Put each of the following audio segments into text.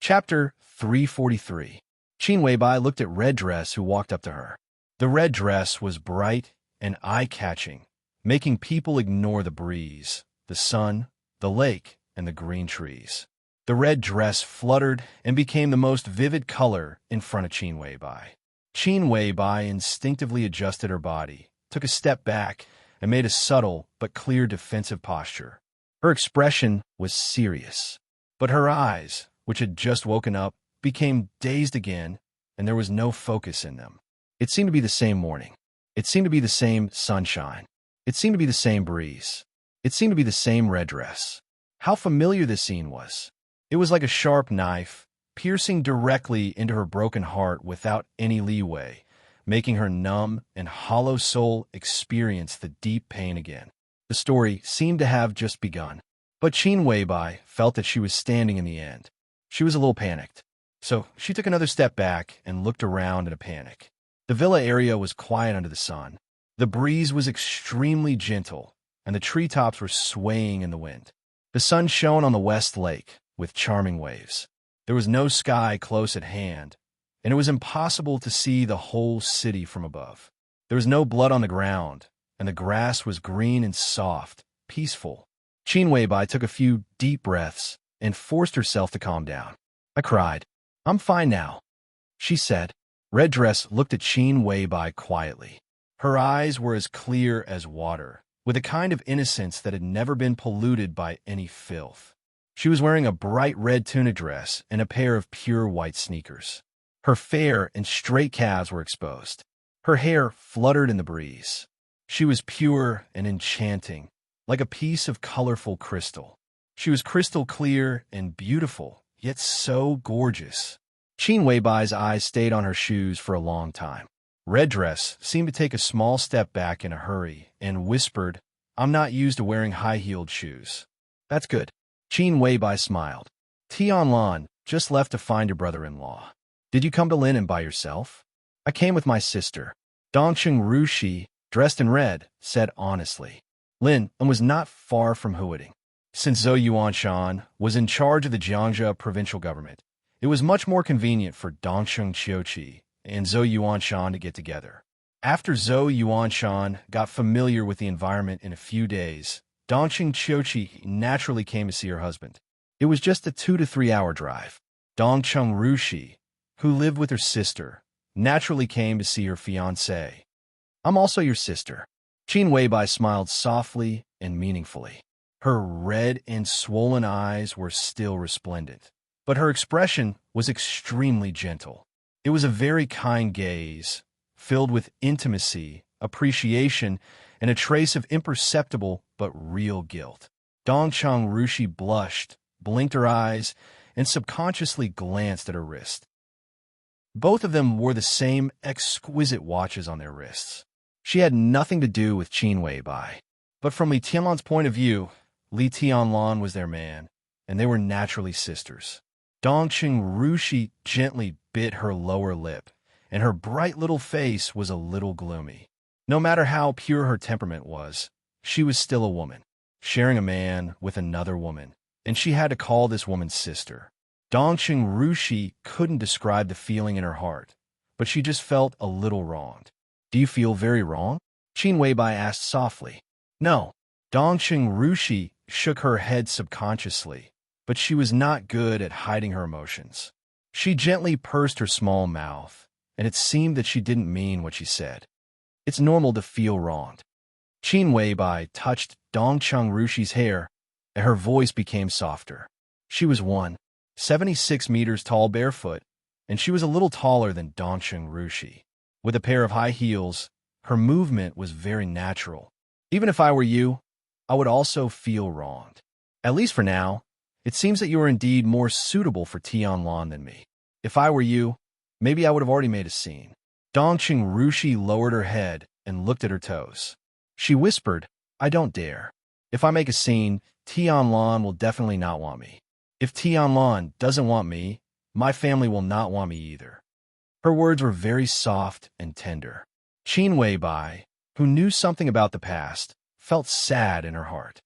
Chapter 343. Qin Weibai looked at Red Dress who walked up to her. The red dress was bright and eye-catching, making people ignore the breeze, the sun, the lake, and the green trees. The red dress fluttered and became the most vivid color in front of Qin Weibai. Qin Weibai instinctively adjusted her body, took a step back, and made a subtle but clear defensive posture. Her expression was serious, but her eyes, which had just woken up, became dazed again, and there was no focus in them. It seemed to be the same morning. It seemed to be the same sunshine. It seemed to be the same breeze. It seemed to be the same red dress. How familiar this scene was. It was like a sharp knife, piercing directly into her broken heart without any leeway, making her numb and hollow soul experience the deep pain again. The story seemed to have just begun, but Qin Weibai felt that she was standing in the end. She was a little panicked, so she took another step back and looked around in a panic. The villa area was quiet under the sun. The breeze was extremely gentle, and the treetops were swaying in the wind. The sun shone on the west lake with charming waves. There was no sky close at hand, and it was impossible to see the whole city from above. There was no blood on the ground, and the grass was green and soft, peaceful. Qin Weibai took a few deep breaths and forced herself to calm down. I cried. I'm fine now, she said. Red Dress looked at Qin Weibai quietly. Her eyes were as clear as water, with a kind of innocence that had never been polluted by any filth. She was wearing a bright red tunic dress and a pair of pure white sneakers. Her fair and straight calves were exposed. Her hair fluttered in the breeze. She was pure and enchanting, like a piece of colorful crystal. She was crystal clear and beautiful, yet so gorgeous. Qin Weibai's eyes stayed on her shoes for a long time. Red Dress seemed to take a small step back in a hurry and whispered, I'm not used to wearing high-heeled shoes. That's good. Qin Weibai smiled. Tianlan just left to find your brother-in-law. Did you come to Lin by yourself? I came with my sister. Dongcheng Rushi, dressed in red, said honestly. Lin was not far from Huading. Since Zhou Yuanshan was in charge of the Jiangxia provincial government, it was much more convenient for Dongcheng Qiuqi and Zhou Yuanshan to get together. After Zhou Yuanshan got familiar with the environment in a few days, Dongcheng Qiuqi naturally came to see her husband. It was just a 2 to 3 hour drive. Dongcheng Rushi, who lived with her sister, naturally came to see her fiancé. I'm also your sister. Qin Weibai smiled softly and meaningfully. Her red and swollen eyes were still resplendent, but her expression was extremely gentle. It was a very kind gaze, filled with intimacy, appreciation, and a trace of imperceptible but real guilt. Dongcheng Rushi blushed, blinked her eyes, and subconsciously glanced at her wrist. Both of them wore the same exquisite watches on their wrists. She had nothing to do with Qin Weibai, but from Li Tianlan's point of view, Li Tianlan was their man, and they were naturally sisters. Dongcheng Rushi gently bit her lower lip, and her bright little face was a little gloomy. No matter how pure her temperament was, she was still a woman, sharing a man with another woman, and she had to call this woman sister. Dongcheng Rushi couldn't describe the feeling in her heart, but she just felt a little wronged. Do you feel very wrong? Qin Weibai asked softly. No. Dongcheng Rushi shook her head subconsciously, but she was not good at hiding her emotions. She gently pursed her small mouth, and it seemed that she didn't mean what she said. It's normal to feel wronged. Qin Weibai touched Dongcheng Rushi's hair, and her voice became softer. She was 1.76 meters tall barefoot, and she was a little taller than Dongcheng Rushi. With a pair of high heels, her movement was very natural. Even if I were you, I would also feel wronged. At least for now, it seems that you are indeed more suitable for Tianlan than me. If I were you, maybe I would have already made a scene. Dongcheng Rushi lowered her head and looked at her toes. She whispered, I don't dare. If I make a scene, Tianlan will definitely not want me. If Tianlan doesn't want me, my family will not want me either. Her words were very soft and tender. Qin Weibai, who knew something about the past, felt sad in her heart.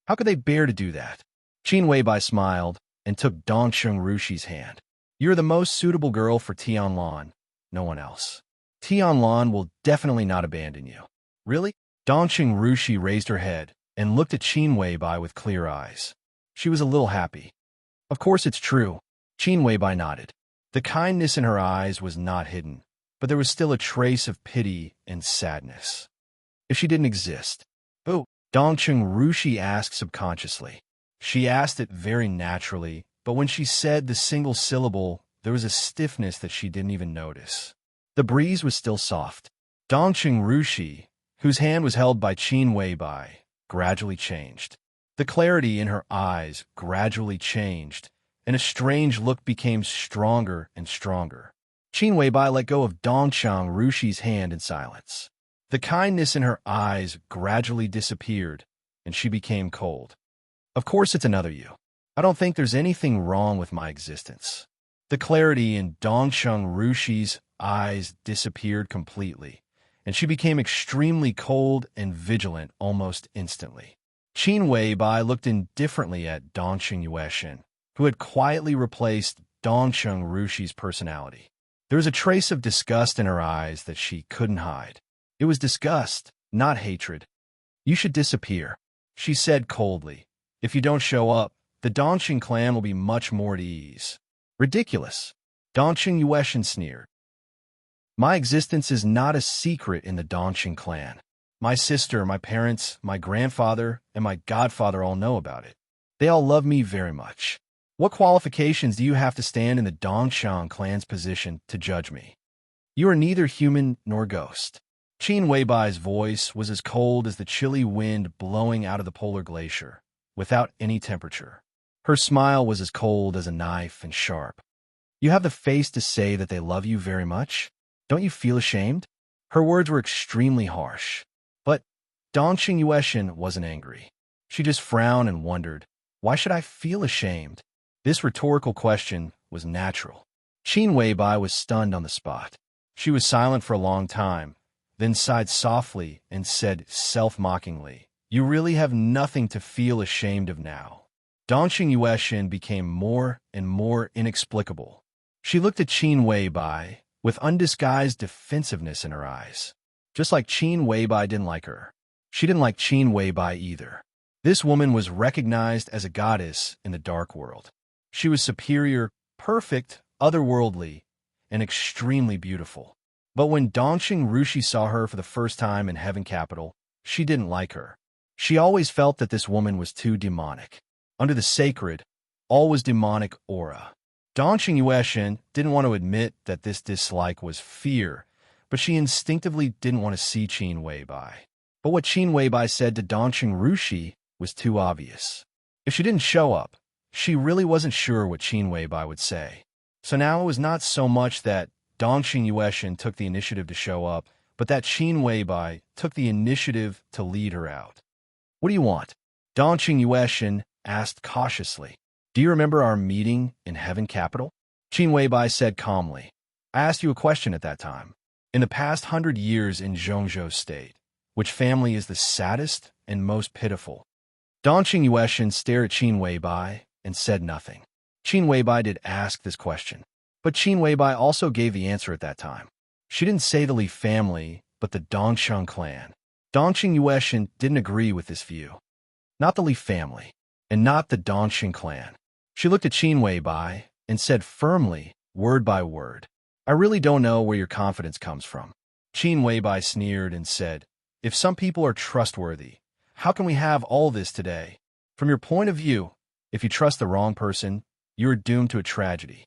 How could they bear to do that? Qin Weibai smiled. and took Dongsheng Rushi's hand. You're the most suitable girl for Tianlan, no one else. Tianlan will definitely not abandon you. Really? Dongsheng Rushi raised her head and looked at Qin Weibai with clear eyes. She was a little happy. Of course it's true. Qin Weibai nodded. The kindness in her eyes was not hidden, but there was still a trace of pity and sadness. If she didn't exist. Oh, Dongsheng Rushi asked subconsciously. She asked it very naturally, but when she said the single syllable, there was a stiffness that she didn't even notice. The breeze was still soft. Dongsheng Rushi, whose hand was held by Qin Weibai, gradually changed. The clarity in her eyes gradually changed, and a strange look became stronger and stronger. Qin Weibai let go of Dongsheng Rushi's hand in silence. The kindness in her eyes gradually disappeared, and she became cold. Of course it's another you. I don't think there's anything wrong with my existence. The clarity in Dongsheng Rushi's eyes disappeared completely, and she became extremely cold and vigilant almost instantly. Qin Weibai looked indifferently at Dongsheng Yueshin, who had quietly replaced Dongsheng Rushi's personality. There was a trace of disgust in her eyes that she couldn't hide. It was disgust, not hatred. You should disappear, she said coldly. If you don't show up, the Dongsheng clan will be much more at ease. Ridiculous. Dongsheng Yueshin sneered. My existence is not a secret in the Dongsheng clan. My sister, my parents, my grandfather, and my godfather all know about it. They all love me very much. What qualifications do you have to stand in the Dongsheng clan's position to judge me? You are neither human nor ghost. Qin Weibai's voice was as cold as the chilly wind blowing out of the polar glacier, without any temperature. Her smile was as cold as a knife and sharp. You have the face to say that they love you very much? Don't you feel ashamed? Her words were extremely harsh. But Dongsheng Yueshin wasn't angry. She just frowned and wondered, why should I feel ashamed? This rhetorical question was natural. Qin Weibai was stunned on the spot. She was silent for a long time, then sighed softly and said self-mockingly, You really have nothing to feel ashamed of now. Dongsheng Yueshin became more and more inexplicable. She looked at Qin Weibai with undisguised defensiveness in her eyes. Just like Qin Weibai didn't like her, she didn't like Qin Weibai either. This woman was recognized as a goddess in the dark world. She was superior, perfect, otherworldly, and extremely beautiful. But when Dongsheng Rushi saw her for the first time in Heaven Capital, she didn't like her. She always felt that this woman was too demonic. Under the sacred, always demonic aura. Dongsheng Yueshin didn't want to admit that this dislike was fear, but she instinctively didn't want to see Qin Weibai. But what Qin Weibai said to Dongsheng Rushi was too obvious. If she didn't show up, she really wasn't sure what Qin Weibai would say. So now it was not so much that Dongsheng Yueshin took the initiative to show up, but that Qin Weibai took the initiative to lead her out. What do you want? Dongsheng Yueshin asked cautiously. Do you remember our meeting in Heaven Capital? Qin Weibai said calmly. I asked you a question at that time. In the past 100 years in Zhongzhou State, which family is the saddest and most pitiful? Dongsheng Yueshin stared at Qin Weibai and said nothing. Qin Weibai did ask this question, but Qin Weibai also gave the answer at that time. She didn't say the Li family, but the Dongsheng clan. Dongsheng Yueshin didn't agree with this view. Not the Li family, and not the Dongsheng clan. She looked at Qin Weibai and said firmly, word by word, I really don't know where your confidence comes from. Qin Weibai sneered and said, If some people are trustworthy, how can we have all this today? From your point of view, if you trust the wrong person, you are doomed to a tragedy.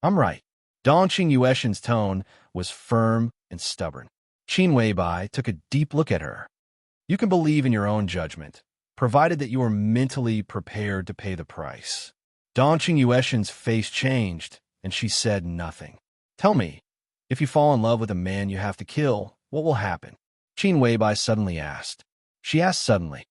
I'm right. Dongsheng Yueshin's tone was firm and stubborn. Qin Weibai took a deep look at her. You can believe in your own judgment, provided that you are mentally prepared to pay the price. Dongsheng Yueshin's face changed, and she said nothing. Tell me, if you fall in love with a man you have to kill, what will happen? Qin Weibai suddenly asked. She asked suddenly.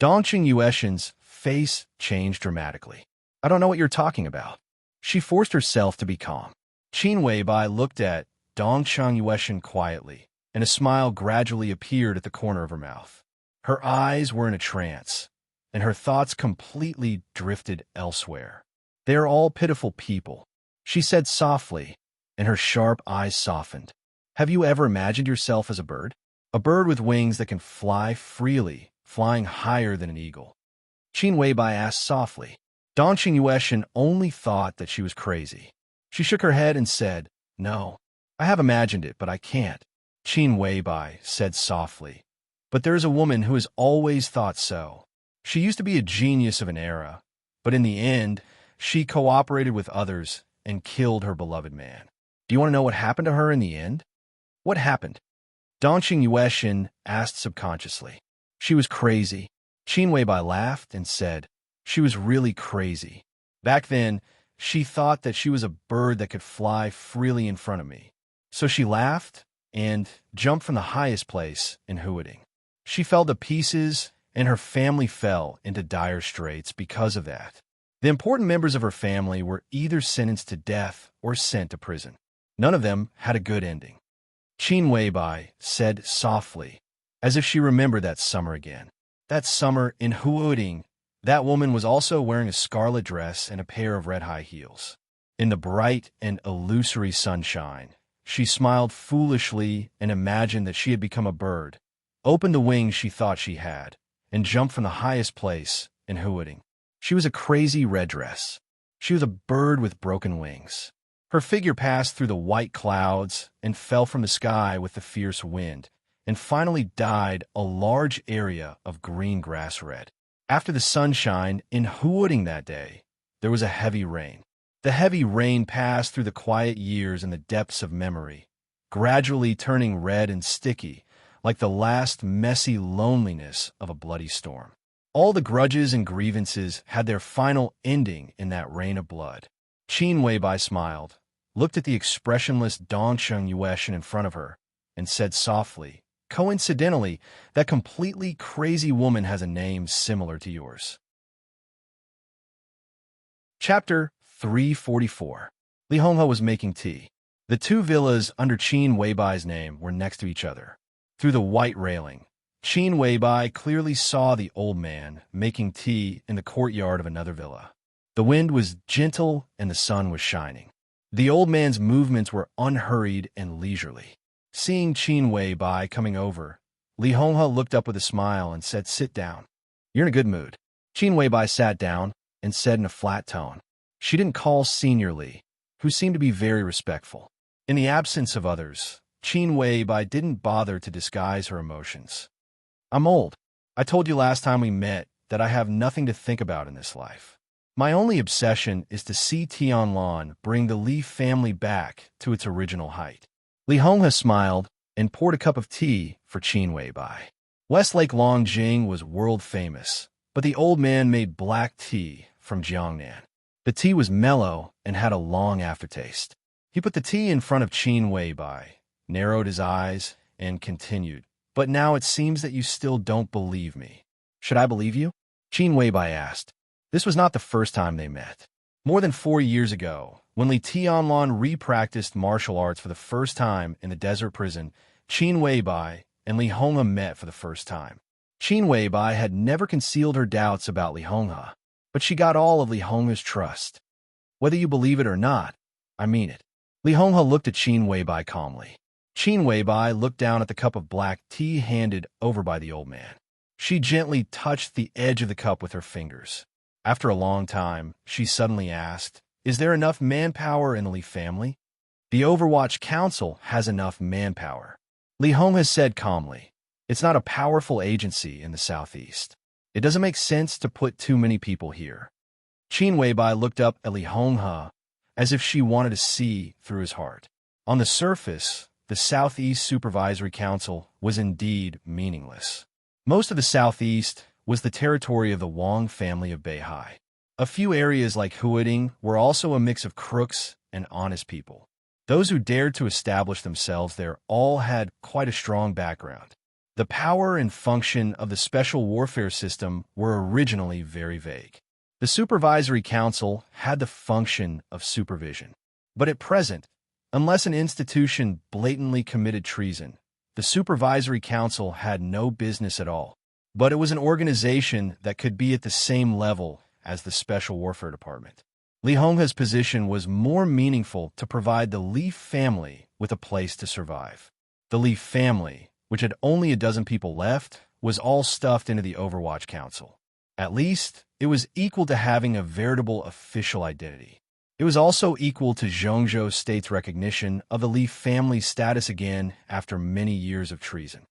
Dongsheng Yueshin's face changed dramatically. I don't know what you're talking about. She forced herself to be calm. Qin Weibai looked at Dongsheng Yueshin quietly, and a smile gradually appeared at the corner of her mouth. Her eyes were in a trance, and her thoughts completely drifted elsewhere. They are all pitiful people, she said softly, and her sharp eyes softened. Have you ever imagined yourself as a bird? A bird with wings that can fly freely, flying higher than an eagle. Qin Weibai asked softly. Dong Qingyueshan only thought that she was crazy. She shook her head and said, No, I have imagined it, but I can't. Qin Weibai said softly, But there is a woman who has always thought so. She used to be a genius of an era, but in the end, she cooperated with others and killed her beloved man. Do you want to know what happened to her in the end? What happened? Dong Qingyueshan asked subconsciously. She was crazy. Qin Weibai laughed and said, She was really crazy. Back then, she thought that she was a bird that could fly freely in front of me. So she laughed and jumped from the highest place in Huading. She fell to pieces, and her family fell into dire straits because of that. The important members of her family were either sentenced to death or sent to prison. None of them had a good ending. Qin Weibai said softly, as if she remembered that summer again. That summer in Huading, that woman was also wearing a scarlet dress and a pair of red high heels. In the bright and illusory sunshine, she smiled foolishly and imagined that she had become a bird, opened the wings she thought she had, and jumped from the highest place in Huading. She was a crazy red dress. She was a bird with broken wings. Her figure passed through the white clouds and fell from the sky with the fierce wind, and finally dyed a large area of green grass red. After the sunshine in Huading that day, there was a heavy rain. The heavy rain passed through the quiet years in the depths of memory, gradually turning red and sticky, like the last messy loneliness of a bloody storm. All the grudges and grievances had their final ending in that rain of blood. Qin Weibai smiled, looked at the expressionless Dong Qingyueshan in front of her, and said softly, Coincidentally, that completely crazy woman has a name similar to yours. Chapter 344. Li Honghe was making tea. The two villas under Qin Weibai's name were next to each other. Through the white railing, Qin Weibai clearly saw the old man making tea in the courtyard of another villa. The wind was gentle and the sun was shining. The old man's movements were unhurried and leisurely. Seeing Qin Weibai coming over, Li Honghe looked up with a smile and said, Sit down. You're in a good mood. Qin Weibai sat down and said in a flat tone. She didn't call Senior Li, who seemed to be very respectful. In the absence of others, Qin Weibai didn't bother to disguise her emotions. I'm old. I told you last time we met that I have nothing to think about in this life. My only obsession is to see Tianlan bring the Li family back to its original height. Li Honghe smiled and poured a cup of tea for Qin Weibai. Westlake Longjing was world famous, but the old man made black tea from Jiangnan. The tea was mellow and had a long aftertaste. He put the tea in front of Qin Weibai, narrowed his eyes, and continued, But now it seems that you still don't believe me. Should I believe you? Qin Weibai asked. This was not the first time they met. More than 4 years ago, when Li Tianlan re-practiced martial arts for the first time in the desert prison, Qin Weibai and Li Honghe met for the first time. Qin Weibai had never concealed her doubts about Li Honghe, but she got all of Li Honghe's trust. Whether you believe it or not, I mean it. Li Honghe looked at Qin Weibai calmly. Qin Weibai looked down at the cup of black tea handed over by the old man. She gently touched the edge of the cup with her fingers. After a long time, she suddenly asked, Is there enough manpower in the Li family? The Overwatch Council has enough manpower. Li Honghe said calmly, It's not a powerful agency in the southeast. It doesn't make sense to put too many people here. Qin Weibai looked up at Li Honghe as if she wanted to see through his heart. On the surface, the Southeast Supervisory Council was indeed meaningless. Most of the Southeast was the territory of the Wang family of Beihai. A few areas like Huading were also a mix of crooks and honest people. Those who dared to establish themselves there all had quite a strong background. The power and function of the special warfare system were originally very vague. The Supervisory Council had the function of supervision. But at present, unless an institution blatantly committed treason, the Supervisory Council had no business at all. But it was an organization that could be at the same level as the Special Warfare Department. Li Honghe's position was more meaningful to provide the Li family with a place to survive. The Li family, which had only a dozen people left, was all stuffed into the Overwatch Council. At least, it was equal to having a veritable official identity. It was also equal to Zhongzhou State's recognition of the Li family's status again after many years of treason.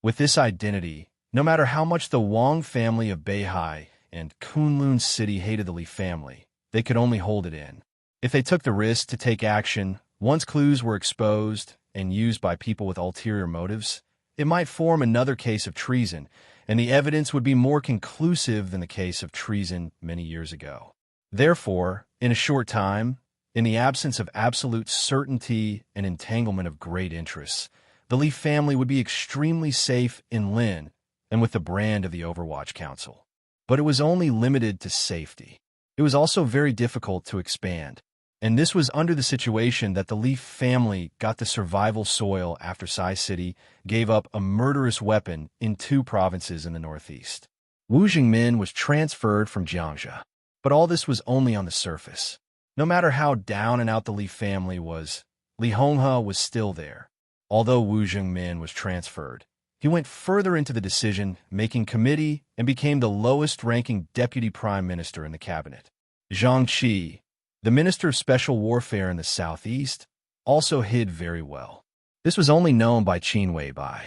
With this identity, no matter how much the Wang family of Beihai and Kunlun City hated the Li family, they could only hold it in. If they took the risk to take action, once clues were exposed and used by people with ulterior motives, it might form another case of treason, and the evidence would be more conclusive than the case of treason many years ago. Therefore, in a short time, in the absence of absolute certainty and entanglement of great interests, the Li family would be extremely safe in Lin and with the brand of the Overwatch Council. But it was only limited to safety. It was also very difficult to expand. And this was under the situation that the Li family got the survival soil after Sai City gave up a murderous weapon in 2 provinces in the northeast. Wu Jingmin was transferred from Jiangxia. But all this was only on the surface. No matter how down and out the Li family was, Li Honghe was still there. Although Wu Jingmin was transferred, he went further into the decision-making committee and became the lowest-ranking deputy prime minister in the cabinet. Zhang Qi, the minister of special warfare in the southeast, also hid very well. This was only known by Qin Weibai.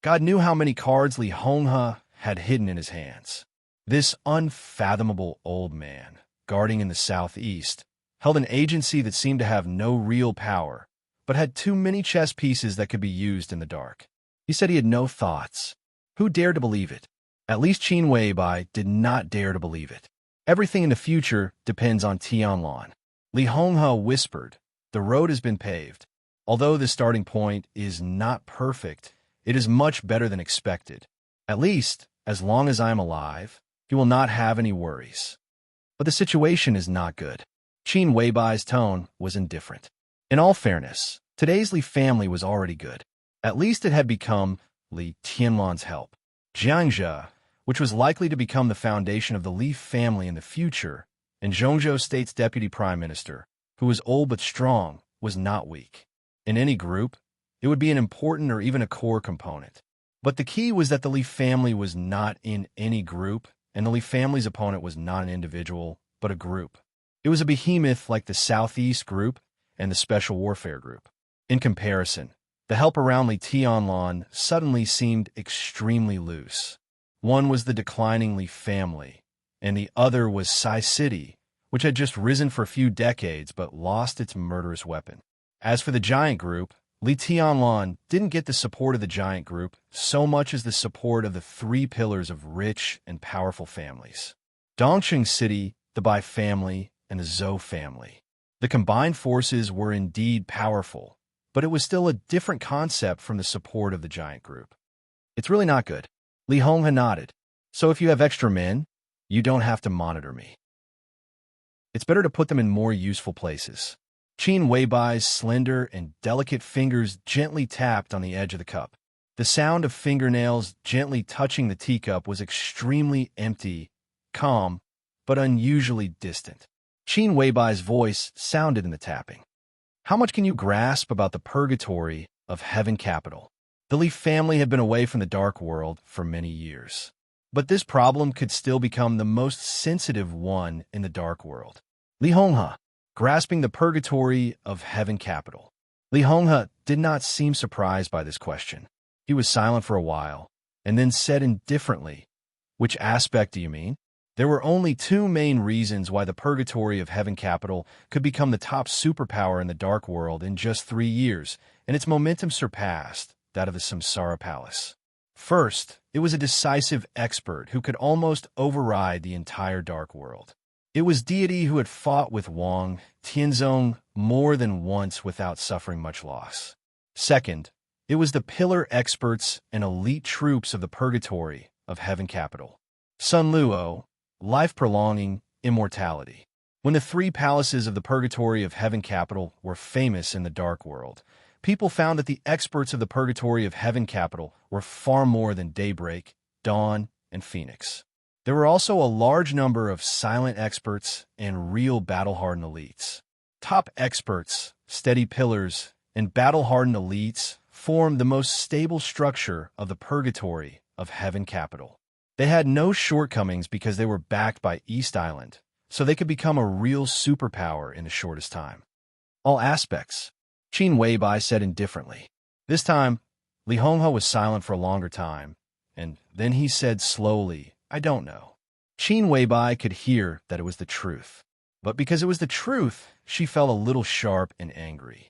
God knew how many cards Li Honghe had hidden in his hands. This unfathomable old man, guarding in the southeast, held an agency that seemed to have no real power, but had too many chess pieces that could be used in the dark. He said he had no thoughts. Who dared to believe it? At least Qin Weibai did not dare to believe it. Everything in the future depends on Tianlan. Li Honghe whispered, "The road has been paved. Although the starting point is not perfect, it is much better than expected. At least, as long as I am alive, you will not have any worries." But the situation is not good. Qin Weibai's tone was indifferent. In all fairness, today's Li family was already good. At least it had become Li Tianlan's help. Jiangxia, which was likely to become the foundation of the Li family in the future, and Zhongzhou State's deputy prime minister, who was old but strong, was not weak. In any group, it would be an important or even a core component. But the key was that the Li family was not in any group, and the Li family's opponent was not an individual, but a group. It was a behemoth like the Southeast Group and the Special Warfare Group. In comparison, the help around Li Tianlan suddenly seemed extremely loose. One was the declining Li family, and the other was Sai City, which had just risen for a few decades but lost its murderous weapon. As for the Giant Group, Li Tianlan didn't get the support of the Giant Group so much as the support of the 3 pillars of rich and powerful families: Dongqing City, the Bai family, and the Zhou family. The combined forces were indeed powerful, but it was still a different concept from the support of the Giant Group. "It's really not good." Li Honghe nodded. "So if you have extra men, you don't have to monitor me. It's better to put them in more useful places." Qin Weibai's slender and delicate fingers gently tapped on the edge of the cup. The sound of fingernails gently touching the teacup was extremely empty, calm, but unusually distant. Qin Weibai's voice sounded in the tapping. "How much can you grasp about the purgatory of Heaven Capital?" The Li family had been away from the dark world for many years. But this problem could still become the most sensitive one in the dark world. Li Honghe, grasping the purgatory of Heaven Capital. Li Honghe did not seem surprised by this question. He was silent for a while, and then said indifferently, "Which aspect do you mean?" There were only 2 main reasons why the purgatory of Heaven Capital could become the top superpower in the dark world in just 3 years, and its momentum surpassed that of the Samsara Palace. First, it was a decisive expert who could almost override the entire dark world. It was deity who had fought with Wang Tianzong more than once without suffering much loss. Second, it was the pillar experts and elite troops of the purgatory of Heaven Capital. Sun Luo, life-prolonging immortality. When the 3 palaces of the purgatory of Heaven Capital were famous in the dark world, people found that the experts of the purgatory of Heaven Capital were far more than Daybreak, Dawn, and Phoenix. There were also a large number of silent experts and real battle-hardened elites. Top experts, steady pillars, and battle-hardened elites formed the most stable structure of the purgatory of Heaven Capital. They had no shortcomings because they were backed by East Island, so they could become a real superpower in the shortest time. All aspects, Qin Weibai said indifferently. This time, Li Honghe was silent for a longer time, and then he said slowly, I don't know. Qin Weibai could hear that it was the truth. But because it was the truth, she felt a little sharp and angry.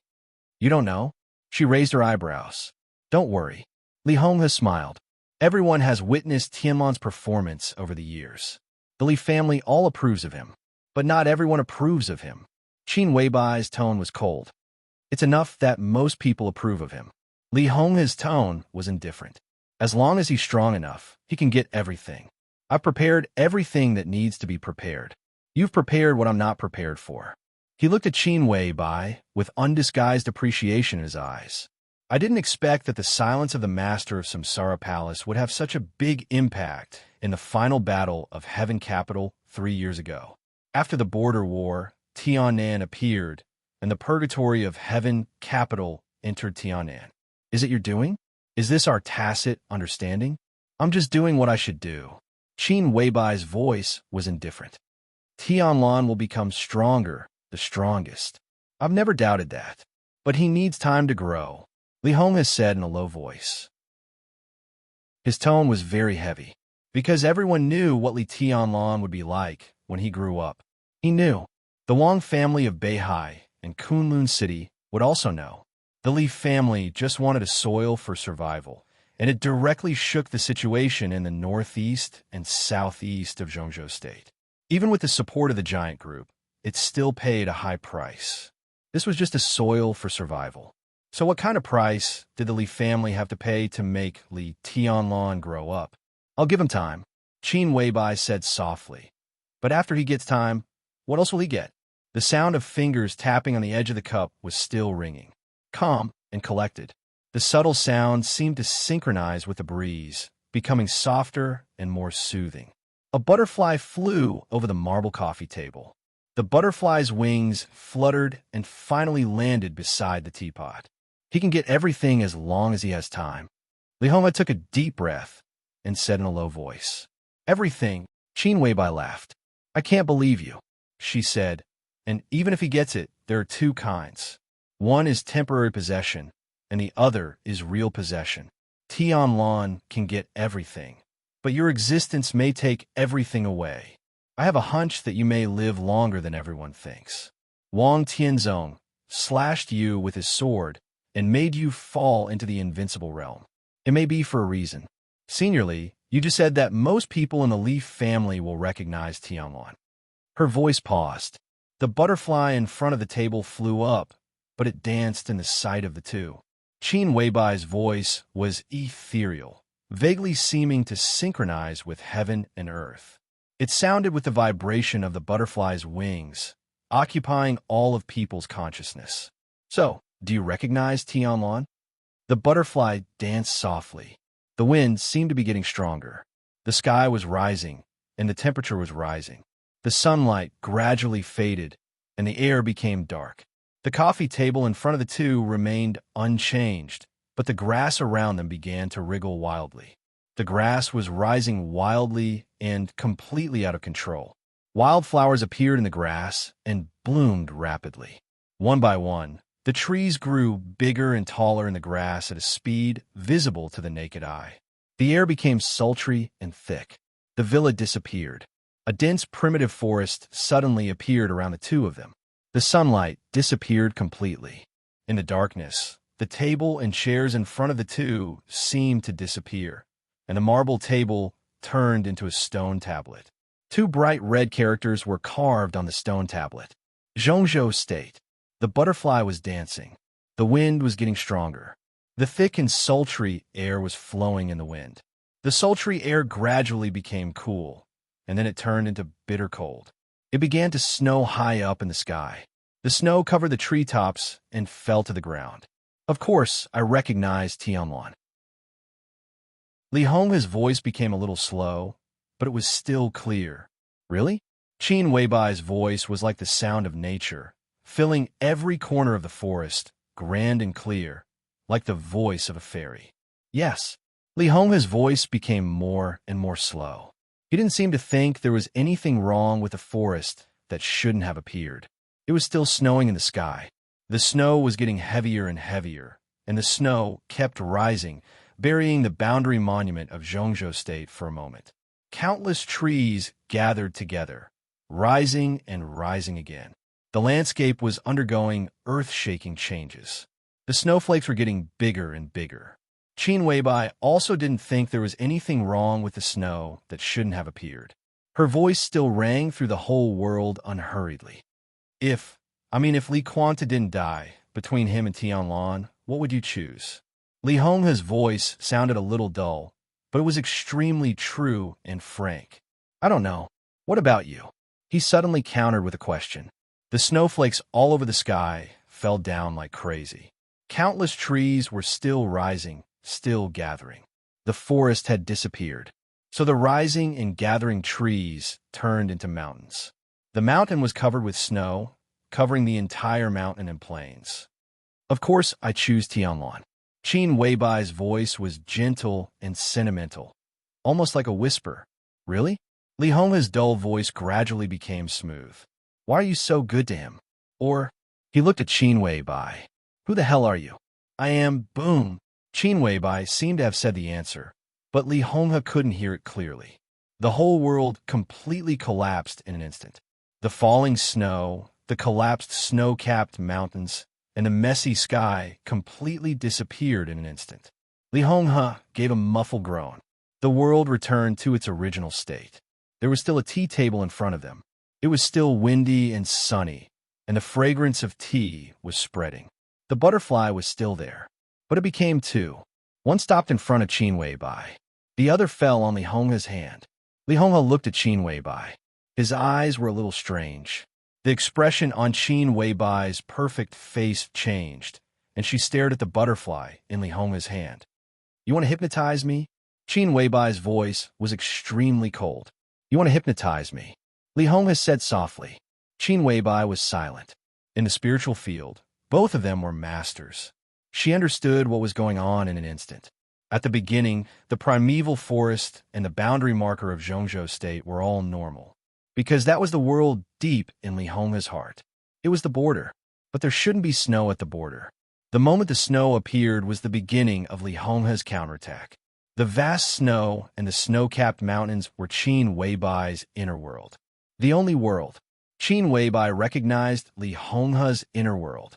You don't know? She raised her eyebrows. Don't worry. Li Honghe smiled. Everyone has witnessed Tianlan's performance over the years. The Li family all approves of him, but not everyone approves of him. Qin Weibai's tone was cold. It's enough that most people approve of him. Li Honghe's tone was indifferent. As long as he's strong enough, he can get everything. I've prepared everything that needs to be prepared. You've prepared what I'm not prepared for. He looked at Qin Weibai with undisguised appreciation in his eyes. I didn't expect that the silence of the master of Samsara Palace would have such a big impact in the final battle of Heaven Capital 3 years ago. After the border war, Tiannan appeared, and the purgatory of Heaven Capital entered Tiannan. Is it your doing? Is this our tacit understanding? I'm just doing what I should do. Qin Weibai's voice was indifferent. Tianlan will become stronger, the strongest. I've never doubted that. But he needs time to grow, Li Honghe said in a low voice. His tone was very heavy, because everyone knew what Li Tianlan would be like when he grew up. He knew. The Wang family of Beihai and Kunlun City would also know. The Li family just wanted a soil for survival, and it directly shook the situation in the northeast and southeast of Zhongzhou State. Even with the support of the giant group, it still paid a high price. This was just a soil for survival. So what kind of price did the Li family have to pay to make Li Tianlan grow up? I'll give him time, Qin Weibai said softly. But after he gets time, what else will he get? The sound of fingers tapping on the edge of the cup was still ringing. Calm and collected. The subtle sound seemed to synchronize with the breeze, becoming softer and more soothing. A butterfly flew over the marble coffee table. The butterfly's wings fluttered and finally landed beside the teapot. He can get everything as long as he has time. Li Honghe took a deep breath and said in a low voice, Everything. Qin Weibai laughed. I can't believe you, she said, and even if he gets it, there are two kinds. One is temporary possession, and the other is real possession. Tianlan can get everything, but your existence may take everything away. I have a hunch that you may live longer than everyone thinks. Wang Tianzong slashed you with his sword and made you fall into the invincible realm. It may be for a reason. Seniorly, you just said that most people in the Li family will recognize Tianlan. Her voice paused. The butterfly in front of the table flew up, but it danced in the sight of the two. Qin Weibai's voice was ethereal, vaguely seeming to synchronize with heaven and earth. It sounded with the vibration of the butterfly's wings, occupying all of people's consciousness. So, do you recognize Tianlan? The butterfly danced softly. The wind seemed to be getting stronger. The sky was rising, and the temperature was rising. The sunlight gradually faded, and the air became dark. The coffee table in front of the two remained unchanged, but the grass around them began to wriggle wildly. The grass was rising wildly and completely out of control. Wildflowers appeared in the grass and bloomed rapidly. One by one, the trees grew bigger and taller in the grass at a speed visible to the naked eye. The air became sultry and thick. The villa disappeared. A dense primitive forest suddenly appeared around the two of them. The sunlight disappeared completely. In the darkness, the table and chairs in front of the two seemed to disappear, and the marble table turned into a stone tablet. Two bright red characters were carved on the stone tablet. Zhongzhou State. The butterfly was dancing. The wind was getting stronger. The thick and sultry air was flowing in the wind. The sultry air gradually became cool, and then it turned into bitter cold. It began to snow high up in the sky. The snow covered the treetops and fell to the ground. Of course, I recognized Tianlan. Li Honghe's voice became a little slow, but it was still clear. Really? Qin Weibai's voice was like the sound of nature, filling every corner of the forest, grand and clear, like the voice of a fairy. Yes. Li Honghe's voice became more and more slow. He didn't seem to think there was anything wrong with the forest that shouldn't have appeared. It was still snowing in the sky. The snow was getting heavier and heavier, and the snow kept rising, burying the boundary monument of Zhongzhou State for a moment. Countless trees gathered together, rising and rising again. The landscape was undergoing earth-shaking changes. The snowflakes were getting bigger and bigger. Qin Weibai also didn't think there was anything wrong with the snow that shouldn't have appeared. Her voice still rang through the whole world unhurriedly. If Li Quanta didn't die, between him and Tianlan, what would you choose? Li Honghe's voice sounded a little dull, but it was extremely true and frank. I don't know. What about you? He suddenly countered with a question. The snowflakes all over the sky fell down like crazy. Countless trees were still rising, still gathering. The forest had disappeared. So the rising and gathering trees turned into mountains. The mountain was covered with snow, covering the entire mountain and plains. Of course, I choose Tianlan. Qin Weibai's voice was gentle and sentimental, almost like a whisper. Really? Li Honghe's dull voice gradually became smooth. Why are you so good to him? Or, he looked at Qin Weibai. Who the hell are you? I am, boom. Qin Weibai seemed to have said the answer, but Li Honghe couldn't hear it clearly. The whole world completely collapsed in an instant. The falling snow, the collapsed snow-capped mountains, and the messy sky completely disappeared in an instant. Li Honghe gave a muffled groan. The world returned to its original state. There was still a tea table in front of them. It was still windy and sunny, and the fragrance of tea was spreading. The butterfly was still there, but it became two. One stopped in front of Qin Weibai. The other fell on Li Honghe's hand. Li Honghe looked at Qin Weibai. His eyes were a little strange. The expression on Qin Weibai's perfect face changed, and she stared at the butterfly in Li Honghe's hand. You want to hypnotize me? Qin Weibai's voice was extremely cold. You want to hypnotize me? Li Honghe said softly. Qin Weibai was silent. In the spiritual field, both of them were masters. She understood what was going on in an instant. At the beginning, the primeval forest and the boundary marker of Zhongzhou State were all normal, because that was the world deep in Li Honghe's heart. It was the border, but there shouldn't be snow at the border. The moment the snow appeared was the beginning of Li Honghe's counterattack. The vast snow and the snow-capped mountains were Qin Weibai's inner world. The only world. Qin Weibai recognized Li Honghe's inner world.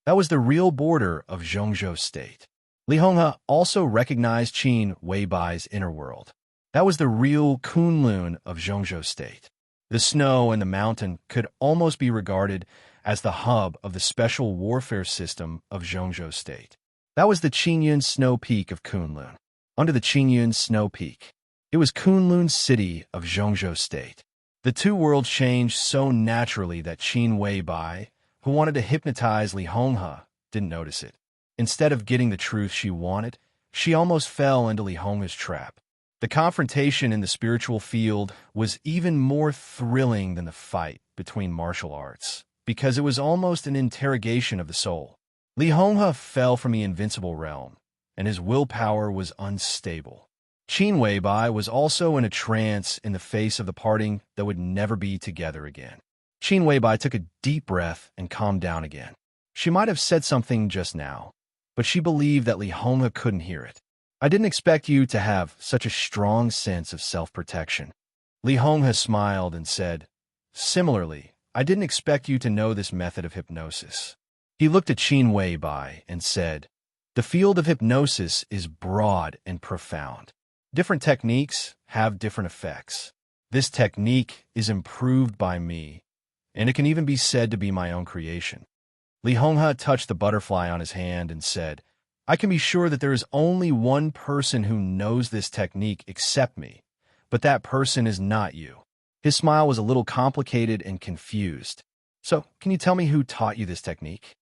That was the real border of Zhongzhou State. Li Honghe also recognized Qin Weibai's inner world. That was the real Kunlun of Zhongzhou State. The snow and the mountain could almost be regarded as the hub of the special warfare system of Zhongzhou State. That was the Qingyun Snow Peak of Kunlun. Under the Qingyun Snow Peak, it was Kunlun's city of Zhongzhou State. The two worlds changed so naturally that Qin Weibai, who wanted to hypnotize Li Honghe, didn't notice it. Instead of getting the truth she wanted, she almost fell into Li Honghe's trap. The confrontation in the spiritual field was even more thrilling than the fight between martial arts, because it was almost an interrogation of the soul. Li Honghe fell from the invincible realm, and his willpower was unstable. Qin Weibai was also in a trance in the face of the parting that would never be together again. Qin Weibai took a deep breath and calmed down again. She might have said something just now, but she believed that Li Honghe couldn't hear it. I didn't expect you to have such a strong sense of self-protection. Li Honghe smiled and said, similarly, I didn't expect you to know this method of hypnosis. He looked at Qin Weibai and said, the field of hypnosis is broad and profound. Different techniques have different effects. This technique is improved by me, and it can even be said to be my own creation. Li Honghe touched the butterfly on his hand and said, I can be sure that there is only one person who knows this technique except me, but that person is not you. His smile was a little complicated and confused. So, can you tell me who taught you this technique?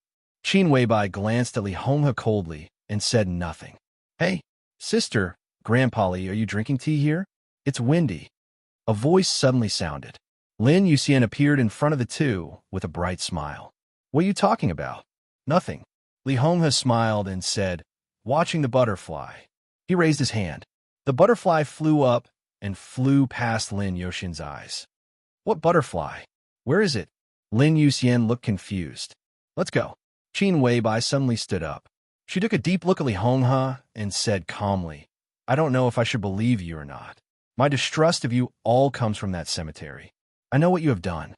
Qin Weibai glanced at Li Honghe coldly and said nothing. Hey, sister, Grandpa Li, are you drinking tea here? It's windy. A voice suddenly sounded. Lin Yuxian appeared in front of the two with a bright smile. What are you talking about? Nothing. Li Honghe smiled and said, watching the butterfly. He raised his hand. The butterfly flew up and flew past Lin Yuxian's eyes. What butterfly? Where is it? Lin Yuxian looked confused. Let's go. Qin Weibai suddenly stood up. She took a deep look at Li Honghe and said calmly, I don't know if I should believe you or not. My distrust of you all comes from that cemetery. I know what you have done.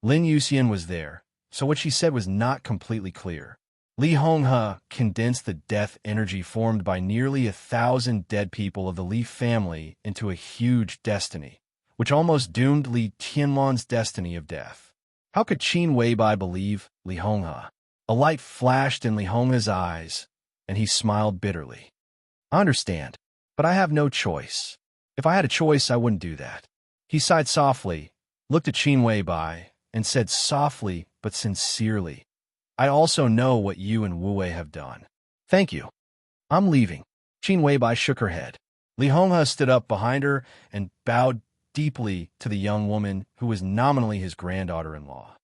Lin Yuxian was there, so what she said was not completely clear. Li Honghe condensed the death energy formed by nearly 1,000 dead people of the Li family into a huge destiny, which almost doomed Li Tianlan's destiny of death. How could Qin Weibai believe Li Honghe? A light flashed in Li Honghe's eyes, and he smiled bitterly. I understand, but I have no choice. If I had a choice, I wouldn't do that. He sighed softly, looked at Qin Weibai, and said softly but sincerely, I also know what you and Wu Wei have done. Thank you. I'm leaving. Qin Weibai shook her head. Li Honghe stood up behind her and bowed deeply to the young woman who was nominally his granddaughter-in-law.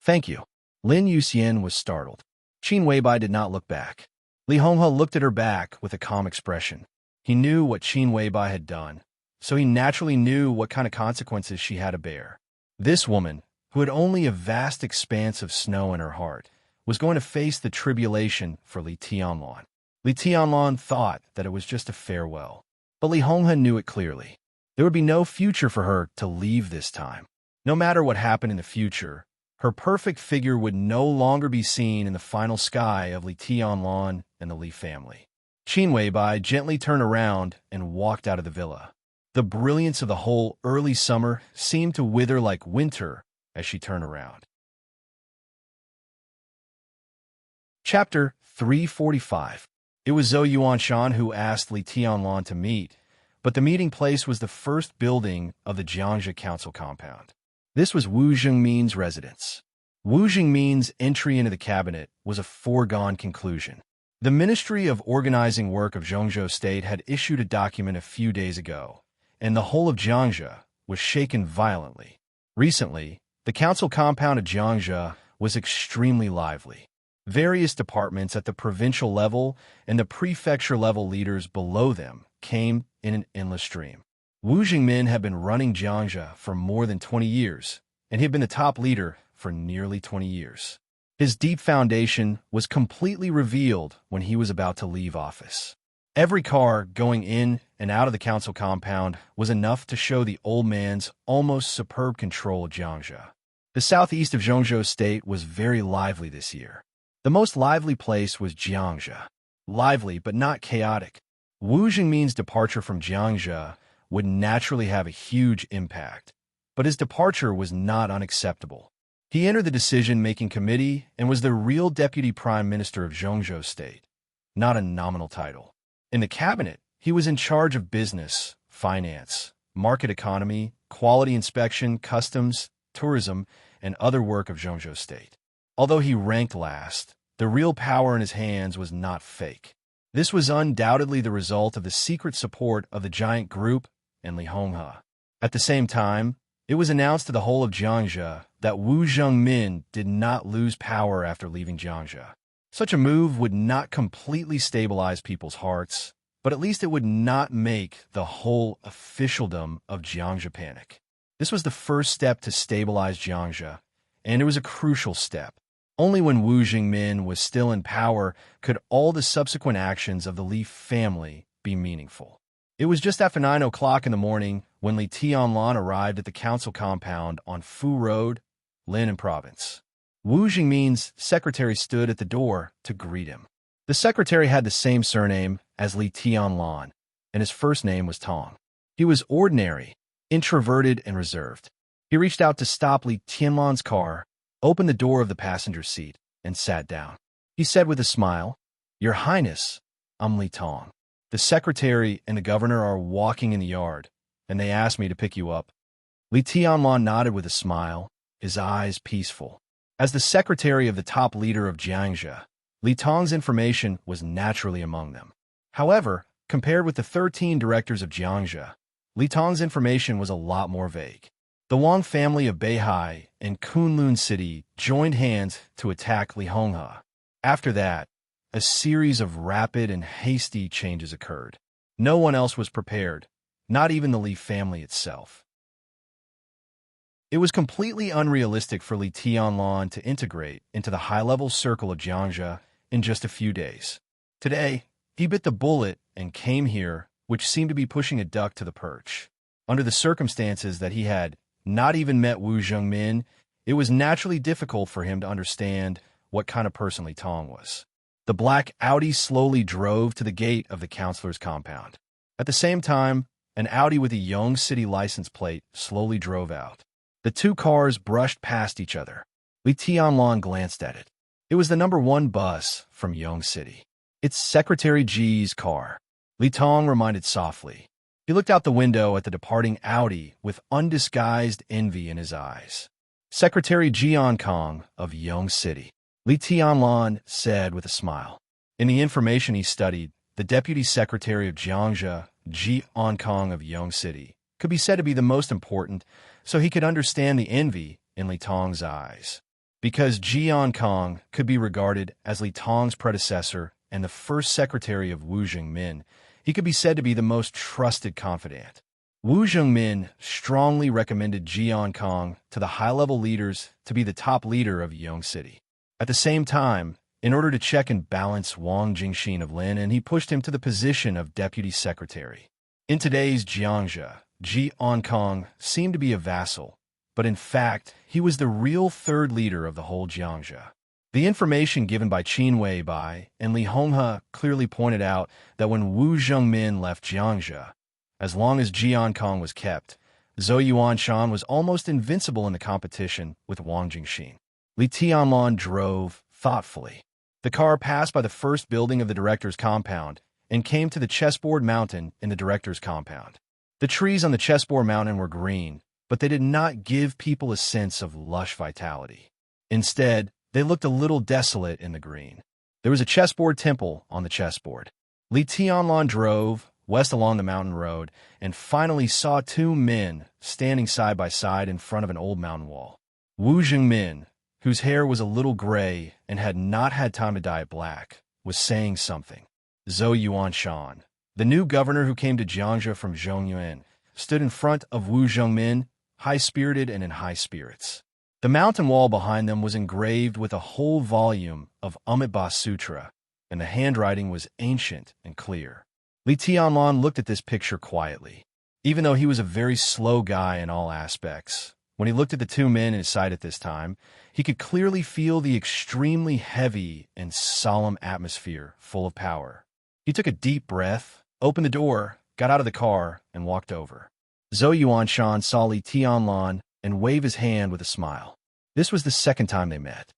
Thank you. Lin Yuxian was startled. Qin Weibai did not look back. Li Honghe looked at her back with a calm expression. He knew what Qin Weibai had done, so he naturally knew what kind of consequences she had to bear. This woman, who had only a vast expanse of snow in her heart, was going to face the tribulation for Li Tianlan. Li Tianlan thought that it was just a farewell, but Li Honghe knew it clearly. There would be no future for her to leave this time. No matter what happened in the future, her perfect figure would no longer be seen in the final sky of Li Tianlan and the Li family. Qin Weibai gently turned around and walked out of the villa. The brilliance of the whole early summer seemed to wither like winter as she turned around. Chapter 345. It was Zhou Yuanshan who asked Li Tianlan to meet, but the meeting place was the first building of the Jiangxia Council compound. This was Wu Zhengmin's residence. Wu Zhengmin's entry into the cabinet was a foregone conclusion. The Ministry of Organizing Work of Zhengzhou State had issued a document a few days ago, and the whole of Jiangxia was shaken violently. Recently, the council compound of Jiangxia was extremely lively. Various departments at the provincial level and the prefecture level leaders below them came in an endless stream. Wu Zhengmin had been running Jiangxia for more than 20 years, and he had been the top leader for nearly 20 years. His deep foundation was completely revealed when he was about to leave office. Every car going in and out of the council compound was enough to show the old man's almost superb control of Jiangxia. The southeast of Zhengzhou State was very lively this year. The most lively place was Jiangxia. Lively but not chaotic. Wu Zhengmin's departure from Jiangxia would naturally have a huge impact, but his departure was not unacceptable. He entered the decision-making committee and was the real deputy prime minister of Zhengzhou State, not a nominal title. In the cabinet, he was in charge of business, finance, market economy, quality inspection, customs, tourism, and other work of Zhengzhou State. Although he ranked last, the real power in his hands was not fake. This was undoubtedly the result of the secret support of the giant group and Li Honghe. At the same time, it was announced to the whole of Jiangxia that Wu Zhengmin did not lose power after leaving Jiangxia. Such a move would not completely stabilize people's hearts, but at least it would not make the whole officialdom of Jiangxia panic. This was the first step to stabilize Jiangxia, and it was a crucial step. Only when Wu Zhengmin was still in power could all the subsequent actions of the Li family be meaningful. It was just after 9 o'clock in the morning when Li Tianlan arrived at the council compound on Fu Road, Linnan Province. Wu Zhengmin's secretary stood at the door to greet him. The secretary had the same surname as Li Tianlan, and his first name was Tong. He was ordinary, introverted, and reserved. He reached out to stop Li Tianlan's car, opened the door of the passenger seat, and sat down. He said with a smile, "Your Highness, I'm Li Tong. The secretary and the governor are walking in the yard, and they asked me to pick you up." Li Tianlan nodded with a smile, his eyes peaceful. As the secretary of the top leader of Jiangxia, Li Tong's information was naturally among them. However, compared with the 13 directors of Jiangxia, Li Tong's information was a lot more vague. The Wang family of Beihai and Kunlun City joined hands to attack Li Honghe. After that, a series of rapid and hasty changes occurred. No one else was prepared, not even the Li family itself. It was completely unrealistic for Li Tianlan to integrate into the high-level circle of Jiangxia in just a few days. Today, he bit the bullet and came here, which seemed to be pushing a duck to the perch. Under the circumstances that he had not even met Wu Zhengmin, it was naturally difficult for him to understand what kind of person Li Tong was. The black Audi slowly drove to the gate of the counselor's compound. At the same time, an Audi with a Yong City license plate slowly drove out. The two cars brushed past each other. Li Tianlan glanced at it. It was the number 1 bus from Yong City. It's Secretary Ji's car. Li Tong reminded softly. He looked out the window at the departing Audi with undisguised envy in his eyes. Secretary Ji Kong of Yong City, Li Tianlan said with a smile. In the information he studied, the Deputy Secretary of Jiangxia, Ji Kong of Yong City, could be said to be the most important, so he could understand the envy in Li Tong's eyes. Because Ji Kong could be regarded as Li Tong's predecessor and the first secretary of Wu Zhengmin, he could be said to be the most trusted confidant. Wu Zhengmin strongly recommended Ji Kong to the high-level leaders to be the top leader of Yong City. At the same time, in order to check and balance Wang Jingxin of Lin, and he pushed him to the position of deputy secretary. In today's Jiangxia, Ji Kong seemed to be a vassal, but in fact, he was the real third leader of the whole Jiangxia. The information given by Qin Weibai and Li Honghe clearly pointed out that when Wu Zhengmin left Jiangxia, as long as Ji Kong was kept, Zhou Yuanshan was almost invincible in the competition with Wang Jingxin. Li Tianlan drove thoughtfully. The car passed by the first building of the director's compound and came to the chessboard mountain in the director's compound. The trees on the chessboard mountain were green, but they did not give people a sense of lush vitality. Instead, they looked a little desolate in the green. There was a chessboard temple on the chessboard. Li Tianlan drove west along the mountain road and finally saw 2 men standing side by side in front of an old mountain wall. Wu Zhengmin, whose hair was a little gray and had not had time to dye it black, was saying something. Zhou Yuanshan, the new governor who came to Jiangxia from Zhongyuan, stood in front of Wu Zhengmin, high-spirited and in high spirits. The mountain wall behind them was engraved with a whole volume of Amitabha Sutra, and the handwriting was ancient and clear. Li Tianlan looked at this picture quietly. Even though he was a very slow guy in all aspects, when he looked at the 2 men in his sight at this time, he could clearly feel the extremely heavy and solemn atmosphere full of power. He took a deep breath, opened the door, got out of the car, and walked over. Zhou Yuanshan saw Li Tianlan and waved his hand with a smile. This was the second time they met.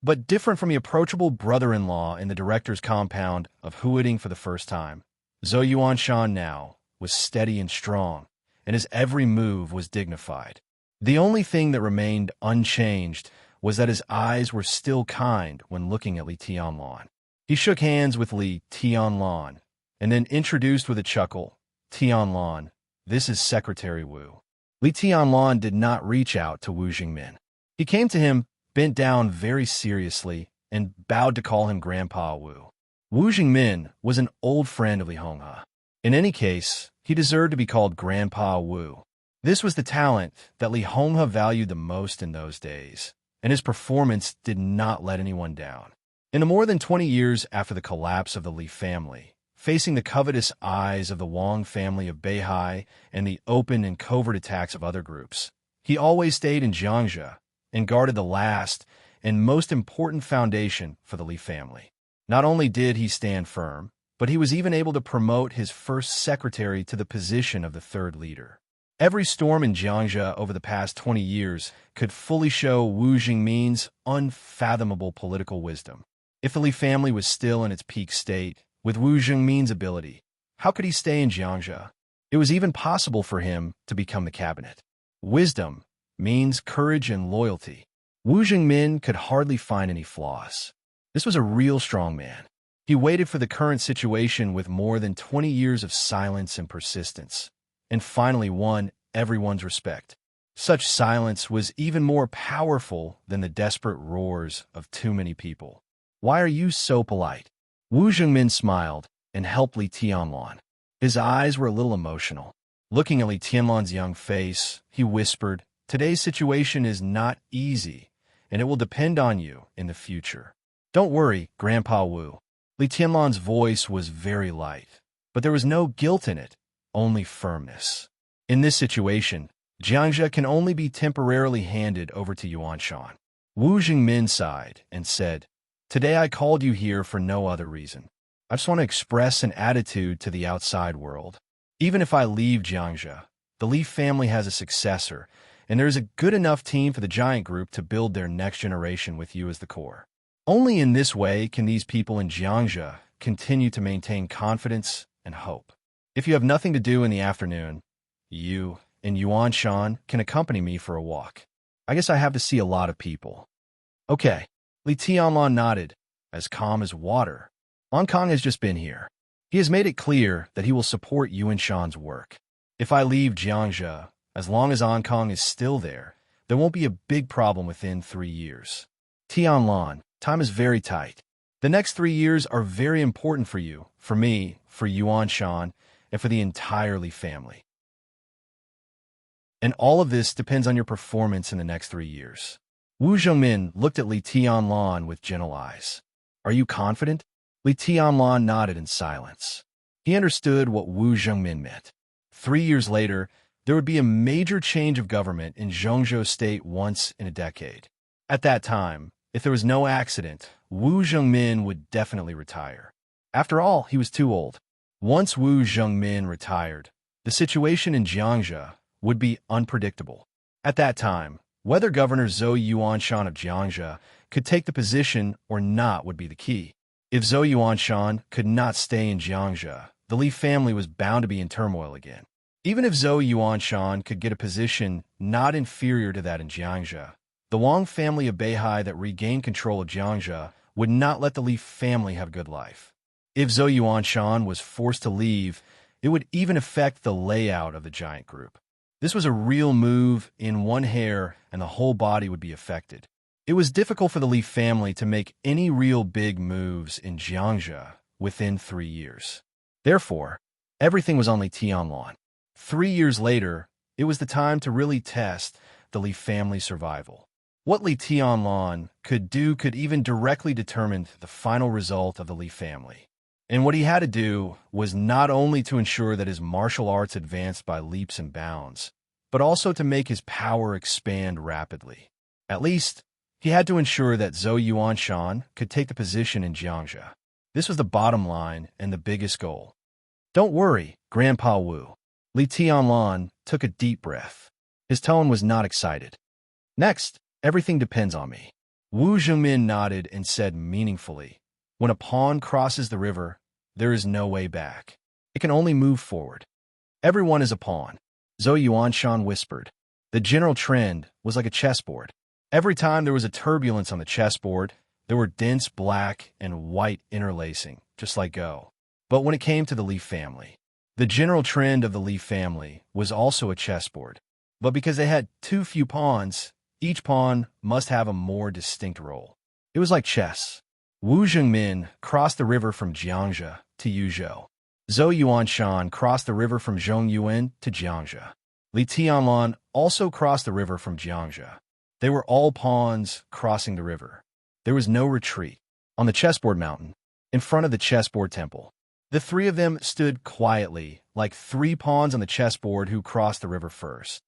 But different from the approachable brother-in-law in the director's compound of Huading for the first time, Zhou Yuanshan now was steady and strong, and his every move was dignified. The only thing that remained unchanged was that his eyes were still kind when looking at Li Tianlan. He shook hands with Li Tianlan, and then introduced with a chuckle, "Tianlan, this is Secretary Wu." Li Tianlan did not reach out to Wu Zhengmin. He came to him, bent down very seriously, and bowed to call him Grandpa Wu. Wu Zhengmin was an old friend of Li Honghe. In any case, he deserved to be called Grandpa Wu. This was the talent that Li Honghe valued the most in those days, and his performance did not let anyone down. In the more than 20 years after the collapse of the Li family, facing the covetous eyes of the Wang family of Beihai and the open and covert attacks of other groups, he always stayed in Jiangxia and guarded the last and most important foundation for the Li family. Not only did he stand firm, but he was even able to promote his first secretary to the position of the third leader. Every storm in Jiangxia over the past 20 years could fully show Wu Zhengmin's unfathomable political wisdom. If the Li family was still in its peak state, with Wu Zhengmin's ability, how could he stay in Jiangxia? It was even possible for him to become the cabinet. Wisdom means courage and loyalty. Wu Zhengmin could hardly find any flaws. This was a real strong man. He waited for the current situation with more than 20 years of silence and persistence, and finally won everyone's respect. Such silence was even more powerful than the desperate roars of too many people. "Why are you so polite?" Wu Zhengmin smiled and helped Li Tianlan. His eyes were a little emotional. Looking at Li Tianlan's young face, he whispered, "Today's situation is not easy, and it will depend on you in the future. Don't worry, Grandpa Wu." Li Tianlan's voice was very light, but there was no guilt in it, only firmness. In this situation, Jiangxia can only be temporarily handed over to Yuanshan. Wu Jingmin sighed and said, "Today I called you here for no other reason. I just want to express an attitude to the outside world. Even if I leave Jiangxia, the Li family has a successor, and there is a good enough team for the giant group to build their next generation with you as the core. Only in this way can these people in Jiangxia continue to maintain confidence and hope. If you have nothing to do in the afternoon, you and Yuanshan can accompany me for a walk. I guess I have to see a lot of people." "Okay." Li Tianlan nodded, as calm as water. "Ankang has just been here. He has made it clear that he will support Yuanshan's work. If I leave Jiangxia, as long as Ankang is still there won't be a big problem within 3 years. Tianlan, time is very tight. The next 3 years are very important for you, for me, for Yuanshan, and for the entire Li family. And all of this depends on your performance in the next 3 years." Wu Zhengmin looked at Li Tianlan with gentle eyes. "Are you confident?" Li Tianlan nodded in silence. He understood what Wu Zhengmin meant. 3 years later, there would be a major change of government in Zhengzhou State once in a decade. At that time, if there was no accident, Wu Zhengmin would definitely retire. After all, he was too old. Once Wu Zhengmin retired, the situation in Jiangxia would be unpredictable. At that time, whether Governor Zhou Yuanshan of Jiangxia could take the position or not would be the key. If Zhou Yuanshan could not stay in Jiangxia, the Li family was bound to be in turmoil again. Even if Zhou Yuanshan could get a position not inferior to that in Jiangxia, the Wang family of Beihai that regained control of Jiangxia would not let the Li family have a good life. If Zhou Yuanshan was forced to leave, it would even affect the layout of the giant group. This was a real move in one hair, and the whole body would be affected. It was difficult for the Li family to make any real big moves in Jiangxia within 3 years. Therefore, everything was on Li Tianlan. 3 years later, it was the time to really test the Li family's survival. What Li Tianlan could do could even directly determine the final result of the Li family. And what he had to do was not only to ensure that his martial arts advanced by leaps and bounds, but also to make his power expand rapidly. At least, he had to ensure that Zhou Yuanshan could take the position in Jiangxia. This was the bottom line and the biggest goal. "Don't worry, Grandpa Wu." Li Tianlan took a deep breath. His tone was not excited. "Next, everything depends on me." Wu Zhengmin nodded and said meaningfully, "When a pawn crosses the river, there is no way back. It can only move forward. Everyone is a pawn." Zhou Yuanshan whispered. The general trend was like a chessboard. Every time there was a turbulence on the chessboard, there were dense black and white interlacing, just like Go. But when it came to the Li family, the general trend of the Li family was also a chessboard. But because they had too few pawns, each pawn must have a more distinct role. It was like chess. Wu Zhengmin crossed the river from Jiangxia to Yuzhou. Zhou Yuanshan crossed the river from Zhongyuan to Jiangxia. Li Tianlan also crossed the river from Jiangxia. They were all pawns crossing the river. There was no retreat. On the chessboard mountain, in front of the chessboard temple, the three of them stood quietly, like 3 pawns on the chessboard who crossed the river first.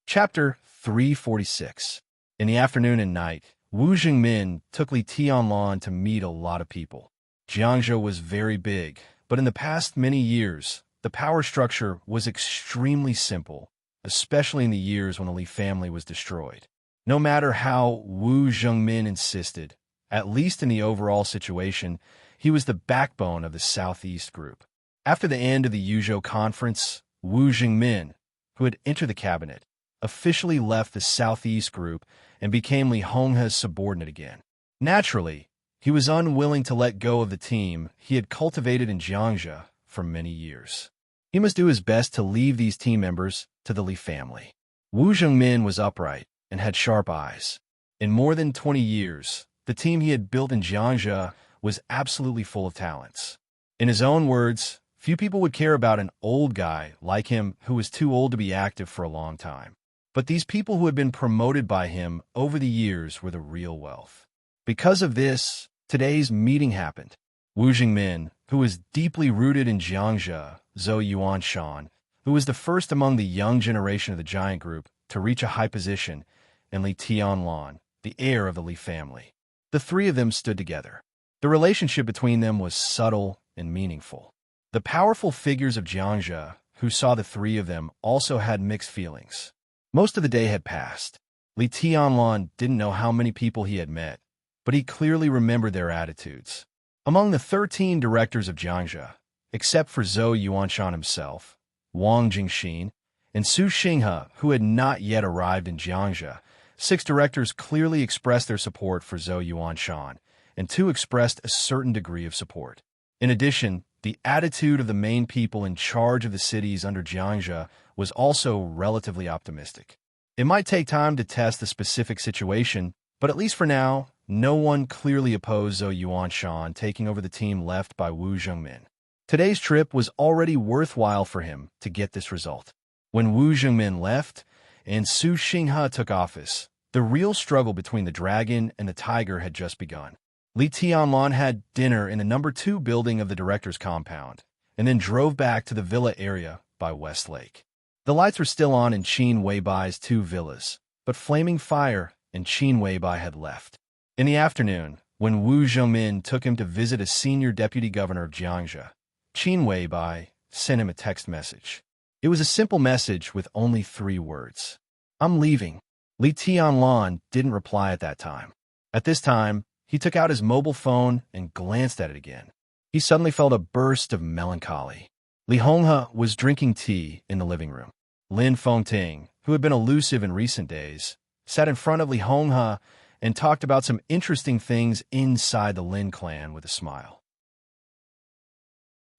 Chapter 346. In the afternoon and night, Wu Zhengmin took Li Tianlan to meet a lot of people. Jiangzhou was very big, but in the past many years, the power structure was extremely simple, especially in the years when the Li family was destroyed. No matter how Wu Zhengmin insisted, at least in the overall situation, he was the backbone of the Southeast group. After the end of the Yuzhou conference, Wu Zhengmin, who had entered the cabinet, officially left the Southeast group and became Li Honghe's subordinate again. Naturally, he was unwilling to let go of the team he had cultivated in Jiangxia for many years. He must do his best to leave these team members to the Li family. Wu Zhengmin was upright and had sharp eyes. In more than 20 years, the team he had built in Jiangxia was absolutely full of talents. In his own words, few people would care about an old guy like him who was too old to be active for a long time. But these people who had been promoted by him over the years were the real wealth. Because of this, today's meeting happened. Wu Jingmin, who was deeply rooted in Jiangxia, Zhou Yuanshan, who was the first among the young generation of the giant group to reach a high position, and Li Tianlan, the heir of the Li family. The three of them stood together. The relationship between them was subtle and meaningful. The powerful figures of Jiangxia, who saw the three of them, also had mixed feelings. Most of the day had passed. Li Tianlan didn't know how many people he had met, but he clearly remembered their attitudes. Among the 13 directors of Jiangxia, except for Zhou Yuanshan himself, Wang Jingxin, and Su Xinghe, who had not yet arrived in Jiangxia, 6 directors clearly expressed their support for Zhou Yuanshan, and 2 expressed a certain degree of support. In addition, the attitude of the main people in charge of the cities under Jiangxia was also relatively optimistic. It might take time to test the specific situation, but at least for now, no one clearly opposed Zhou Yuanshan taking over the team left by Wu Zhengmin. Today's trip was already worthwhile for him to get this result. When Wu Zhengmin left and Su Xinghe took office, the real struggle between the dragon and the tiger had just begun. Li Tianlan had dinner in the number 2 building of the director's compound, and then drove back to the villa area by West Lake. The lights were still on in Qin Weibai's 2 villas, but Flaming Fire and Qin Weibai had left. In the afternoon, when Wu Zhengmin took him to visit a senior deputy governor of Jiangxia, Qin Weibai sent him a text message. It was a simple message with only 3 words. "I'm leaving." Li Tianlan didn't reply at that time. At this time, he took out his mobile phone and glanced at it again. He suddenly felt a burst of melancholy. Li Honghe was drinking tea in the living room. Lin Fengting, who had been elusive in recent days, sat in front of Li Honghe and talked about some interesting things inside the Lin clan with a smile.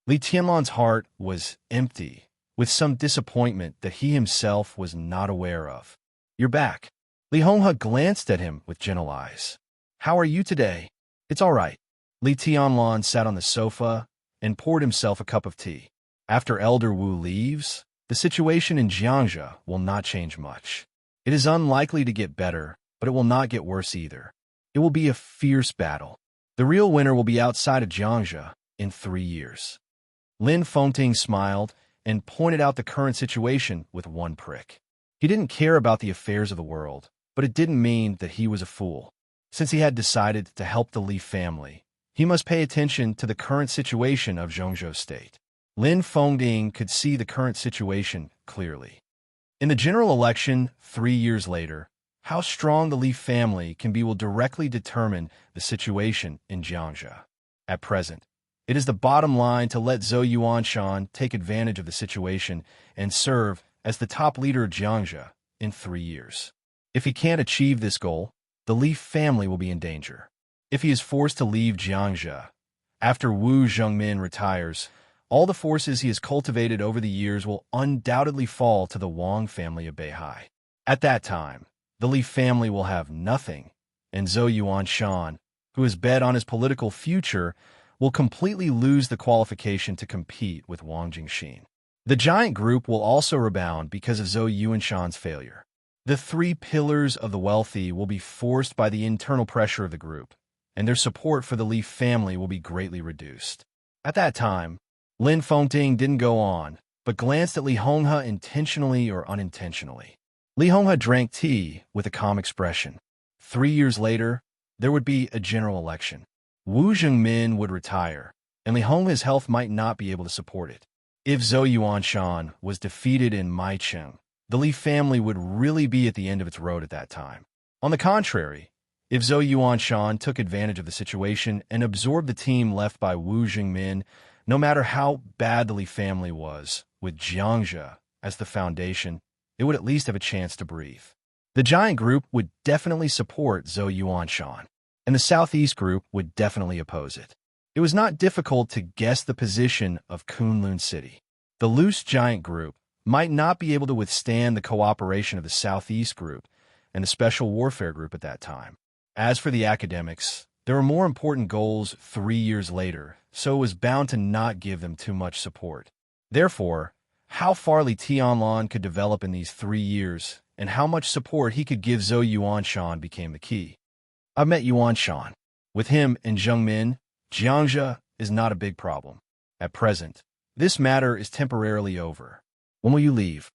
Li Tianlan's heart was empty, with some disappointment that he himself was not aware of. "You're back." Li Honghe glanced at him with gentle eyes. "How are you today?" "It's all right." Li Tianlan sat on the sofa and poured himself a cup of tea. After Elder Wu leaves, the situation in Jiangxia will not change much. It is unlikely to get better, but it will not get worse either. It will be a fierce battle. The real winner will be outside of Jiangxia in 3 years. Lin Fengting smiled and pointed out the current situation with one prick. He didn't care about the affairs of the world, but it didn't mean that he was a fool. Since he had decided to help the Li family, he must pay attention to the current situation of Zhongzhou State. Lin Fengting could see the current situation clearly. In the general election 3 years later, how strong the Li family can be will directly determine the situation in Jiangxia. At present, it is the bottom line to let Zhou Yuanshan take advantage of the situation and serve as the top leader of Jiangxia in 3 years. If he can't achieve this goal, the Li family will be in danger. If he is forced to leave Jiangxia, after Wu Zhengmin retires, all the forces he has cultivated over the years will undoubtedly fall to the Wang family of Beihai. At that time, the Li family will have nothing, and Zhou Yuanshan, who has bet on his political future, will completely lose the qualification to compete with Wang Jingxin. The giant group will also rebound because of Zhou Yuanshan's failure. The 3 pillars of the wealthy will be forced by the internal pressure of the group, and their support for the Li family will be greatly reduced. At that time, Lin Fengting didn't go on, but glanced at Li Honghe intentionally or unintentionally. Li Honghe drank tea with a calm expression. 3 years later, there would be a general election. Wu Zhengmin would retire, and Li Honghe's health might not be able to support it. If Zhou Yuanshan was defeated in Maicheng, the Li family would really be at the end of its road at that time. On the contrary, if Zhou Yuanshan took advantage of the situation and absorbed the team left by Wu Zhengmin, no matter how bad the Li family was, with Jiangxia as the foundation, it would at least have a chance to breathe. The giant group would definitely support Zhou Yuanshan. and the southeast group would definitely oppose it. It was not difficult to guess the position of Kunlun City. The loose giant group might not be able to withstand the cooperation of the southeast group and the special warfare group at that time. As for the academics, there were more important goals 3 years later, so it was bound to not give them too much support. Therefore, how far Li Tianlan could develop in these 3 years and how much support he could give Zhou Yuanshan became the key. I've met Yuanshan. With him and Zhengmin, Jiangzhe is not a big problem. At present, this matter is temporarily over. When will you leave?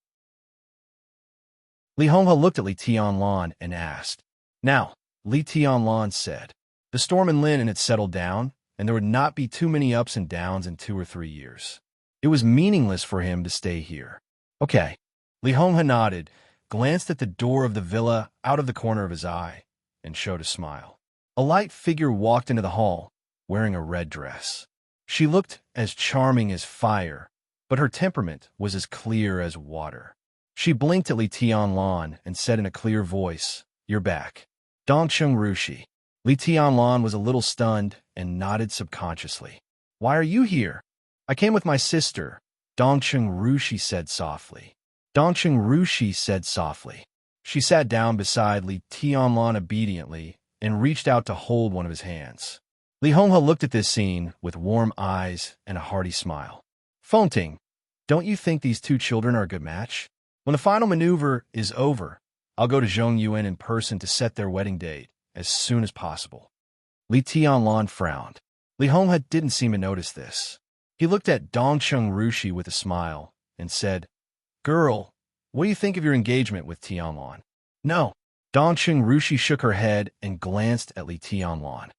Li Honghe looked at Li Tianlan and asked. Now, Li Tianlan said, the storm in Lin had settled down, and there would not be too many ups and downs in 2 or 3 years. It was meaningless for him to stay here. Okay. Li Honghe nodded, glanced at the door of the villa out of the corner of his eye, and showed a smile. A light figure walked into the hall, wearing a red dress. She looked as charming as fire, but her temperament was as clear as water. She blinked at Li Tianlan and said in a clear voice, "You're back." Dongcheng Rushi. Li Tianlan was a little stunned and nodded subconsciously. "Why are you here?" "I came with my sister," Dongcheng Rushi said softly. Dongcheng Rushi said softly. She sat down beside Li Tianlan obediently and reached out to hold one of his hands. Li Honghe looked at this scene with warm eyes and a hearty smile. "Fonting, don't you think these 2 children are a good match? When the final maneuver is over, I'll go to Zhongyuan in person to set their wedding date as soon as possible." Li Tianlan frowned. Li Honghe didn't seem to notice this. He looked at Dongcheng Rushi with a smile and said, "Girl, what do you think of your engagement with Tianlan?" "No." Dongcheng Rushi shook her head and glanced at Li Tianlan.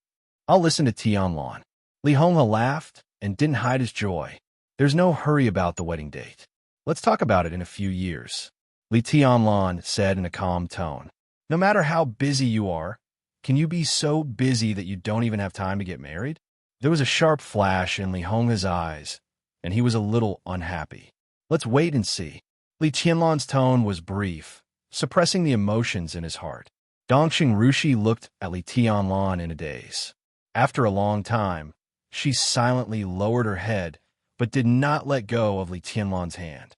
"I'll listen to Tianlan." Li Honghe laughed and didn't hide his joy. "There's no hurry about the wedding date. Let's talk about it in a few years," Li Tianlan said in a calm tone. "No matter how busy you are, can you be so busy that you don't even have time to get married?" There was a sharp flash in Li Honghe's eyes, and he was a little unhappy. "Let's wait and see." Li Tianlan's tone was brief, suppressing the emotions in his heart. Dongcheng Rushi looked at Li Tianlan in a daze. After a long time, she silently lowered her head, but did not let go of Li Tianlan's hand.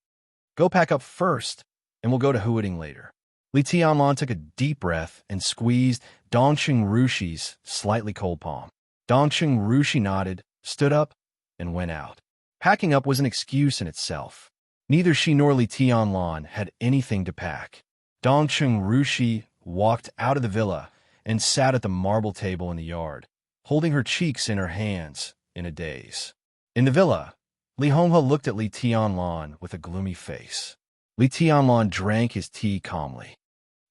"Go pack up first, and we'll go to Huading later." Li Tianlan took a deep breath and squeezed Dongcheng Rushi's slightly cold palm. Dongcheng Rushi nodded, stood up, and went out. Packing up was an excuse in itself. Neither she nor Li Tianlan had anything to pack. Dongcheng Rushi walked out of the villa and sat at the marble table in the yard, holding her cheeks in her hands in a daze. In the villa, Li Honghe looked at Li Tianlan with a gloomy face. Li Tianlan drank his tea calmly.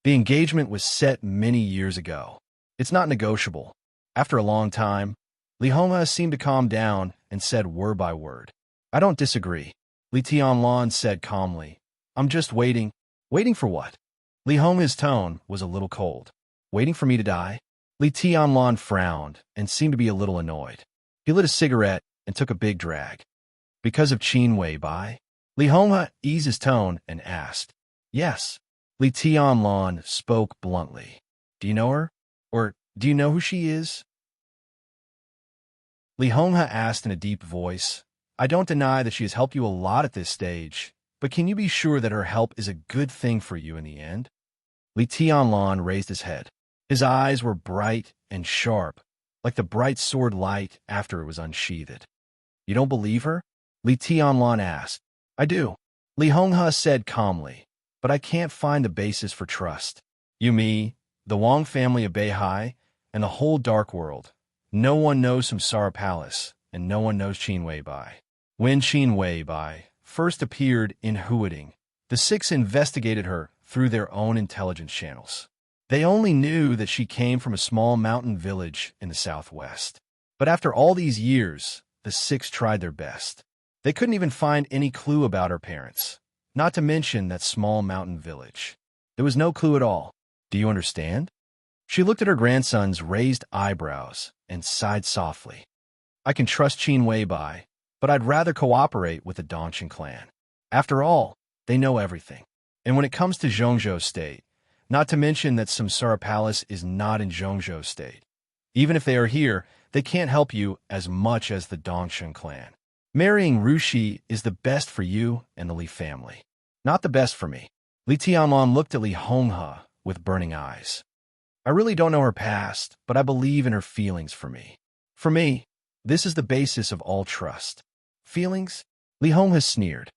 The engagement was set many years ago. It's not negotiable. After a long time, Li Honghe seemed to calm down and said word by word, "I don't disagree." Li Tianlan said calmly, "I'm just waiting." "Waiting for what?" Li Honghe's tone was a little cold. "Waiting for me to die?" Li Tianlan frowned and seemed to be a little annoyed. He lit a cigarette and took a big drag. "Because of Qin Wei Bai?" Li Honghe eased his tone and asked. "Yes." Li Tianlan spoke bluntly. "Do you know her? Or do you know who she is?" Li Honghe asked in a deep voice. "I don't deny that she has helped you a lot at this stage, but can you be sure that her help is a good thing for you in the end?" Li Tianlan raised his head. His eyes were bright and sharp, like the bright sword light after it was unsheathed. "You don't believe her?" Li Tianlan asked. "I do," Li Honghe said calmly, "but I can't find the basis for trust. You, me, the Wang family of Beihai, and the whole dark world. No one knows from Sara Palace, and no one knows Qin Wei Bai. When Qin Wei Bai first appeared in Huading, the 6 investigated her through their own intelligence channels. They only knew that she came from a small mountain village in the southwest. But after all these years, the 6 tried their best. They couldn't even find any clue about her parents, not to mention that small mountain village. There was no clue at all. Do you understand? She looked at her grandson's raised eyebrows and sighed softly. I can trust Qin Wei Bai, but I'd rather cooperate with the Dongcheng clan. After all, they know everything. And when it comes to Zhongzhou State, not to mention that Samsara Palace is not in Zhongzhou State, Even if they are here, they can't help you as much as the Dongsheng clan. Marrying Rushi is the best for you and the Li family. Not the best for me. Li Tianlan looked at Li Honghe with burning eyes. I really don't know her past, but I believe in her feelings for me. For me, this is the basis of all trust. Feelings? Li Honghe sneered.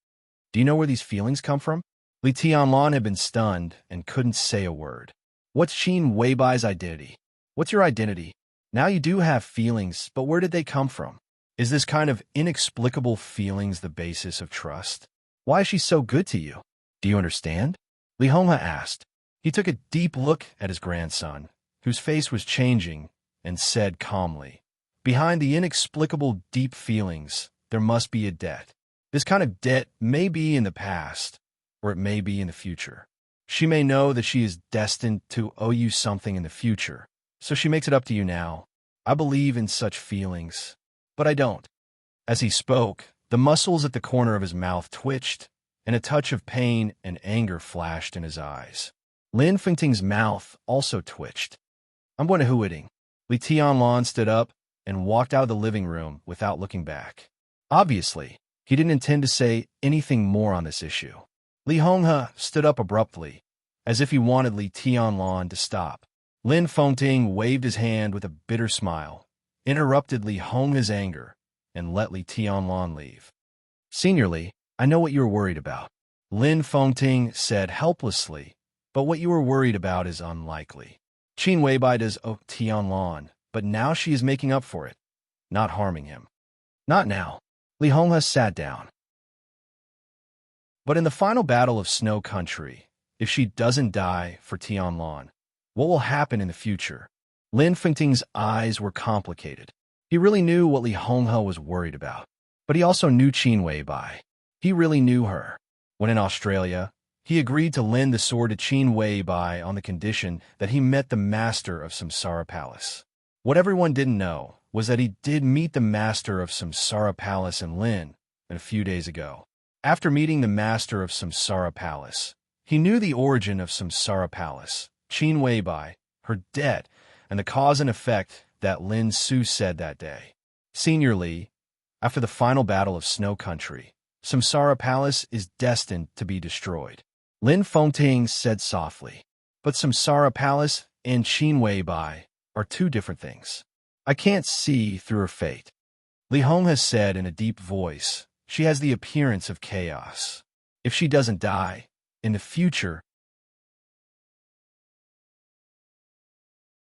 Do you know where these feelings come from? Li Tianlan had been stunned and couldn't say a word. What's Qin Weibai's identity? What's your identity? Now you do have feelings, but where did they come from? Is this kind of inexplicable feelings the basis of trust? Why is she so good to you? Do you understand? Li Honghe asked. He took a deep look at his grandson, whose face was changing, and said calmly, behind the inexplicable deep feelings, there must be a debt. This kind of debt may be in the past, or it may be in the future. She may know that she is destined to owe you something in the future, so she makes it up to you now. I believe in such feelings, but I don't. As he spoke, the muscles at the corner of his mouth twitched, and a touch of pain and anger flashed in his eyes. Lin Fengting's mouth also twitched. I'm going to Huiding. Li Tianlan stood up and walked out of the living room without looking back. Obviously, he didn't intend to say anything more on this issue. Li Honghe stood up abruptly, as if he wanted Li Tianlan to stop. Lin Fengting waved his hand with a bitter smile, interrupted Li Honghe's anger, and let Li Tianlan leave. Senior Li, I know what you were worried about. Lin Fengting said helplessly, but what you were worried about is unlikely. Qin Weibai does owe Tianlan, but now she is making up for it, not harming him. Not now. Li Honghe sat down. But in the final battle of Snow Country, if she doesn't die for Tianlan, what will happen in the future? Lin Fengting's eyes were complicated. He really knew what Li Honghe was worried about, but he also knew Qin Weibai. He really knew her. When in Australia, he agreed to lend the sword to Qin Weibai on the condition that he met the master of Samsara Palace. What everyone didn't know was that he did meet the master of Samsara Palace in Lin a few days ago. After meeting the master of Samsara Palace, he knew the origin of Samsara Palace, Qin Weibai, her debt, and the cause and effect that Lin Su said that day. Senior Li, after the final battle of Snow Country, Samsara Palace is destined to be destroyed. Lin Fengting said softly, but Samsara Palace and Qin Weibai are two different things. I can't see through her fate. Li Honghe said in a deep voice, she has the appearance of chaos. If she doesn't die, in the future...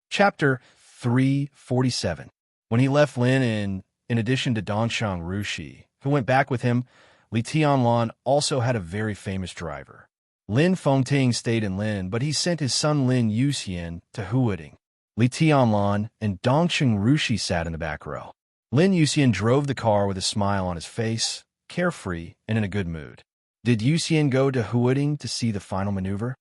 Chapter 347. When he left Lin in addition to Dongsheng Rushi, who went back with him, Li Tianlan also had a very famous driver. Lin Fengting stayed in Lin, but he sent his son Lin Yuxian to Huiding. Li Tianlan and Dongsheng Rushi sat in the back row. Lin Yuxian drove the car with a smile on his face, carefree and in a good mood. Did Yuxian go to Huiding to see the final maneuver?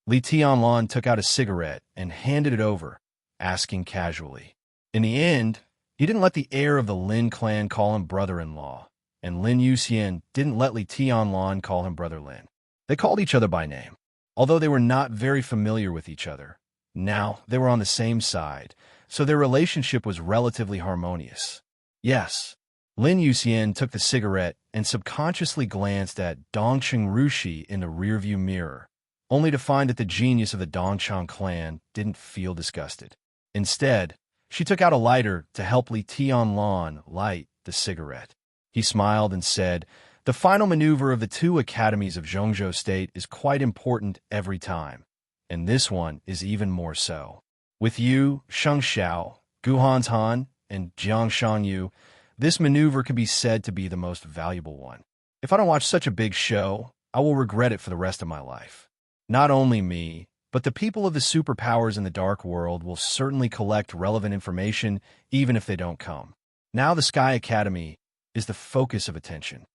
Li Tianlan took out a cigarette and handed it over, asking casually. In the end, he didn't let the heir of the Lin clan call him brother-in-law, and Lin Yuxian didn't let Li Tianlan call him brother Lin. They called each other by name, although they were not very familiar with each other. Now they were on the same side, so their relationship was relatively harmonious. Yes, Lin Yuxian took the cigarette and subconsciously glanced at Dongsheng Rushi in the rearview mirror, only to find that the genius of the Dongsheng clan didn't feel disgusted. Instead, she took out a lighter to help Li Tianlan light the cigarette. He smiled and said, the final maneuver of the two academies of Zhongzhou State is quite important every time, and this one is even more so. With you, Sheng Xiao, Guhan's Han, and Jiang Shangyu, this maneuver can be said to be the most valuable one. If I don't watch such a big show, I will regret it for the rest of my life. Not only me, but the people of the superpowers in the dark world will certainly collect relevant information even if they don't come. Now the Sky Academy is the focus of attention.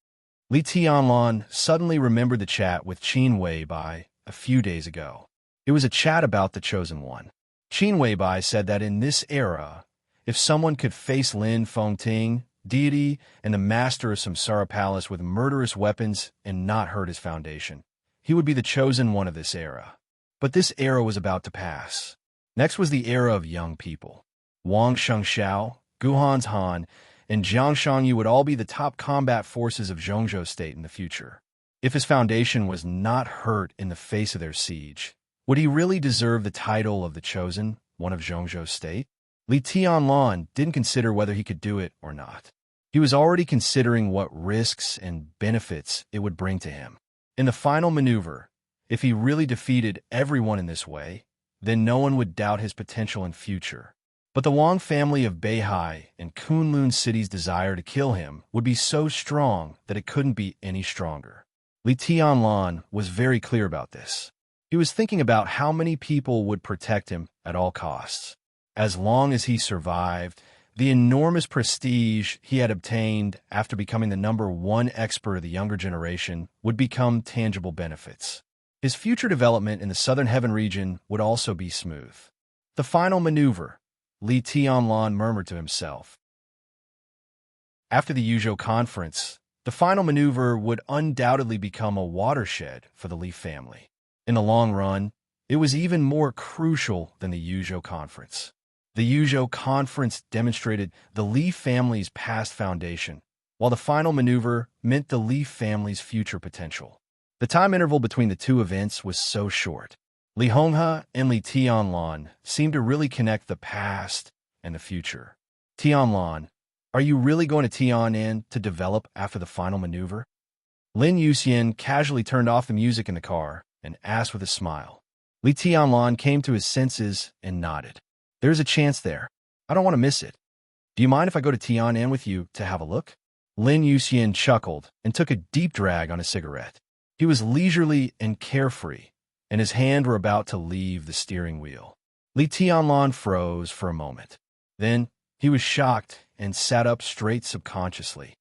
Li Tianlan suddenly remembered the chat with Qin Weibai a few days ago. It was a chat about the Chosen One. Qin Weibai said that in this era, if someone could face Lin Fengting, deity, and the master of Samsara Palace with murderous weapons and not hurt his foundation, he would be the chosen one of this era. But this era was about to pass. Next was the era of young people. Wang Shengxiao, Guhan's Han, and Jiang Shangyu would all be the top combat forces of Zhongzhou State in the future. If his foundation was not hurt in the face of their siege, would he really deserve the title of the Chosen One of Zhongzhou State? Li Tianlan didn't consider whether he could do it or not. He was already considering what risks and benefits it would bring to him. In the final maneuver, if he really defeated everyone in this way, then no one would doubt his potential in future. But the Wang family of Beihai and Kunlun City's desire to kill him would be so strong that it couldn't be any stronger. Li Tianlan was very clear about this. He was thinking about how many people would protect him at all costs. As long as he survived, the enormous prestige he had obtained after becoming the #1 expert of the younger generation would become tangible benefits. His future development in the Southern Heaven region would also be smooth. The final maneuver, Li Tianlan murmured to himself. After the Yuzhou conference, the final maneuver would undoubtedly become a watershed for the Li family. In the long run, it was even more crucial than the Yuzhou conference. The Yuzhou conference demonstrated the Li family's past foundation, while the final maneuver meant the Li family's future potential. The time interval between the two events was so short. Li Honghe and Li Tianlan seemed to really connect the past and the future. Tianlan, are you really going to Tianan to develop after the final maneuver? Lin Yuxian casually turned off the music in the car and asked with a smile. Li Tianlan came to his senses and nodded. There's a chance there. I don't want to miss it. Do you mind if I go to Tianan with you to have a look? Lin Yuxian chuckled and took a deep drag on a cigarette. He was leisurely and carefree, and his hands were about to leave the steering wheel. Li Tianlan froze for a moment. Then he was shocked and sat up straight subconsciously.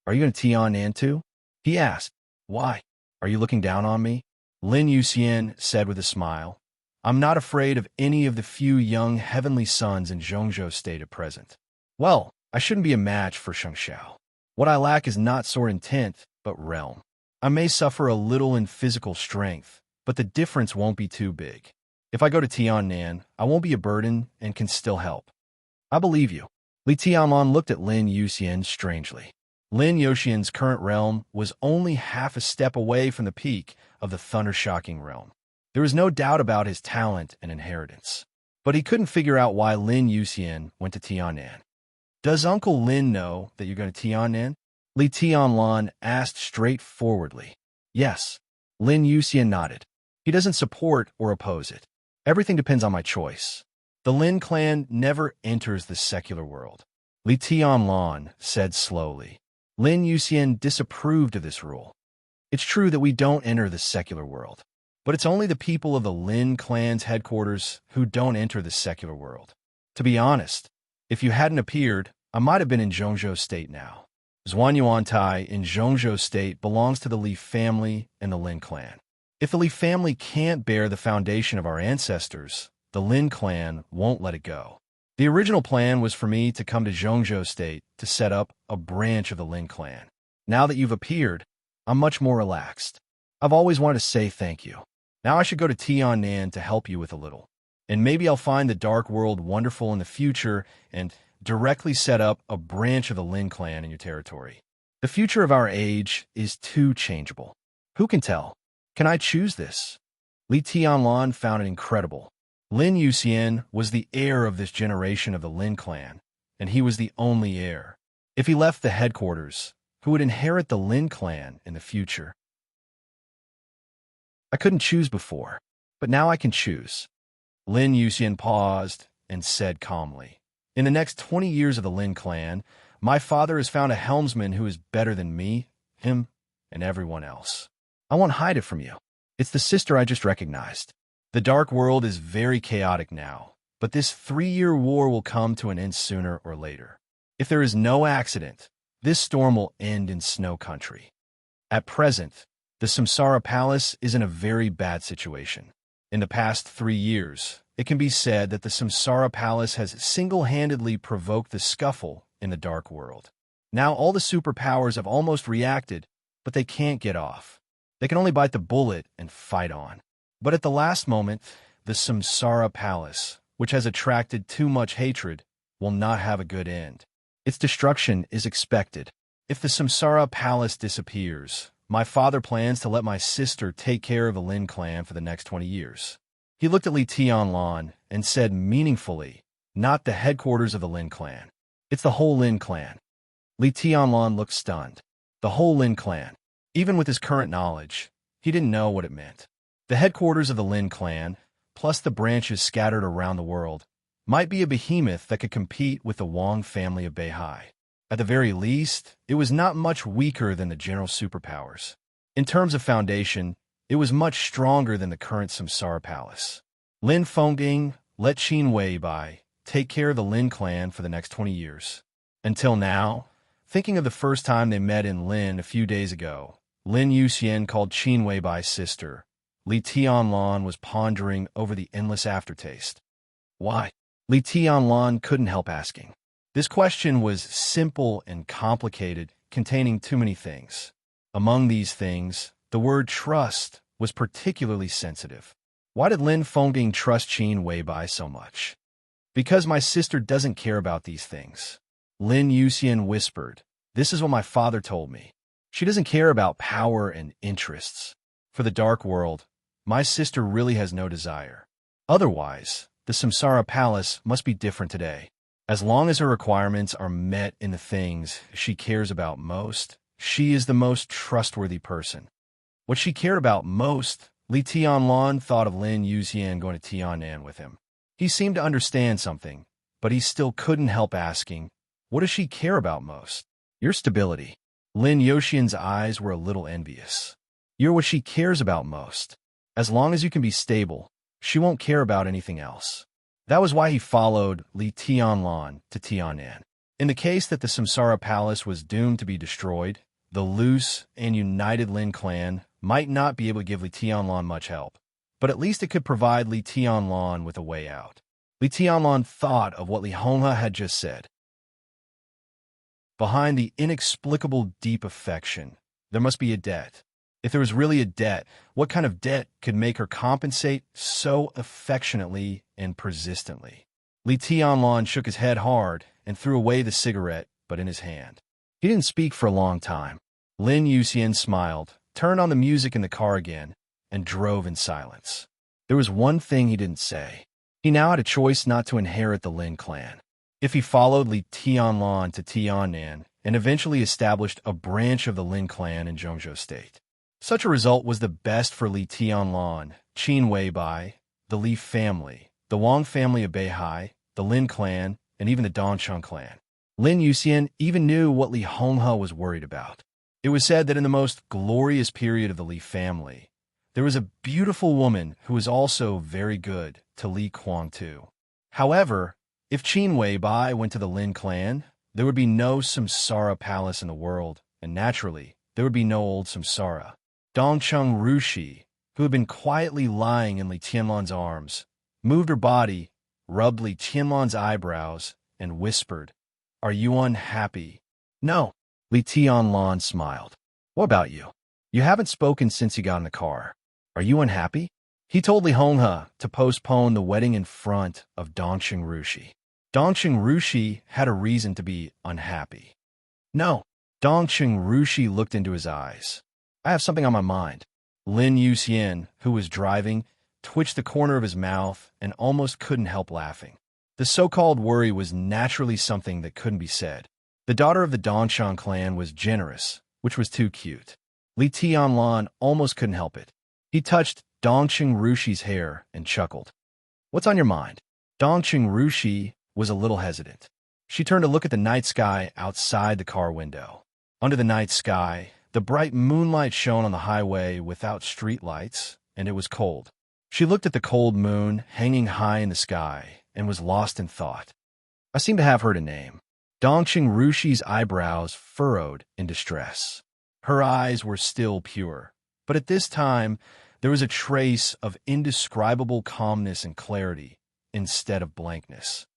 Are you going to Tianan too? He asked. Why? Are you looking down on me? Lin Yuxian said with a smile. I'm not afraid of any of the few young heavenly sons in Zhongzhou State at present. Well, I shouldn't be a match for Shengxiao. What I lack is not sword intent, but realm. I may suffer a little in physical strength, but the difference won't be too big. If I go to Tianan, I won't be a burden and can still help. I believe you. Li Tianlan looked at Lin Yuxian strangely. Lin Yuxian's current realm was only half a step away from the peak of the thunder-shocking realm. There was no doubt about his talent and inheritance, but he couldn't figure out why Lin Yuxian went to Tianan. Does Uncle Lin know that you're going to Tianan? Li Tianlan asked straightforwardly. Yes. Lin Yuxian nodded. He doesn't support or oppose it. Everything depends on my choice. The Lin clan never enters the secular world. Li Tianlan said slowly. Lin Yuxian disapproved of this rule. It's true that we don't enter the secular world, but it's only the people of the Lin clan's headquarters who don't enter the secular world. To be honest, if you hadn't appeared, I might have been in Zhongzhou State now. Zhuanyuantai in Zhongzhou State belongs to the Li family and the Lin clan. If the Li family can't bear the foundation of our ancestors, the Lin clan won't let it go. The original plan was for me to come to Zhongzhou State to set up a branch of the Lin clan. Now that you've appeared, I'm much more relaxed. I've always wanted to say thank you. Now I should go to Tianan to help you with a little. And maybe I'll find the dark world wonderful in the future and directly set up a branch of the Lin clan in your territory. The future of our age is too changeable. Who can tell? Can I choose this? Li Tianlan found it incredible. Lin Yuxian was the heir of this generation of the Lin clan, and he was the only heir. If he left the headquarters, who would inherit the Lin clan in the future? I couldn't choose before, but now I can choose. Lin Yuxian paused and said calmly. In the next 20 years of the Lin clan, my father has found a helmsman who is better than me, him, and everyone else. I won't hide it from you. It's the sister I just recognized. The dark world is very chaotic now, but this 3-year war will come to an end sooner or later. If there is no accident, this storm will end in snow country. At present, the Samsara Palace is in a very bad situation. In the past 3 years, it can be said that the Samsara Palace has single-handedly provoked the scuffle in the dark world. Now all the superpowers have almost reacted, but they can't get off. They can only bite the bullet and fight on. But at the last moment, the Samsara Palace, which has attracted too much hatred, will not have a good end. Its destruction is expected. If the Samsara Palace disappears, my father plans to let my sister take care of the Lin clan for the next 20 years. He looked at Li Tianlan and said meaningfully, not the headquarters of the Lin clan. It's the whole Lin clan. Li Tianlan looked stunned. The whole Lin clan. Even with his current knowledge, he didn't know what it meant. The headquarters of the Lin clan, plus the branches scattered around the world, might be a behemoth that could compete with the Wang family of Beihai. At the very least, it was not much weaker than the general superpowers. In terms of foundation, it was much stronger than the current Samsara Palace. Lin Fengding let Qin Weibai take care of the Lin clan for the next 20 years. Until now, thinking of the first time they met in Lin a few days ago, Lin Yuxian called Qin Weibai's sister. Li Tianlan was pondering over the endless aftertaste. Why? Li Tianlan couldn't help asking. This question was simple and complicated, containing too many things. Among these things, the word trust was particularly sensitive. Why did Lin Fengding trust Qin Weibai so much? Because my sister doesn't care about these things. Lin Yuxian whispered, "This is what my father told me. She doesn't care about power and interests. For the dark world, my sister really has no desire. Otherwise, the Samsara Palace must be different today. As long as her requirements are met in the things she cares about most, she is the most trustworthy person." What she cared about most, Li Tianlan thought of Lin Yuxian going to Tianan with him. He seemed to understand something, but he still couldn't help asking, what does she care about most? Your stability. Lin Yuxian's eyes were a little envious. You're what she cares about most. As long as you can be stable, she won't care about anything else. That was why he followed Li Tianlan to Tianan. In the case that the Samsara Palace was doomed to be destroyed, the loose and united Lin clan might not be able to give Li Tianlan much help, but at least it could provide Li Tianlan with a way out. Li Tianlan thought of what Li Honghe had just said. Behind the inexplicable deep affection, there must be a debt. If there was really a debt, what kind of debt could make her compensate so affectionately and persistently? Li Tianlan shook his head hard and threw away the cigarette, but in his hand. He didn't speak for a long time. Lin Yuxian smiled, turned on the music in the car again, and drove in silence. There was one thing he didn't say. He now had a choice not to inherit the Lin clan. If he followed Li Tianlan to Tianan and eventually established a branch of the Lin clan in Zhongzhou State, such a result was the best for Li Tianlan, Qin Weibai, the Li family, the Wang family of Beihai, the Lin clan, and even the Dongcheng clan. Lin Yuxian even knew what Li Honghe was worried about. It was said that in the most glorious period of the Li family, there was a beautiful woman who was also very good to Li Kuang too. However, if Qin Weibai went to the Lin clan, there would be no Samsara Palace in the world, and naturally, there would be no old Samsara. Dongcheng Rushi, who had been quietly lying in Li Tianlan's arms, moved her body, rubbed Li Tianlan's eyebrows, and whispered, "Are you unhappy?" "No." Li Tianlan smiled. "What about you? You haven't spoken since you got in the car. Are you unhappy?" He told Li Honghe to postpone the wedding in front of Dongcheng Rushi. Dongcheng Rushi had a reason to be unhappy. "No." Dongcheng Rushi looked into his eyes. "I have something on my mind." Lin Yuxian, who was driving, twitched the corner of his mouth and almost couldn't help laughing. The so-called worry was naturally something that couldn't be said. The daughter of the Dongcheng clan was generous, which was too cute. Li Tianlan almost couldn't help it. He touched Dongcheng Rushi's hair and chuckled. "What's on your mind?" Dongcheng Rushi was a little hesitant. She turned to look at the night sky outside the car window. Under the night sky, the bright moonlight shone on the highway without street lights, and it was cold. She looked at the cold moon hanging high in the sky and was lost in thought. "I seem to have heard a name." Dongcheng Rushi's eyebrows furrowed in distress. Her eyes were still pure, but at this time there was a trace of indescribable calmness and clarity instead of blankness.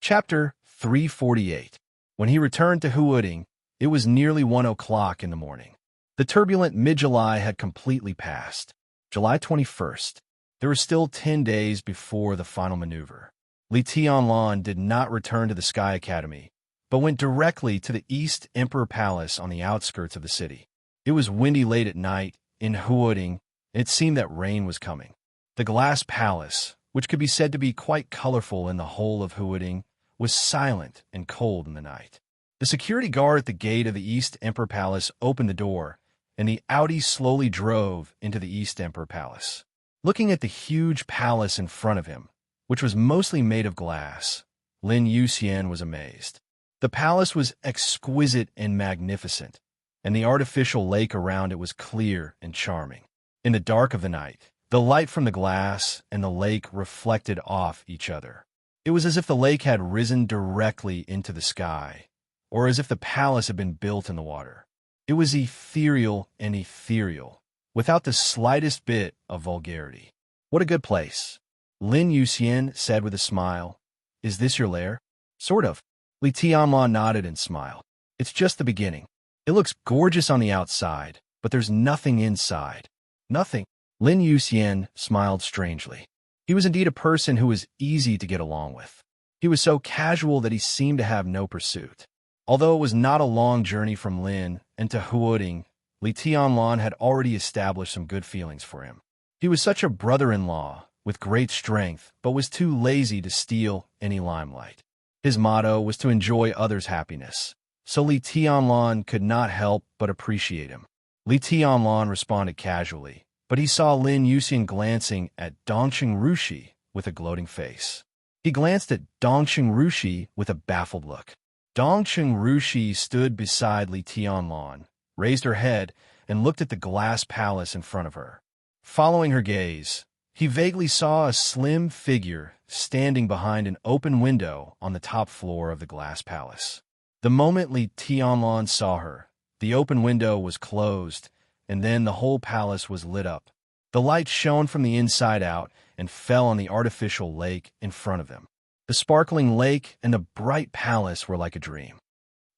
Chapter 348. When he returned to Huuding, it was nearly 1 o'clock in the morning. The turbulent mid-July had completely passed. July 21st. There were still 10 days before the final maneuver. Li Tianlan did not return to the Sky Academy, but went directly to the East Emperor Palace on the outskirts of the city. It was windy late at night in Huoding, and it seemed that rain was coming. The glass palace, which could be said to be quite colorful in the whole of Huoding, was silent and cold in the night. The security guard at the gate of the East Emperor Palace opened the door, and the Audi slowly drove into the East Emperor Palace. Looking at the huge palace in front of him, which was mostly made of glass, Lin Yuxian was amazed. The palace was exquisite and magnificent, and the artificial lake around it was clear and charming. In the dark of the night, the light from the glass and the lake reflected off each other. It was as if the lake had risen directly into the sky, or as if the palace had been built in the water. It was ethereal and ethereal, without the slightest bit of vulgarity. What a good place, Lin Yuxian said with a smile. Is this your lair? Sort of. Li Tianlan nodded and smiled. It's just the beginning. It looks gorgeous on the outside, but there's nothing inside. Nothing. Lin Yuxian smiled strangely. He was indeed a person who was easy to get along with. He was so casual that he seemed to have no pursuit. Although it was not a long journey from Lin and to Huoding, Li Tianlan had already established some good feelings for him. He was such a brother-in-law with great strength, but was too lazy to steal any limelight. His motto was to enjoy others' happiness, so Li Tianlan could not help but appreciate him. Li Tianlan responded casually, but he saw Lin Yuxian glancing at Dongqing Rushi with a gloating face. He glanced at Dongqing Rushi with a baffled look. Dongqing Rushi stood beside Li Tianlan, raised her head, and looked at the glass palace in front of her. Following her gaze, he vaguely saw a slim figure standing behind an open window on the top floor of the glass palace. The moment Li Tianlan saw her, the open window was closed, and then the whole palace was lit up. The light shone from the inside out and fell on the artificial lake in front of them. The sparkling lake and the bright palace were like a dream.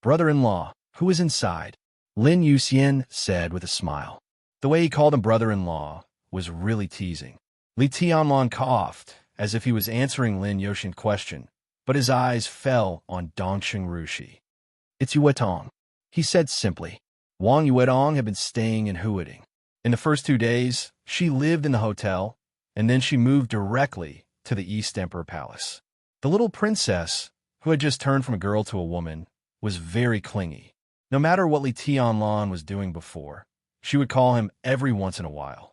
Brother-in-law, who is inside? Lin Yuxian said with a smile. The way he called him brother-in-law was really teasing. Li Tianlan coughed, as if he was answering Lin Yuxian's question, but his eyes fell on Dongqing Rushi. It's Yuetong, he said simply. Wang Yuetong had been staying in Huoding. In the first 2 days, she lived in the hotel, and then she moved directly to the East Emperor Palace. The little princess, who had just turned from a girl to a woman, was very clingy. No matter what Li Tianlan was doing before, she would call him every once in a while.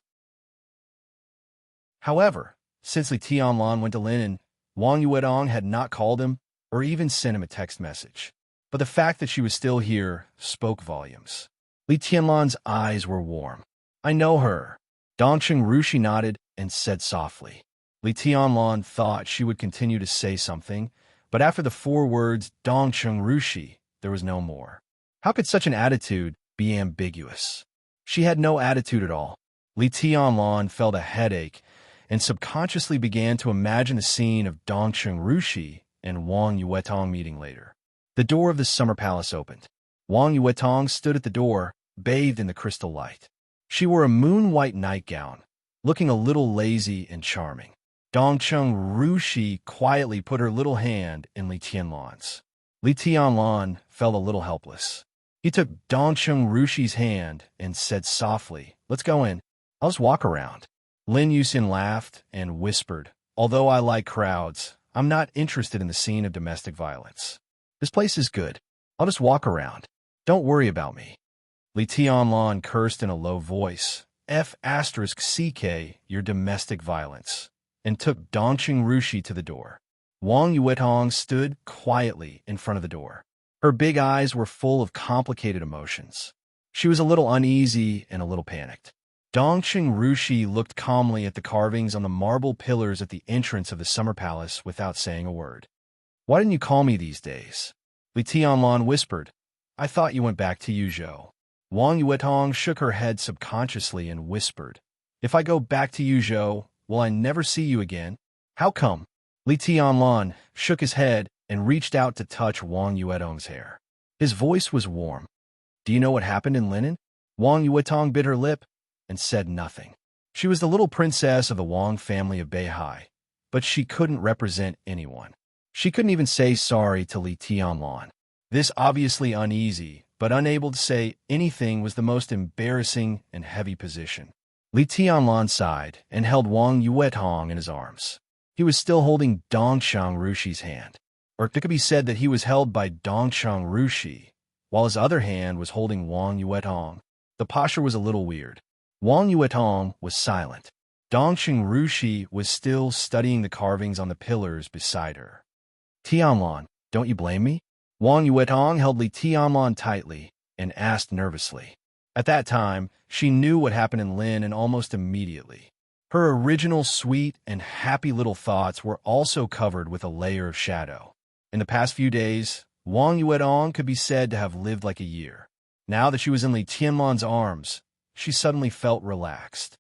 However, since Li Tianlan went to Lin, Wang Yuetong had not called him or even sent him a text message. But the fact that she was still here spoke volumes. Li Tianlan's eyes were warm. I know her. Dongqing Rushi nodded and said softly. Li Tianlan thought she would continue to say something, but after the 4 words Dongqing Rushi, there was no more. How could such an attitude be ambiguous? She had no attitude at all. Li Tianlan felt a headache and subconsciously began to imagine the scene of Dongqing Rushi and Wang Yuetong meeting later. The door of the summer palace opened. Wang Yuetong stood at the door, bathed in the crystal light. She wore a moon-white nightgown, looking a little lazy and charming. Dongqing Rushi quietly put her little hand in Li Tianlan's. Li Tianlan felt a little helpless. He took Dongqing Rushi's hand and said softly, Let's go in. I'll just walk around. Lin Yuxian laughed and whispered, Although I like crowds, I'm not interested in the scene of domestic violence. This place is good. I'll just walk around. Don't worry about me. Li Tianlan cursed in a low voice, F***CK, your domestic violence, and took Dongqing Rushi to the door. Wang Yuetong stood quietly in front of the door. Her big eyes were full of complicated emotions. She was a little uneasy and a little panicked. Dongqing Rushi looked calmly at the carvings on the marble pillars at the entrance of the summer palace without saying a word. Why didn't you call me these days? Li Tianlan whispered. I thought you went back to Yuzhou. Wang Yuetong shook her head subconsciously and whispered. If I go back to Yuzhou, will I never see you again? How come? Li Tianlan shook his head and reached out to touch Wang Yuetong's hair. His voice was warm. Do you know what happened in Linen? Wang Yuetong bit her lip and said nothing. She was the little princess of the Wang family of Beihai, but she couldn't represent anyone. She couldn't even say sorry to Li Tianlan. This obviously uneasy, but unable to say anything was the most embarrassing and heavy position. Li Tianlan sighed and held Wang Yuetong in his arms. He was still holding Dongshang Rushi's hand. Or it could be said that he was held by Dongshang Rushi, while his other hand was holding Wang Yuetong. The posture was a little weird. Wang Yuetong was silent. Dongshang Rushi was still studying the carvings on the pillars beside her. Tianlan, don't you blame me? Wang Yuetong held Li Tianlan tightly and asked nervously. At that time, she knew what happened in Lin, and almost immediately, her original sweet and happy little thoughts were also covered with a layer of shadow. In the past few days, Wang Yuetong could be said to have lived like a year. Now that she was in Li Tianlan's arms, she suddenly felt relaxed.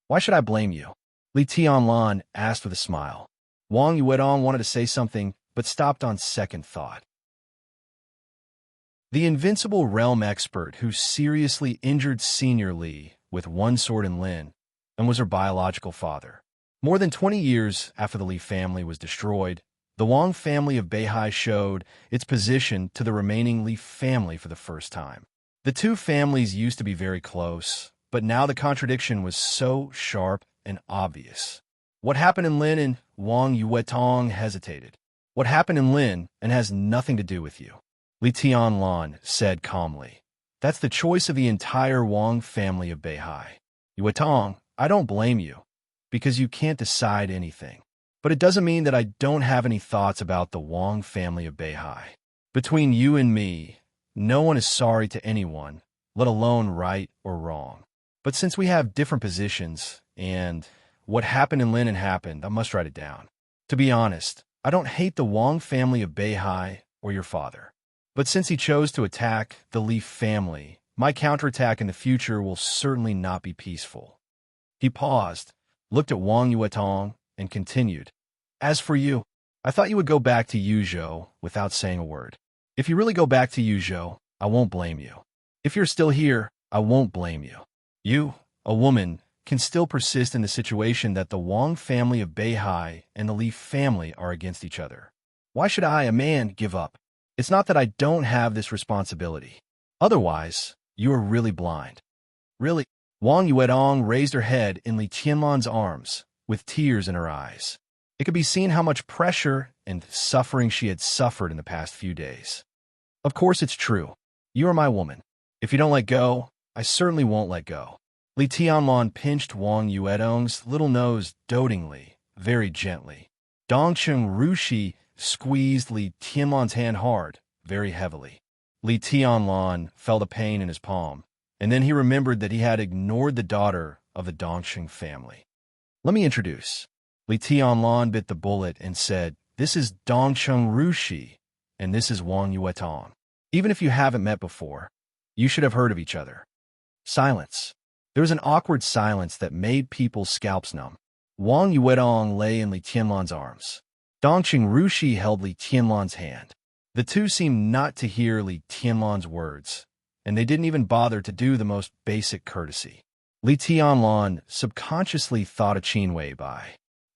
Why should I blame you? Li Tianlan asked with a smile. Wang Yuetong wanted to say something, but stopped on second thought. The invincible realm expert who seriously injured Senior Li with one sword in Lin and was her biological father. More than 20 years after the Li family was destroyed, the Wang family of Beihai showed its position to the remaining Li family for the first time. The two families used to be very close, but now the contradiction was so sharp and obvious. What happened in Lin and Wang Yuetong hesitated. What happened in Lin and has nothing to do with you, Li Tianlan said calmly. That's the choice of the entire Wang family of Beihai. Yuetong, I don't blame you, because you can't decide anything. But it doesn't mean that I don't have any thoughts about the Wang family of Beihai. Between you and me, no one is sorry to anyone, let alone right or wrong. But since we have different positions, and what happened in Lin and happened, I must write it down. To be honest, I don't hate the Wang family of Beihai or your father. But since he chose to attack the Li family, my counterattack in the future will certainly not be peaceful. He paused, looked at Wang Yuetong, and continued. As for you, I thought you would go back to Yuzhou without saying a word. If you really go back to Yuzhou, I won't blame you. If you're still here, I won't blame you. You, a woman, can still persist in the situation that the Wang family of Beihai and the Li family are against each other. Why should I, a man, give up? It's not that I don't have this responsibility. Otherwise, you are really blind. Really? Wang Yuetong raised her head in Li Tianlan's arms, with tears in her eyes. It could be seen how much pressure and suffering she had suffered in the past few days. Of course it's true. You are my woman. If you don't let go, I certainly won't let go. Li Tianlan pinched Wang Yuetong's little nose dotingly, very gently. Dongsheng Rushi squeezed Li Tianlan's hand hard, very heavily. Li Tianlan felt a pain in his palm, and then he remembered that he had ignored the daughter of the Dongsheng family. Let me introduce. Li Tianlan bit the bullet and said, This is Dongsheng Rushi, and this is Wang Yuetong. Even if you haven't met before, you should have heard of each other. Silence. There was an awkward silence that made people's scalps numb. Wang Yuetong lay in Li Tianlan's arms. Dongsheng Rushi held Li Tianlan's hand. The two seemed not to hear Li Tianlan's words, and they didn't even bother to do the most basic courtesy. Li Tianlan subconsciously thought of Qin Weibai.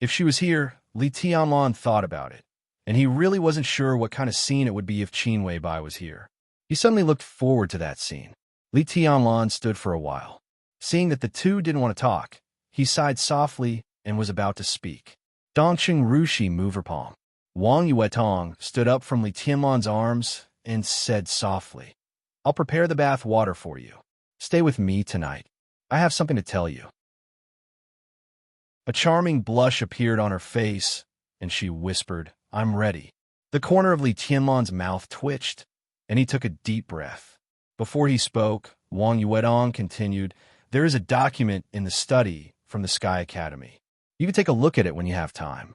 If she was here, Li Tianlan thought about it, and he really wasn't sure what kind of scene it would be if Qin Weibai was here. He suddenly looked forward to that scene. Li Tianlan stood for a while. Seeing that the two didn't want to talk, he sighed softly and was about to speak. Dongsheng Rushi moved her palm. Wang Yuetong stood up from Li Tianlan's arms and said softly, I'll prepare the bath water for you. Stay with me tonight. I have something to tell you. A charming blush appeared on her face, and she whispered, I'm ready. The corner of Li Tianlan's mouth twitched, and he took a deep breath. Before he spoke, Wang Yuetong continued, There is a document in the study from the Sky Academy. You can take a look at it when you have time.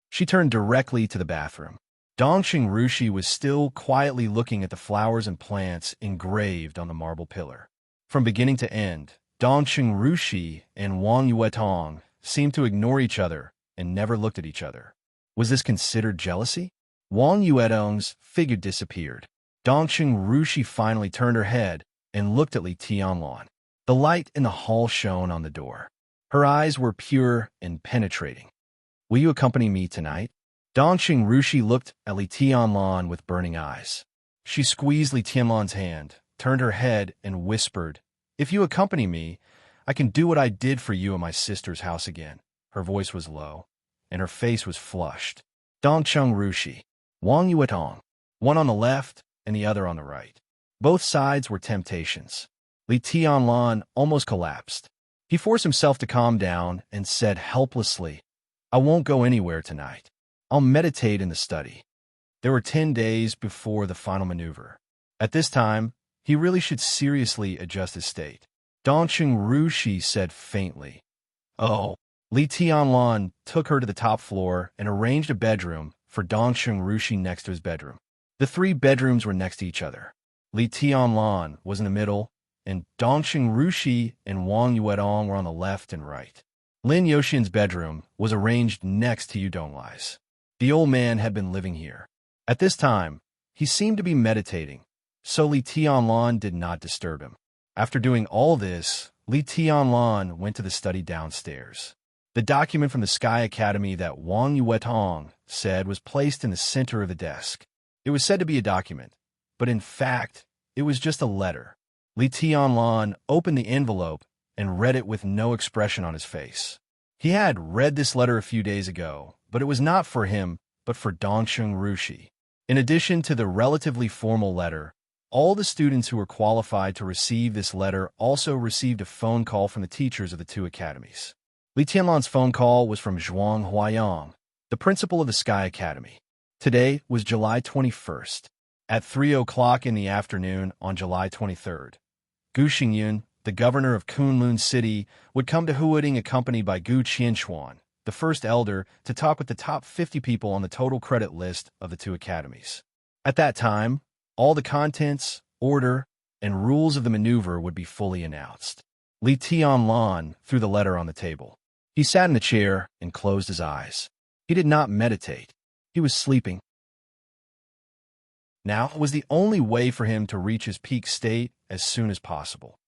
She turned directly to the bathroom. Dongsheng Rushi was still quietly looking at the flowers and plants engraved on the marble pillar. From beginning to end, Dongsheng Rushi and Wang Yuetong seemed to ignore each other and never looked at each other. Was this considered jealousy? Wang Yuetong's figure disappeared. Dongsheng Rushi finally turned her head and looked at Li Tianlan. The light in the hall shone on the door. Her eyes were pure and penetrating. "Will you accompany me tonight?" Dongqing Rushi looked at Li Tianlan with burning eyes. She squeezed Li Tianlan's hand, turned her head, and whispered, "If you accompany me, I can do what I did for you at my sister's house again." Her voice was low, and her face was flushed. Dongqing Rushi, Wang Yuetong, one on the left and the other on the right. Both sides were temptations. Li Tianlan almost collapsed. He forced himself to calm down and said helplessly, "I won't go anywhere tonight. I'll meditate in the study." There were 10 days before the final maneuver. At this time, he really should seriously adjust his state. Dongqing Rushi said faintly, "Oh." Li Tianlan took her to the top floor and arranged a bedroom for Dongqing Rushi next to his bedroom. The 3 bedrooms were next to each other. Li Tianlan was in the middle, and Dongqing Rushi and Wang Yuedong were on the left and right. Lin Yoxian's bedroom was arranged next to Yu Donglai's. The old man had been living here. At this time, he seemed to be meditating, so Li Tianlan did not disturb him. After doing all this, Li Tianlan went to the study downstairs. The document from the Sky Academy that Wang Yuetong said was placed in the center of the desk. It was said to be a document, but in fact, it was just a letter. Li Tianlan opened the envelope and read it with no expression on his face. He had read this letter a few days ago, but it was not for him, but for Dongqing Rushi. In addition to the relatively formal letter, all the students who were qualified to receive this letter also received a phone call from the teachers of the 2 academies. Li Tianlan's phone call was from Zhuang Huayang, the principal of the Sky Academy. Today was July 21st. At 3 o'clock in the afternoon on July 23rd, Gu Xingyun, the governor of Kunlun City, would come to Huading accompanied by Gu Qianxuan, the first elder, to talk with the top 50 people on the total credit list of the 2 academies. At that time, all the contents, order, and rules of the maneuver would be fully announced. Li Tianlan threw the letter on the table. He sat in a chair and closed his eyes. He did not meditate. He was sleeping. Now was the only way for him to reach his peak state as soon as possible.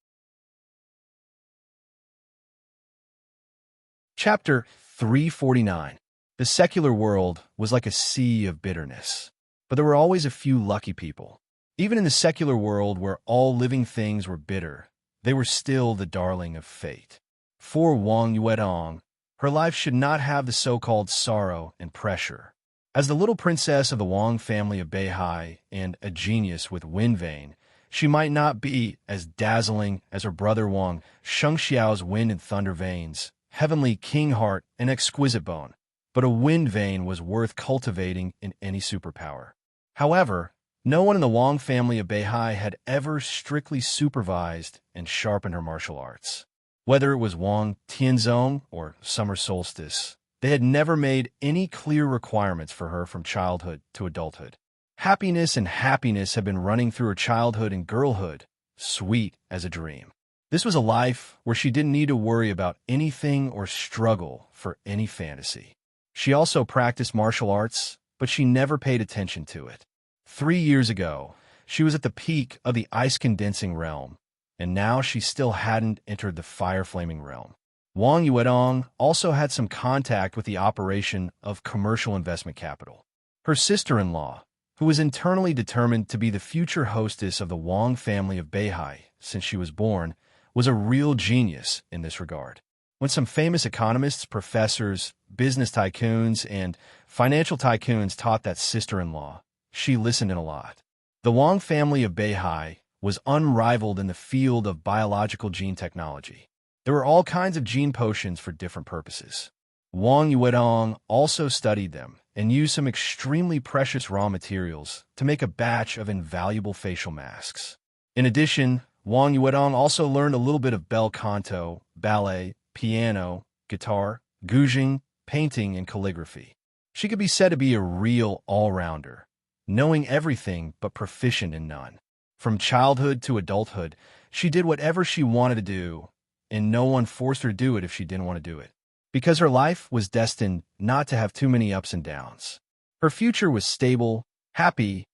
Chapter 349. The secular world was like a sea of bitterness, but there were always a few lucky people. Even in the secular world where all living things were bitter, they were still the darling of fate. For Wang Yuedong, her life should not have the so-called sorrow and pressure. As the little princess of the Wang family of Beihai and a genius with wind vein, she might not be as dazzling as her brother Wang Shengxiao's wind and thunder veins, heavenly king heart, and exquisite bone, but a wind vein was worth cultivating in any superpower. However, no one in the Wang family of Beihai had ever strictly supervised and sharpened her martial arts. Whether it was Wang Tianzong or Summer Solstice, they had never made any clear requirements for her from childhood to adulthood. Happiness and happiness had been running through her childhood and girlhood, sweet as a dream. This was a life where she didn't need to worry about anything or struggle for any fantasy. She also practiced martial arts, but she never paid attention to it. 3 years ago, she was at the peak of the ice-condensing realm, and now she still hadn't entered the fire-flaming realm. Wang Yuedong also had some contact with the operation of commercial investment capital. Her sister-in-law, who was internally determined to be the future hostess of the Wang family of Beihai since she was born, was a real genius in this regard. When some famous economists, professors, business tycoons, and financial tycoons taught that sister-in-law, she listened in a lot. The Wang family of Beihai was unrivaled in the field of biological gene technology. There were all kinds of gene potions for different purposes. Wang Yuedong also studied them and used some extremely precious raw materials to make a batch of invaluable facial masks. In addition, Wang Yuedong also learned a little bit of bel canto, ballet, piano, guitar, guzheng, painting, and calligraphy. She could be said to be a real all-rounder, knowing everything but proficient in none. From childhood to adulthood, she did whatever she wanted to do, and no one forced her to do it if she didn't want to do it, because her life was destined not to have too many ups and downs. Her future was stable, happy,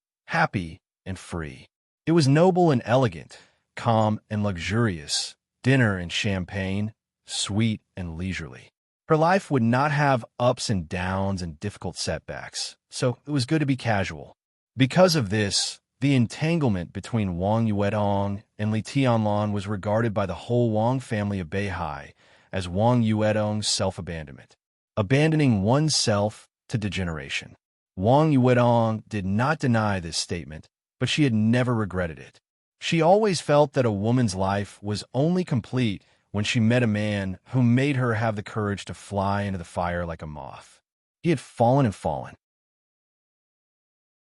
and free. It was noble and elegant, calm and luxurious, dinner and champagne, sweet, and leisurely. Her life would not have ups and downs and difficult setbacks, so it was good to be casual. Because of this, the entanglement between Wang Yuedong and Li Tianlan was regarded by the whole Wang family of Beihai as Wang Yuedong's self-abandonment, abandoning oneself to degeneration. Wang Yuedong did not deny this statement, but she had never regretted it. She always felt that a woman's life was only complete when she met a man who made her have the courage to fly into the fire like a moth. He had fallen and fallen.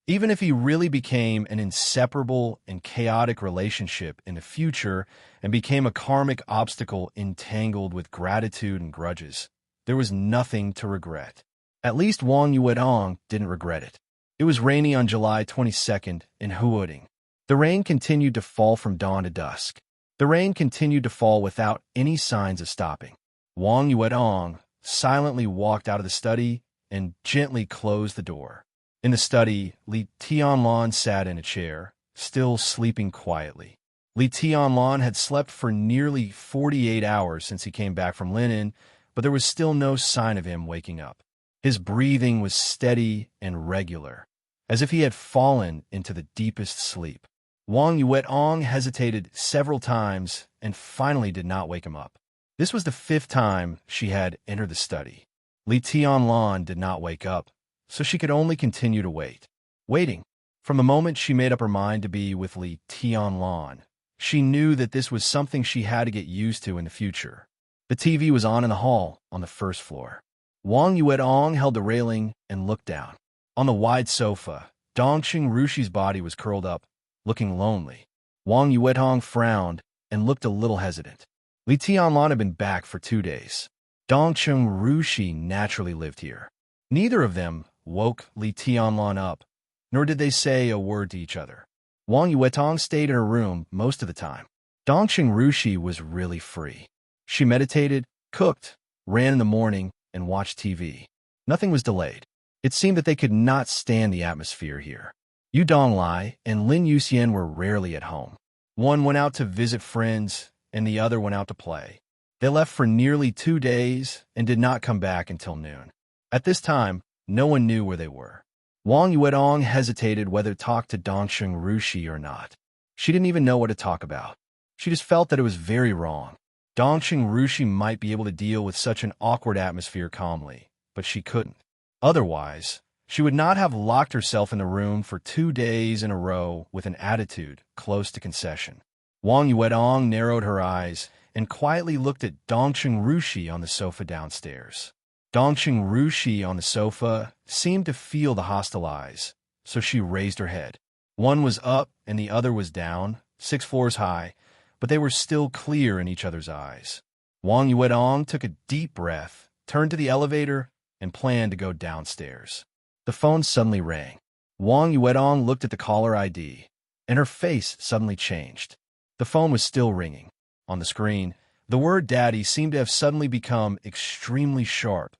Even if he really became an inseparable and chaotic relationship in the future and became a karmic obstacle entangled with gratitude and grudges, there was nothing to regret. At least Wang Yuedong didn't regret it. It was rainy on July 22nd in Huoding. The rain continued to fall from dawn to dusk. The rain continued to fall without any signs of stopping. Wang Yuedong silently walked out of the study and gently closed the door. In the study, Li Tianlan sat in a chair, still sleeping quietly. Li Tianlan had slept for nearly 48 hours since he came back from Linen, but there was still no sign of him waking up. His breathing was steady and regular, as if he had fallen into the deepest sleep. Wang Yuedong hesitated several times and finally did not wake him up. This was the 5th time she had entered the study. Li Tianlan did not wake up, so she could only continue to wait. Waiting. From the moment she made up her mind to be with Li Tianlan, she knew that this was something she had to get used to in the future. The TV was on in the hall on the 1st floor. Wang Yuedong held the railing and looked down. On the wide sofa, Dongqing Rushi's body was curled up, looking lonely. Wang Yuedong frowned and looked a little hesitant. Li Tianlan had been back for 2 days. Dongqing Rushi naturally lived here. Neither of them woke Li Tianlan up, nor did they say a word to each other. Wang Yuedong stayed in her room most of the time. Dongqing Rushi was really free. She meditated, cooked, ran in the morning, and watched TV. Nothing was delayed. It seemed that they could not stand the atmosphere here. Yu Donglai and Lin Yuxian were rarely at home. One went out to visit friends, and the other went out to play. They left for nearly 2 days and did not come back until noon. At this time, no one knew where they were. Wang Yuedong hesitated whether to talk to Dongqing Rushi or not. She didn't even know what to talk about. She just felt that it was very wrong. Dongqing Rushi might be able to deal with such an awkward atmosphere calmly, but she couldn't. Otherwise, she would not have locked herself in the room for 2 days in a row with an attitude close to concession. Wang Yuedong narrowed her eyes and quietly looked at Dongqing Rushi on the sofa downstairs. Dongqing Rushi on the sofa seemed to feel the hostile eyes, so she raised her head. One was up and the other was down, 6 floors high, but they were still clear in each other's eyes. Wang Yuedong took a deep breath, turned to the elevator, and planned to go downstairs. The phone suddenly rang. Wang Yuedong looked at the caller ID, and her face suddenly changed. The phone was still ringing. On the screen, the word daddy seemed to have suddenly become extremely sharp,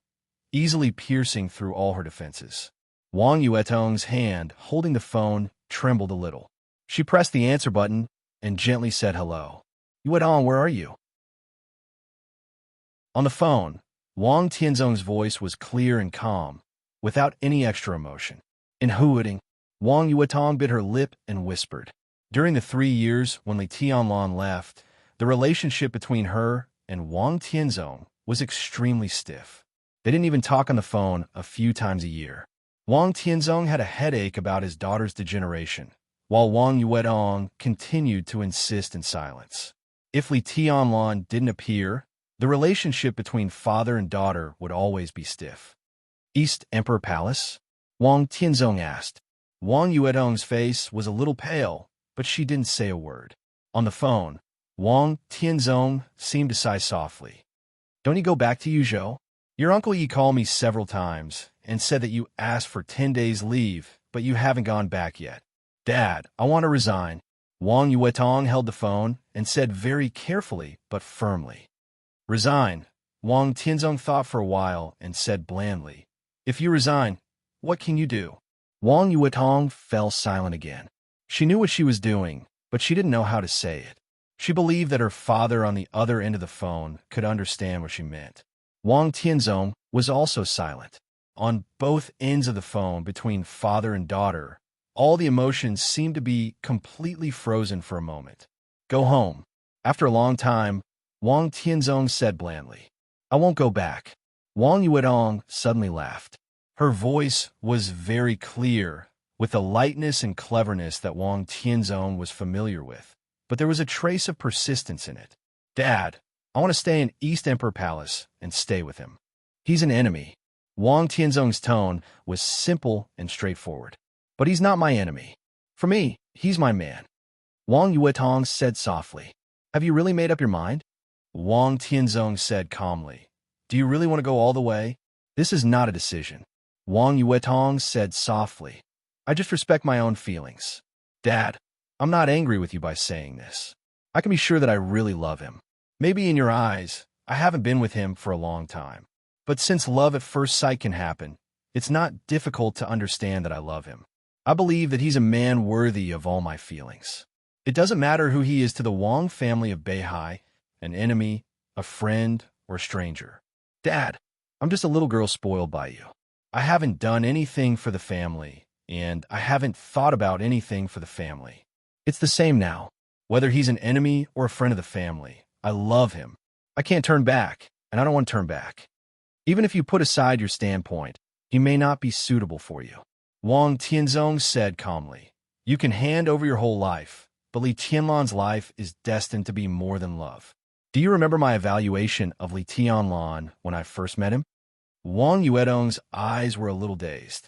easily piercing through all her defenses. Wang Yuedong's hand, holding the phone, trembled a little. She pressed the answer button and gently said hello. Yuedong, where are you? On the phone, Wang Tianzong's voice was clear and calm, without any extra emotion. In Huoding, Wang Yuedong bit her lip and whispered. During the 3 years when Li Tianlan left, the relationship between her and Wang Tianzong was extremely stiff. They didn't even talk on the phone a few times a year. Wang Tianzong had a headache about his daughter's degeneration, while Wang Yuedong continued to insist in silence. If Li Tianlan didn't appear, the relationship between father and daughter would always be stiff. East Emperor Palace? Wang Tianzong asked. Wang Yuedong's face was a little pale, but she didn't say a word. On the phone, Wang Tianzong seemed to sigh softly. Don't you go back to Yuzhou? Your uncle Yi called me several times and said that you asked for 10 days leave, but you haven't gone back yet. Dad, I want to resign. Wang Yuedong held the phone and said very carefully but firmly. Resign. Wang Tianzong thought for a while and said blandly, If you resign, what can you do? Wang Yuedong fell silent again. She knew what she was doing, but she didn't know how to say it. She believed that her father on the other end of the phone could understand what she meant. Wang Tianzong was also silent. On both ends of the phone between father and daughter, all the emotions seemed to be completely frozen for a moment. Go home. After a long time, Wang Tianzong said blandly, I won't go back. Wang Yuedong suddenly laughed. Her voice was very clear, with the lightness and cleverness that Wang Tianzong was familiar with, but there was a trace of persistence in it. Dad, I want to stay in East Emperor Palace and stay with him. He's an enemy. Wang Tianzong's tone was simple and straightforward. But he's not my enemy. For me, he's my man. Wang Yuetong said softly. Have you really made up your mind? Wang Tianzong said calmly. Do you really want to go all the way? This is not a decision. Wang Yuetong said softly. I just respect my own feelings. Dad, I'm not angry with you by saying this. I can be sure that I really love him. Maybe in your eyes, I haven't been with him for a long time. But since love at first sight can happen, it's not difficult to understand that I love him. I believe that he's a man worthy of all my feelings. It doesn't matter who he is to the Wang family of Beihai, an enemy, a friend, or a stranger. Dad, I'm just a little girl spoiled by you. I haven't done anything for the family, and I haven't thought about anything for the family. It's the same now. Whether he's an enemy or a friend of the family, I love him. I can't turn back, and I don't want to turn back. Even if you put aside your standpoint, he may not be suitable for you. Wang Tianzong said calmly, you can hand over your whole life, but Li Tianlan's life is destined to be more than love. Do you remember my evaluation of Li Tianlan when I first met him? Wang Yuedong's eyes were a little dazed.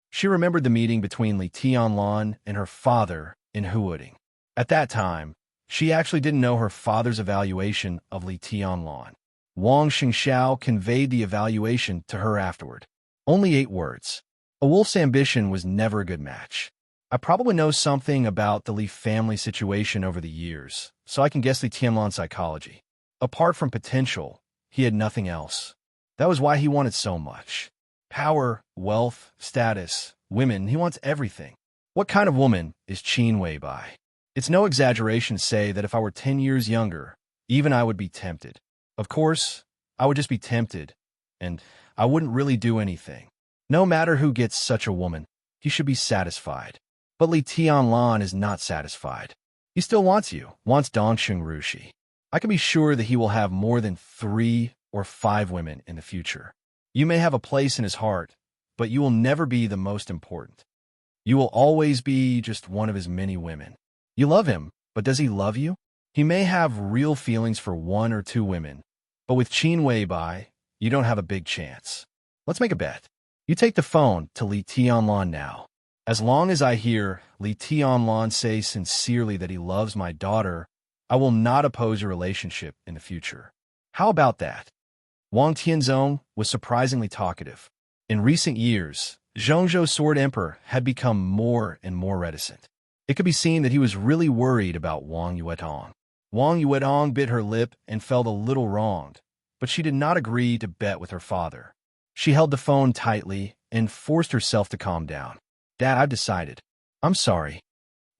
She remembered the meeting between Li Tianlan and her father in Huoding. At that time, she actually didn't know her father's evaluation of Li Tianlan. Wang Xingxiao conveyed the evaluation to her afterward. Only 8 words. A wolf's ambition was never a good match. I probably know something about the Li family situation over the years, so I can guess Li Tianlan's psychology. Apart from potential, he had nothing else. That was why he wanted so much. Power, wealth, status, women, he wants everything. What kind of woman is Qin Weibai? It's no exaggeration to say that if I were 10 years younger, even I would be tempted. Of course, I would just be tempted, and I wouldn't really do anything. No matter who gets such a woman, he should be satisfied. But Li Tianlan is not satisfied. He still wants you, wants Dongxing Rushi. I can be sure that he will have more than 3 or 5 women in the future. You may have a place in his heart, but you will never be the most important. You will always be just one of his many women. You love him, but does he love you? He may have real feelings for 1 or 2 women, but with Qin Weibai, you don't have a big chance. Let's make a bet. You take the phone to Li Tianlan now. As long as I hear Li Tianlan say sincerely that he loves my daughter, I will not oppose your relationship in the future. How about that? Wang Tianzong was surprisingly talkative. In recent years, Zhongzhou Sword Emperor had become more and more reticent. It could be seen that he was really worried about Wang Yuetong. Wang Yuetong bit her lip and felt a little wronged, but she did not agree to bet with her father. She held the phone tightly and forced herself to calm down. Dad, I've decided. I'm sorry.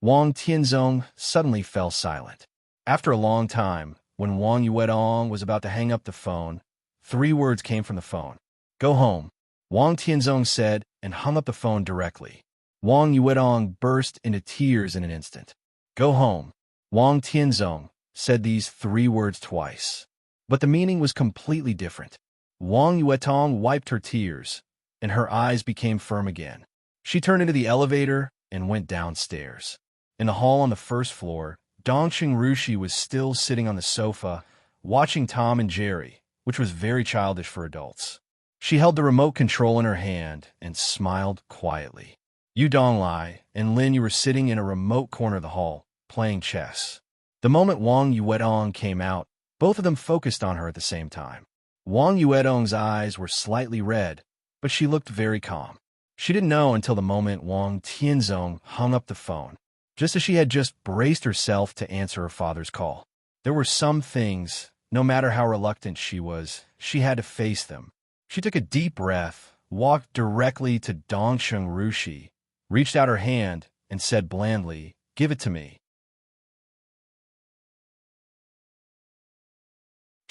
Wang Tianzong suddenly fell silent. After a long time, when Wang Yuetong was about to hang up the phone, 3 words came from the phone. Go home, Wang Tianzong said and hung up the phone directly. Wang Yuetong burst into tears in an instant. Go home, Wang Tianzong said these 3 words twice. But the meaning was completely different. Wang Yuetong wiped her tears, and her eyes became firm again. She turned into the elevator and went downstairs. In the hall on the first floor, Dongxing Rushi was still sitting on the sofa, watching Tom and Jerry, which was very childish for adults. She held the remote control in her hand and smiled quietly. Yu Donglai and Lin Yu were sitting in a remote corner of the hall, playing chess. The moment Wang Yuetong came out, both of them focused on her at the same time. Wang Yuetong's eyes were slightly red, but she looked very calm. She didn't know until the moment Wang Tianzong hung up the phone, just as she had just braced herself to answer her father's call. There were some things, no matter how reluctant she was, she had to face them. She took a deep breath, walked directly to Dongxing Rushi, reached out her hand, and said blandly, "Give it to me."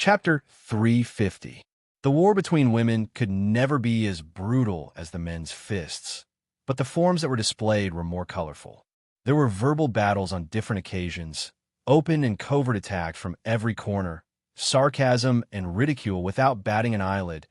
Chapter 350. The war between women could never be as brutal as the men's fists, but the forms that were displayed were more colorful. There were verbal battles on different occasions, open and covert attacks from every corner, sarcasm and ridicule without batting an eyelid,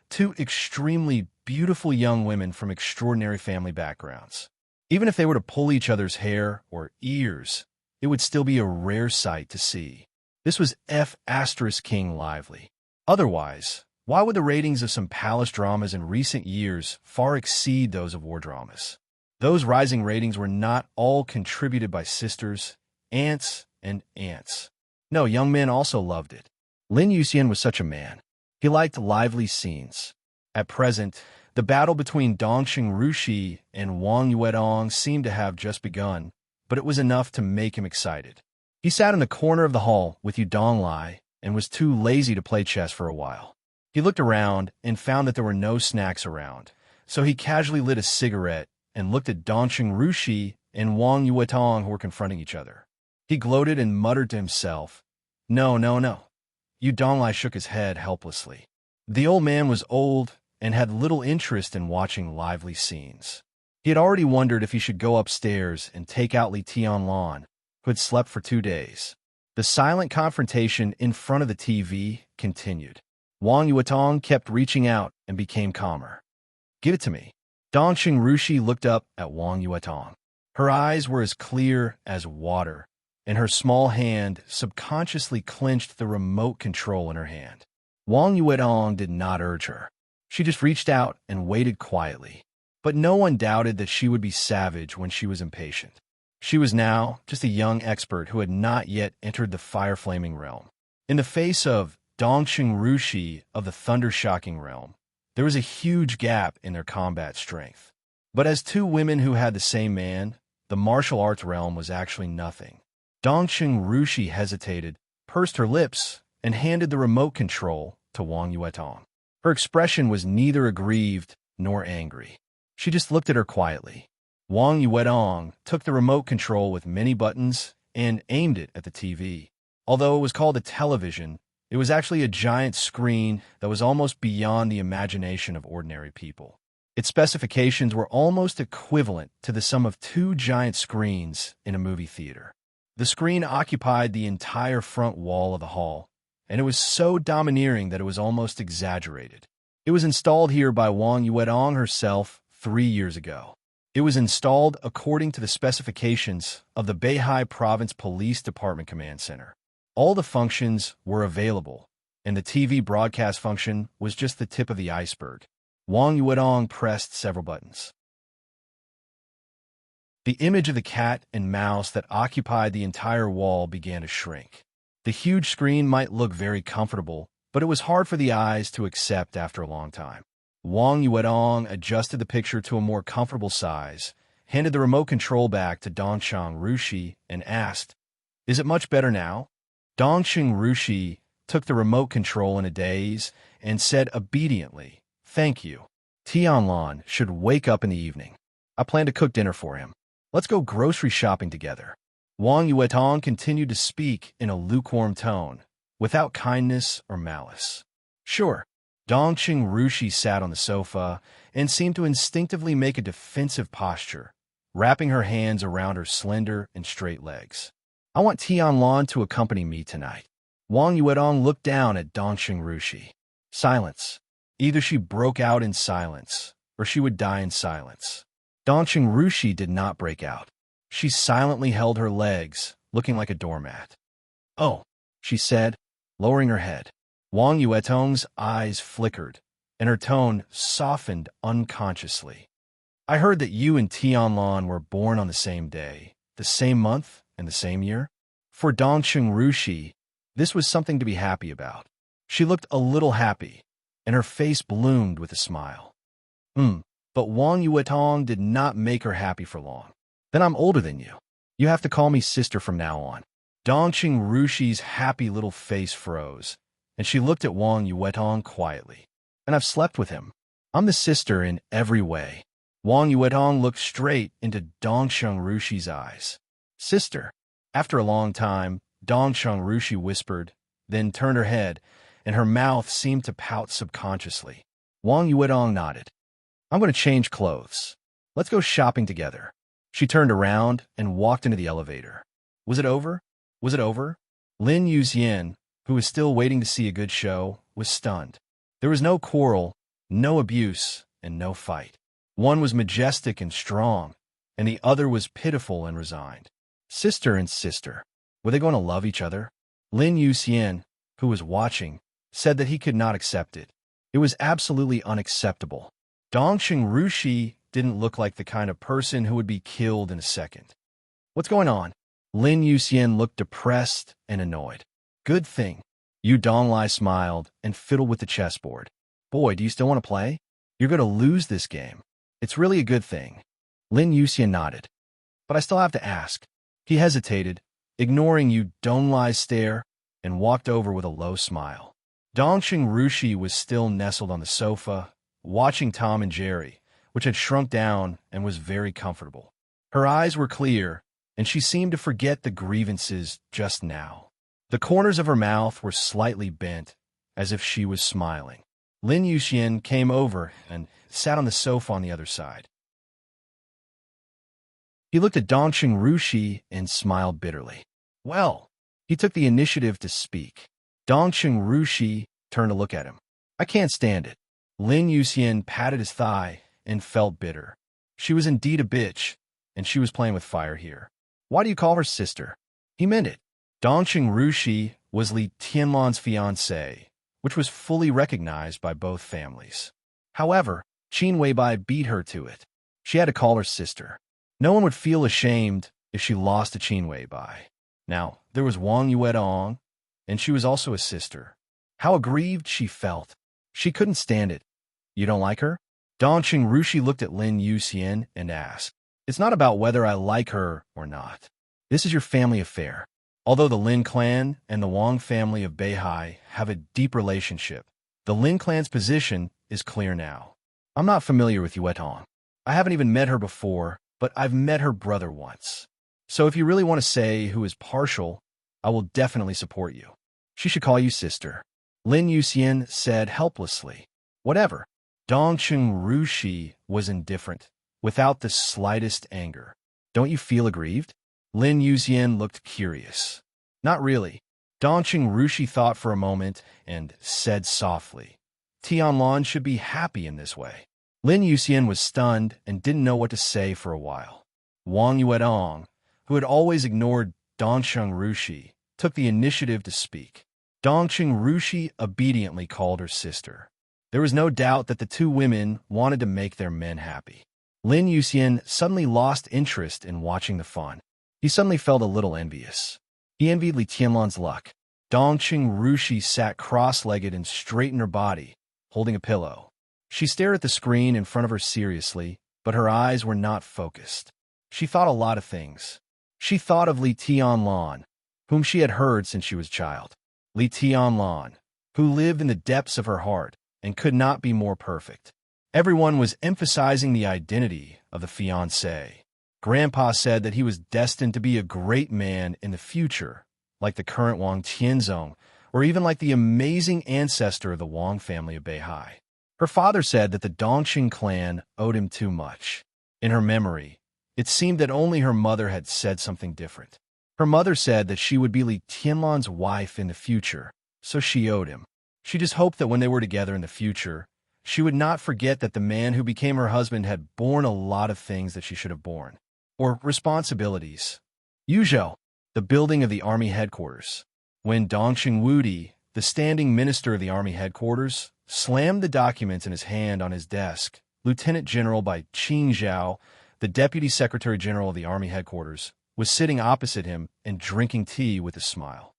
two extremely beautiful young women from extraordinary family backgrounds. Even if they were to pull each other's hair or ears, it would still be a rare sight to see. This was King lively. Otherwise, why would the ratings of some palace dramas in recent years far exceed those of war dramas? Those rising ratings were not all contributed by sisters, aunts, and aunts. No, young men also loved it. Lin Yuxian was such a man. He liked lively scenes. At present, the battle between Dongxing Rushi and Wang Yuedong seemed to have just begun, but it was enough to make him excited. He sat in the corner of the hall with Yudong Lai and was too lazy to play chess for a while. He looked around and found that there were no snacks around, so he casually lit a cigarette and looked at Dongxing Rushi and Wang Yuetong who were confronting each other. He gloated and muttered to himself, "No, no, no." Yudong Lai shook his head helplessly. The old man was old and had little interest in watching lively scenes. He had already wondered if he should go upstairs and take out Li Tianlan, who had slept for 2 days. The silent confrontation in front of the TV continued. Wang Yuetong kept reaching out and became calmer. "Give it to me." Dongxing Rushi looked up at Wang Yuetong. Her eyes were as clear as water, and her small hand subconsciously clenched the remote control in her hand. Wang Yuetong did not urge her. She just reached out and waited quietly. But no one doubted that she would be savage when she was impatient. She was now just a young expert who had not yet entered the fire-flaming realm. In the face of Dongxing Rushi of the thunder-shocking realm, there was a huge gap in their combat strength. But as two women who had the same man, the martial arts realm was actually nothing. Dongxing Rushi hesitated, pursed her lips, and handed the remote control to Wang Yuetong. Her expression was neither aggrieved nor angry. She just looked at her quietly. Wang Yuetong took the remote control with many buttons and aimed it at the TV. Although it was called a television, it was actually a giant screen that was almost beyond the imagination of ordinary people. Its specifications were almost equivalent to the sum of 2 giant screens in a movie theater. The screen occupied the entire front wall of the hall, and it was so domineering that it was almost exaggerated. It was installed here by Wang Yuetong herself 3 years ago. It was installed according to the specifications of the Beihai Province Police Department Command Center. All the functions were available, and the TV broadcast function was just the tip of the iceberg. Wang Yuetong pressed several buttons. The image of the cat and mouse that occupied the entire wall began to shrink. The huge screen might look very comfortable, but it was hard for the eyes to accept after a long time. Wang Yuetong adjusted the picture to a more comfortable size, handed the remote control back to Dongxing Rushi, and asked, "Is it much better now?" Dongxing Rushi took the remote control in a daze and said obediently, "Thank you. Tianlan should wake up in the evening. I plan to cook dinner for him. Let's go grocery shopping together." Wang Yuetong continued to speak in a lukewarm tone, without kindness or malice. "Sure." Dongxing Rushi sat on the sofa and seemed to instinctively make a defensive posture, wrapping her hands around her slender and straight legs. "I want Tianlan to accompany me tonight." Wang Yuetong looked down at Dongxing Rushi. Silence. Either she broke out in silence, or she would die in silence. Dongxing Rushi did not break out. She silently held her legs, looking like a doormat. "Oh," she said, lowering her head. Wang Yuetong's eyes flickered, and her tone softened unconsciously. "I heard that you and Tianlan were born on the same day, the same month, and the same year." For Dongxing Rushi, this was something to be happy about. She looked a little happy, and her face bloomed with a smile. But Wang Yuetong did not make her happy for long. "Then I'm older than you. You have to call me sister from now on." Dongxing Rushi's happy little face froze, and she looked at Wang Yuetong quietly. "And I've slept with him. I'm the sister in every way." Wang Yuetong looked straight into Dongxing Rushi's eyes. "Sister?" After a long time, Dongxing Rushi whispered, then turned her head, and her mouth seemed to pout subconsciously. Wang Yuedong nodded. I'm going to change clothes. Let's go shopping together. She turned around and walked into the elevator. Was it over? Was it over? Lin Yuxian, who was still waiting to see a good show, was stunned. There was no quarrel, no abuse, and no fight. One was majestic and strong, and the other was pitiful and resigned. Sister and sister. Were they going to love each other? Lin Yuxian, who was watching, said that he could not accept it. It was absolutely unacceptable. Dongqing Rushi didn't look like the kind of person who would be killed in a second. What's going on? Lin Yuxian looked depressed and annoyed. Good thing. Yu Donglai smiled and fiddled with the chessboard. Boy, do you still want to play? You're going to lose this game. It's really a good thing. Lin Yuxian nodded. But I still have to ask. He hesitated, ignoring Yu Donglai's stare, and walked over with a low smile. Dongqing Rushi was still nestled on the sofa, watching Tom and Jerry, which had shrunk down and was very comfortable. Her eyes were clear, and she seemed to forget the grievances just now. The corners of her mouth were slightly bent, as if she was smiling. Lin Yuxian came over and sat on the sofa on the other side. He looked at Dongqing Rushi and smiled bitterly. Well, he took the initiative to speak. Dongqing Rushi turned to look at him. I can't stand it. Lin Yuxian patted his thigh and felt bitter. She was indeed a bitch, and she was playing with fire here. Why do you call her sister? He meant it. Dongqing Rushi was Li Tianlan's fiancée, which was fully recognized by both families. However, Qin Weibai beat her to it. She had to call her sister. No one would feel ashamed if she lost to Qin Weibai. Now, there was Wang Yuedong, and she was also a sister. How aggrieved she felt. She couldn't stand it. You don't like her? Dongqing Rushi looked at Lin Yuxian and asked, It's not about whether I like her or not. This is your family affair. Although the Lin clan and the Wang family of Beihai have a deep relationship, the Lin clan's position is clear now. I'm not familiar with Yuetong. I haven't even met her before, but I've met her brother once. So if you really want to say who is partial, I will definitely support you. She should call you sister. Lin Yuxian said helplessly. Whatever. Dongqing Rushi was indifferent, without the slightest anger. Don't you feel aggrieved? Lin Yuxian looked curious. Not really. Dongqing Rushi thought for a moment and said softly, Tianlan should be happy in this way. Lin Yuxian was stunned and didn't know what to say for a while. Wang Yuedong, who had always ignored Dongqing Rushi, took the initiative to speak. Dongqing Rushi obediently called her sister. There was no doubt that the two women wanted to make their men happy. Lin Yuxian suddenly lost interest in watching the fun. He suddenly felt a little envious. He envied Li Tianlan's luck. Dongqing Rushi sat cross-legged and straightened her body, holding a pillow. She stared at the screen in front of her seriously, but her eyes were not focused. She thought a lot of things. She thought of Li Tianlan, whom she had heard since she was a child. Li Tianlan, who lived in the depths of her heart and could not be more perfect. Everyone was emphasizing the identity of the fiancé. Grandpa said that he was destined to be a great man in the future, like the current Wang Tianzong, or even like the amazing ancestor of the Wang family of Beihai. Her father said that the Dongqing clan owed him too much. In her memory, it seemed that only her mother had said something different. Her mother said that she would be Li Tianlan's wife in the future, so she owed him. She just hoped that when they were together in the future, she would not forget that the man who became her husband had borne a lot of things that she should have borne. Or responsibilities. Yuzhou, the building of the army headquarters. When Dongqing Wudi, the standing minister of the army headquarters, slammed the documents in his hand on his desk, Lieutenant General Bai Qingzhao, the Deputy Secretary General of the army headquarters, was sitting opposite him and drinking tea with a smile.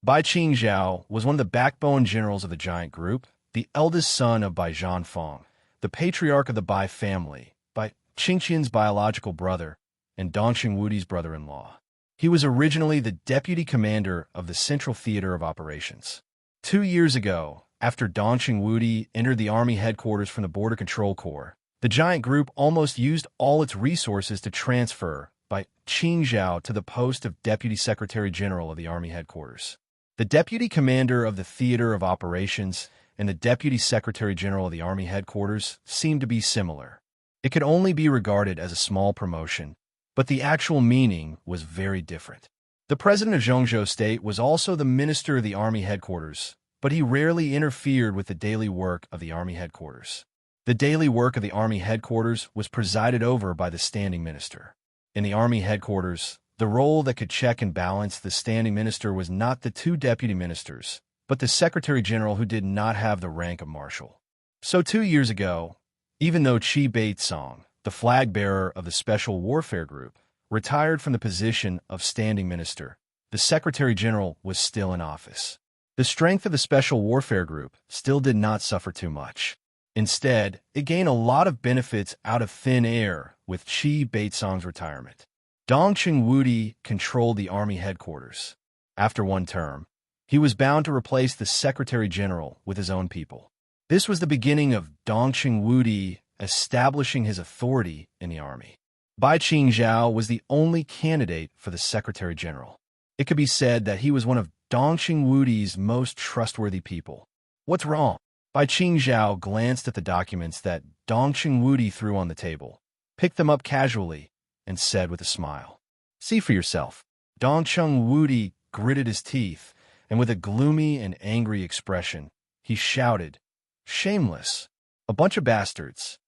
Bai Qingzhao was one of the backbone generals of the giant group, the eldest son of Bai Zhanfeng, the patriarch of the Bai family, Bai Qingqian's biological brother, and Dongqing Wudi's brother-in-law. He was originally the deputy commander of the Central Theater of Operations. 2 years ago, after Dongqing Wudi entered the army headquarters from the Border Control Corps, the giant group almost used all its resources to transfer Bai Qingzhao to the post of Deputy Secretary General of the army headquarters. The deputy commander of the theater of operations and the deputy secretary general of the army headquarters seemed to be similar. It could only be regarded as a small promotion, but the actual meaning was very different. The president of Zhongzhou State was also the minister of the army headquarters, but he rarely interfered with the daily work of the army headquarters. The daily work of the army headquarters was presided over by the standing minister. In the army headquarters, the role that could check and balance the standing minister was not the two deputy ministers, but the secretary general who did not have the rank of marshal. So 2 years ago, even though Qi Baitsong, the flag bearer of the Special Warfare Group, retired from the position of standing minister, the secretary general was still in office. The strength of the Special Warfare Group still did not suffer too much. Instead, it gained a lot of benefits out of thin air with Qi Baitsong's retirement. Dong Ching-Wudi controlled the army headquarters. After one term, he was bound to replace the secretary general with his own people. This was the beginning of Dong Ching-Wudi establishing his authority in the army. Bai Qingzhao was the only candidate for the secretary general. It could be said that he was one of Dong Ching-Wudi's most trustworthy people. What's wrong? Bai Qingzhao glanced at the documents that Dong Ching-Wudi threw on the table, picked them up casually, and said with a smile, "See for yourself." Dong Ching-Wudi gritted his teeth, and with a gloomy and angry expression, he shouted, "Shameless! A bunch of bastards!"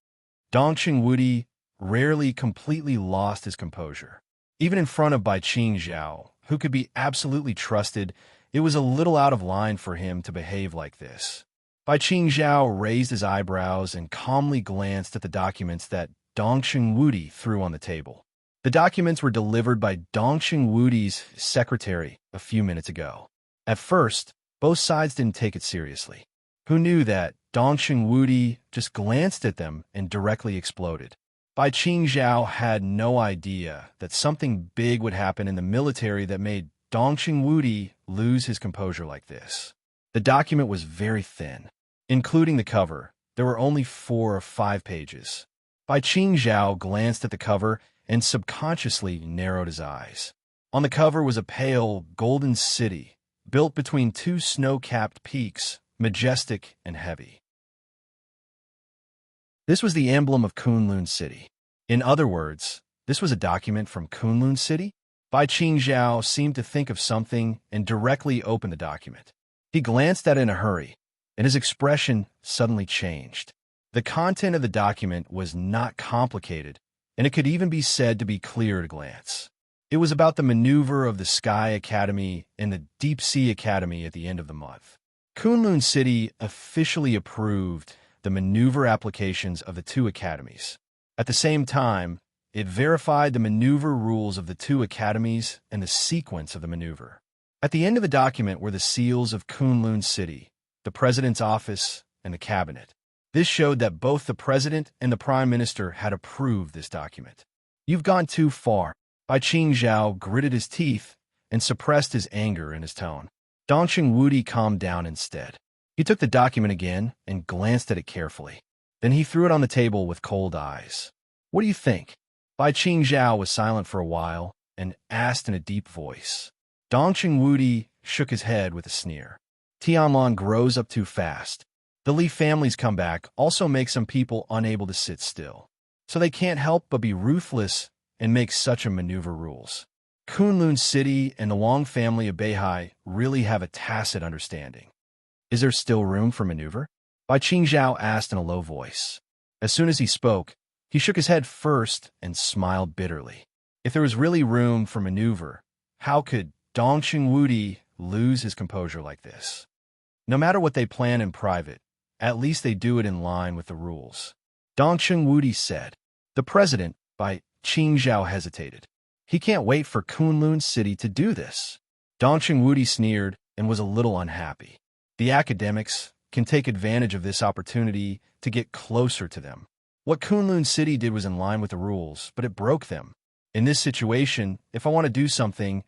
Dong Ching-Wudi rarely completely lost his composure. Even in front of Bai Qingzhao, who could be absolutely trusted, it was a little out of line for him to behave like this. Bai Qingzhao raised his eyebrows and calmly glanced at the documents that Dong Ching-Wudi threw on the table. The documents were delivered by Dong Ching-Wudi's secretary a few minutes ago. At first, both sides didn't take it seriously. Who knew that Dong Ching-Wudi just glanced at them and directly exploded? Bai Qingzhao had no idea that something big would happen in the military that made Dong Ching-Wudi lose his composure like this. The document was very thin. Including the cover, there were only 4 or 5 pages. Bai Qingzhao glanced at the cover and subconsciously narrowed his eyes. On the cover was a pale, golden city, built between 2 snow-capped peaks, majestic and heavy. This was the emblem of Kunlun City. In other words, this was a document from Kunlun City? Bai Qingzhao seemed to think of something and directly opened the document. He glanced at it in a hurry, and his expression suddenly changed. The content of the document was not complicated, and it could even be said to be clear at a glance. It was about the maneuver of the Sky Academy and the Deep Sea Academy at the end of the month. Kunlun City officially approved the maneuver applications of the 2 academies. At the same time, it verified the maneuver rules of the 2 academies and the sequence of the maneuver. At the end of the document were the seals of Kunlun City, the president's office, and the cabinet. This showed that both the president and the prime minister had approved this document. "You've gone too far." Bai Qingzhao gritted his teeth and suppressed his anger in his tone. Dong Ching-Wudi calmed down instead. He took the document again and glanced at it carefully. Then he threw it on the table with cold eyes. "What do you think?" Bai Qingzhao was silent for a while and asked in a deep voice. Dong Ching-Wudi shook his head with a sneer. "Tianlong grows up too fast. The Li family's comeback also makes some people unable to sit still. So they can't help but be ruthless and make such a maneuver rules. Kunlun City and the Long family of Beihai really have a tacit understanding." "Is there still room for maneuver?" Bai Qingzhao asked in a low voice. As soon as he spoke, he shook his head first and smiled bitterly. If there was really room for maneuver, how could Dong Ching-Wudi lose his composure like this? No matter what they plan in private, at least they do it in line with the rules. Dong Ching-Wudi said. The president, Bai Qingzhao, hesitated. He can't wait for Kunlun City to do this. Dong Ching-Wudi sneered and was a little unhappy. The academics can take advantage of this opportunity to get closer to them. What Kunlun City did was in line with the rules, but it broke them. In this situation, if I want to do something,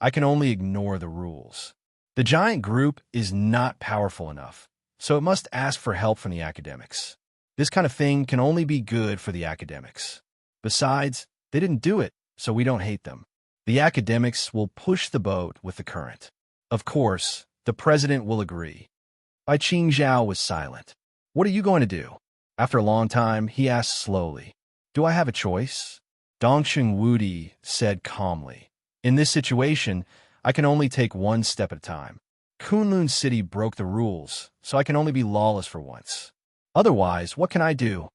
I can only ignore the rules. The giant group is not powerful enough, so it must ask for help from the academics. This kind of thing can only be good for the academics. Besides, they didn't do it, so we don't hate them. The academics will push the boat with the current. Of course, The president will agree. Bai Qing Zhao was silent. What are you going to do? After a long time, he asked slowly. Do I have a choice? Dongsheng Wudi said calmly. In this situation, I can only take one step at a time. Kunlun City broke the rules, so I can only be lawless for once. Otherwise, what can I do?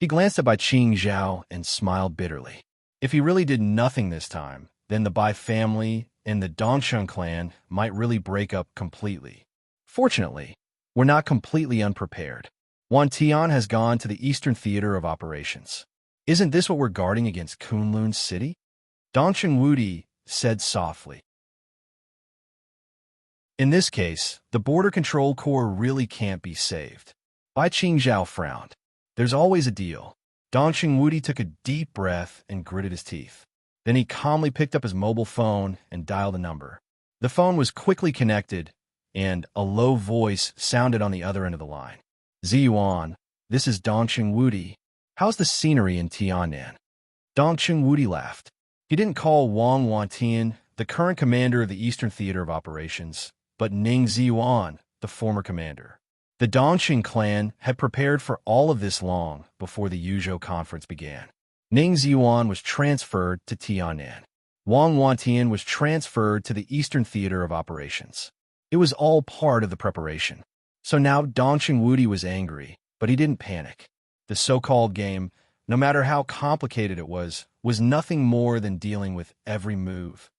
He glanced at Bai Qing Zhao and smiled bitterly. If he really did nothing this time, then the Bai family and the Dongsheng clan might really break up completely. Fortunately, we're not completely unprepared. Wan Tian has gone to the Eastern Theater of Operations. Isn't this what we're guarding against Kunlun City? Dongsheng Wudi said softly. In this case, the Border Control Corps really can't be saved. Bai Qing Zhao frowned. There's always a deal. Dongsheng Wudi took a deep breath and gritted his teeth. Then he calmly picked up his mobile phone and dialed a number. The phone was quickly connected, and a low voice sounded on the other end of the line. Ziyuan, this is Dongsheng Wudi. How's the scenery in Tiannan? Dongsheng Wudi laughed. He didn't call Wang Wantian, the current commander of the Eastern Theater of Operations, but Ning Ziyuan, the former commander. The Dongsheng clan had prepared for all of this long before the Yuzhou conference began. Ning Ziyuan was transferred to Tiannan. Wang Wantian was transferred to the Eastern Theater of Operations. It was all part of the preparation. So now Dongsheng Wudi was angry, but he didn't panic. The so-called game, no matter how complicated it was nothing more than dealing with every move.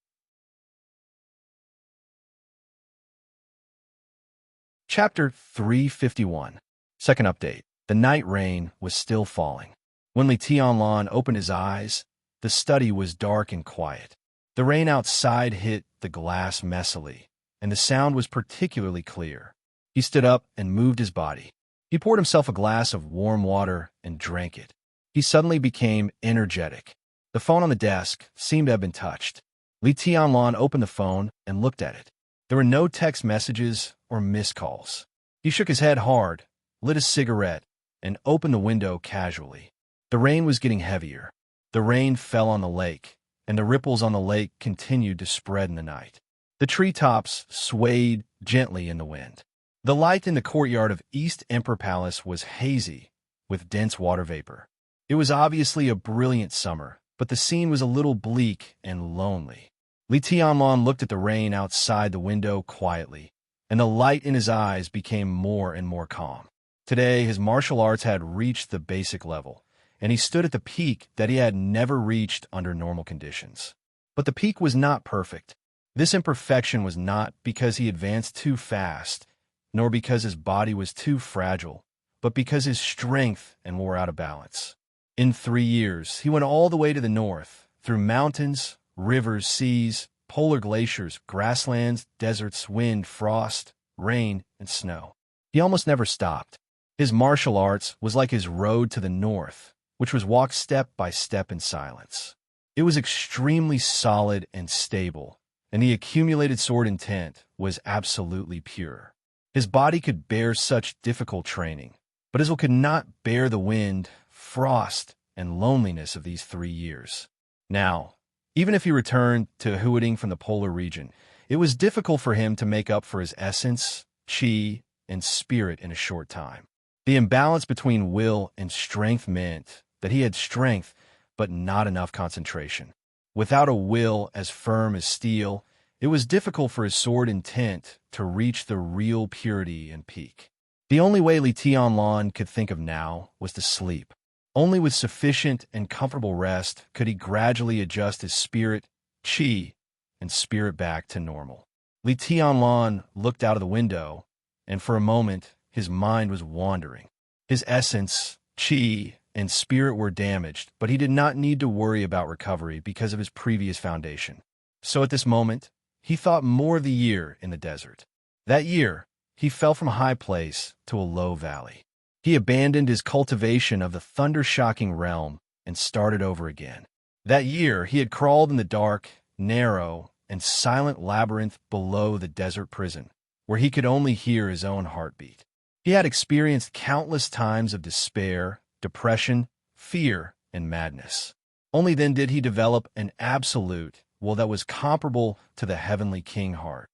Chapter 351. Second update. The night rain was still falling. When Li Tianlan opened his eyes, the study was dark and quiet. The rain outside hit the glass messily, and the sound was particularly clear. He stood up and moved his body. He poured himself a glass of warm water and drank it. He suddenly became energetic. The phone on the desk seemed to have been touched. Li Tianlan opened the phone and looked at it. There were no text messages or missed calls. He shook his head hard, lit a cigarette, and opened the window casually. The rain was getting heavier. The rain fell on the lake, and the ripples on the lake continued to spread in the night. The treetops swayed gently in the wind. The light in the courtyard of East Emperor Palace was hazy, with dense water vapor. It was obviously a brilliant summer, but the scene was a little bleak and lonely. Li Tianlan looked at the rain outside the window quietly, and the light in his eyes became more and more calm. Today, his martial arts had reached the basic level, and he stood at the peak that he had never reached under normal conditions. But the peak was not perfect. This imperfection was not because he advanced too fast, nor because his body was too fragile, but because his strength and were out of balance. In 3 years, he went all the way to the north, through mountains, rivers, seas, polar glaciers, grasslands, deserts, wind, frost, rain, and snow. He almost never stopped. His martial arts was like his road to the north, which was walked step by step in silence. It was extremely solid and stable, and the accumulated sword intent was absolutely pure. His body could bear such difficult training, but his will could not bear the wind, frost, and loneliness of these 3 years. Now, even if he returned to Huading from the polar region, it was difficult for him to make up for his essence, qi, and spirit in a short time. The imbalance between will and strength meant that he had strength, but not enough concentration. Without a will as firm as steel, it was difficult for his sword intent to reach the real purity and peak. The only way Li Tianlan could think of now was to sleep. Only with sufficient and comfortable rest could he gradually adjust his spirit, qi, and spirit back to normal. Li Tianlan looked out of the window, and for a moment his mind was wandering. His essence, qi, and spirit were damaged, but he did not need to worry about recovery because of his previous foundation. So at this moment, he thought more of the year in the desert. That year, he fell from a high place to a low valley. He abandoned his cultivation of the thunder-shocking realm and started over again. That year, he had crawled in the dark, narrow, and silent labyrinth below the desert prison, where he could only hear his own heartbeat. He had experienced countless times of despair, depression, fear, and madness. Only then did he develop an absolute will that was comparable to the heavenly king heart.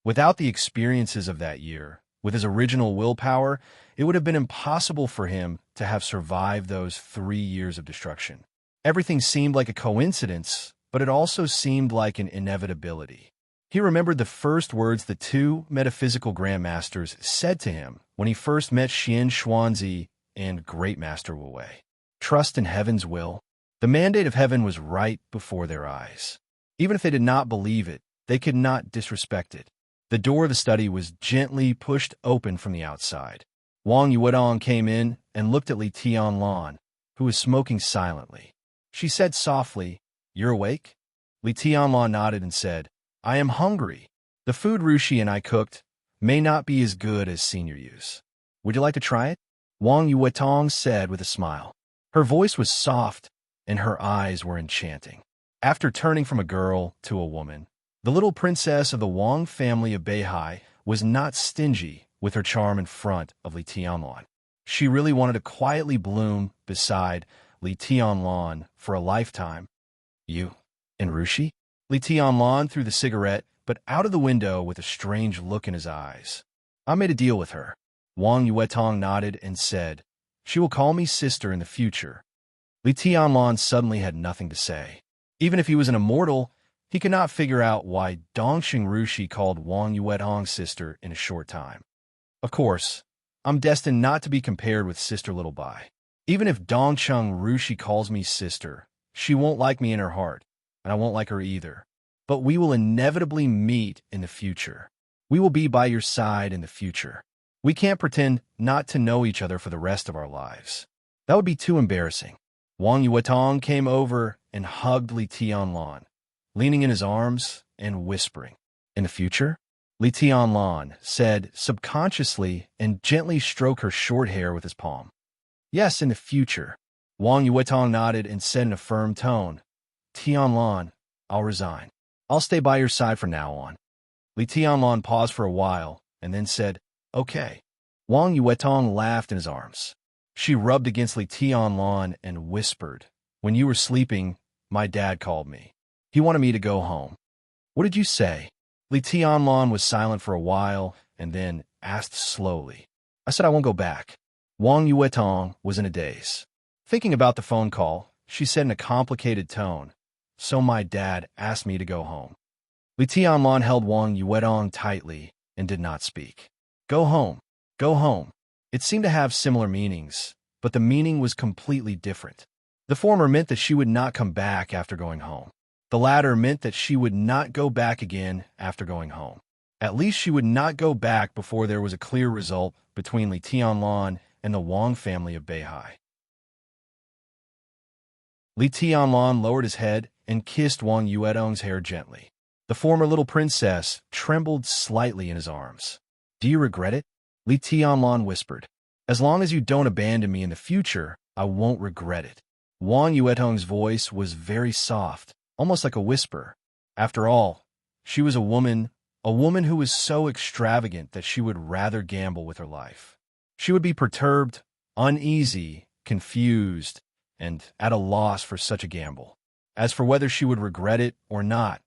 Without the experiences of that year, with his original willpower, it would have been impossible for him to have survived those 3 years of destruction. Everything seemed like a coincidence, but it also seemed like an inevitability. He remembered the first words the two metaphysical grandmasters said to him when he first met Xian Xuanzi and Great Master Wu Wei. Trust in heaven's will. The mandate of heaven was right before their eyes. Even if they did not believe it, they could not disrespect it. The door of the study was gently pushed open from the outside. Wang Yuedong came in and looked at Li Tianlan, who was smoking silently. She said softly, "You're awake?" Li Tianlan nodded and said, "I am hungry. The food Rushi and I cooked may not be as good as Senior Yu's. Would you like to try it?" Wang Yuetong said with a smile. Her voice was soft, and her eyes were enchanting. After turning from a girl to a woman, the little princess of the Wang family of Beihai was not stingy with her charm in front of Li Tianlan. She really wanted to quietly bloom beside Li Tianlan for a lifetime. "You and Rushi?" Li Tianlan threw the cigarette, but out of the window with a strange look in his eyes. "I made a deal with her." Wang Yuetong nodded and said, "She will call me sister in the future." Li Tianlan suddenly had nothing to say. Even if he was an immortal, he could not figure out why Dongxing Rushi called Wang Yuetong sister in a short time. "Of course, I'm destined not to be compared with Sister Little Bai. Even if Dongcheng Rushi calls me sister, she won't like me in her heart, and I won't like her either. But we will inevitably meet in the future. We will be by your side in the future. We can't pretend not to know each other for the rest of our lives. That would be too embarrassing." Wang Yuetong came over and hugged Li Tianlan, leaning in his arms and whispering, "In the future?" Li Tianlan said subconsciously and gently stroked her short hair with his palm. "Yes, in the future." Wang Yuetong nodded and said in a firm tone, "Tianlan, I'll resign. I'll stay by your side from now on." Li Tianlan paused for a while and then said, "Okay." Wang Yuetong laughed in his arms. She rubbed against Li Tianlan and whispered, "When you were sleeping, my dad called me. He wanted me to go home." "What did you say?" Li Tianlan was silent for a while and then asked slowly. "I said I won't go back." Wang Yuetong was in a daze. Thinking about the phone call, she said in a complicated tone, "So my dad asked me to go home." Li Tianlan held Wang Yuetong tightly and did not speak. "Go home. Go home." It seemed to have similar meanings, but the meaning was completely different. The former meant that she would not come back after going home. The latter meant that she would not go back again after going home. At least she would not go back before there was a clear result between Li Tianlan and the Wang family of Beihai. Li Tianlan lowered his head and kissed Wang Yuetong's hair gently. The former little princess trembled slightly in his arms. "Do you regret it?" Li Tianlan whispered. "As long as you don't abandon me in the future, I won't regret it." Wang Yuetong's voice was very soft, almost like a whisper. After all, she was a woman who was so extravagant that she would rather gamble with her life. She would be perturbed, uneasy, confused, and at a loss for such a gamble. As for whether she would regret it or not,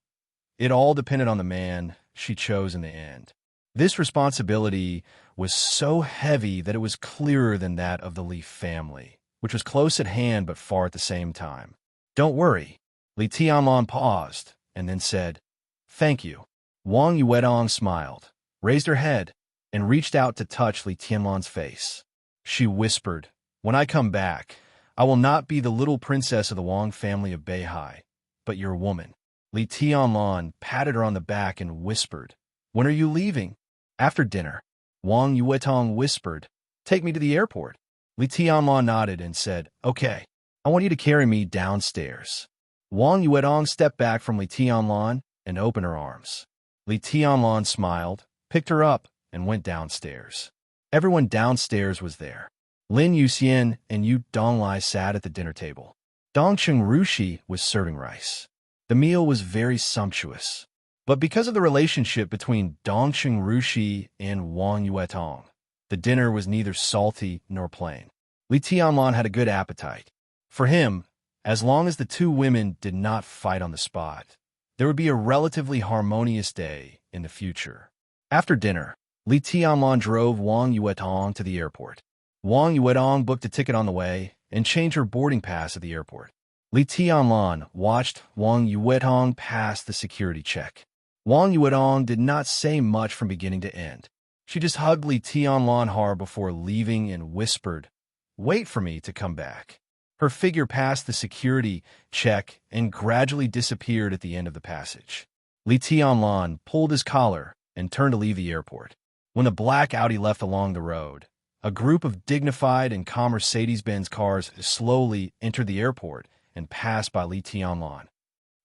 it all depended on the man she chose in the end. This responsibility was so heavy that it was clearer than that of the Li family, which was close at hand but far at the same time. "Don't worry." Li Tianlan paused and then said, "Thank you." Wang Yuetong smiled, raised her head, and reached out to touch Li Tianlan's face. She whispered, "When I come back, I will not be the little princess of the Wang family of Beihai, but your woman." Li Tianlan patted her on the back and whispered, "When are you leaving?" "After dinner." Wang Yuetong whispered, "Take me to the airport." Li Tianlan nodded and said, "Okay, I want you to carry me downstairs." Wang Yuetong stepped back from Li Tianlan and opened her arms. Li Tianlan smiled, picked her up, and went downstairs. Everyone downstairs was there. Lin Yuxian and Yu Donglai sat at the dinner table. Dongcheng Rushi was serving rice. The meal was very sumptuous. But because of the relationship between Dongcheng Rushi and Wang Yuetong, the dinner was neither salty nor plain. Li Tianlan had a good appetite. For him, as long as the two women did not fight on the spot, there would be a relatively harmonious day in the future. After dinner, Li Tianlan drove Wang Yuetong to the airport. Wang Yuetong booked a ticket on the way and changed her boarding pass at the airport. Li Tianlan watched Wang Yuetong pass the security check. Wang Yuetong did not say much from beginning to end. She just hugged Li Tianlan hard before leaving and whispered, "Wait for me to come back." Her figure passed the security check and gradually disappeared at the end of the passage. Li Tianlan pulled his collar and turned to leave the airport. When the black Audi left along the road, a group of dignified and calm Mercedes-Benz cars slowly entered the airport and passed by Li Tianlan.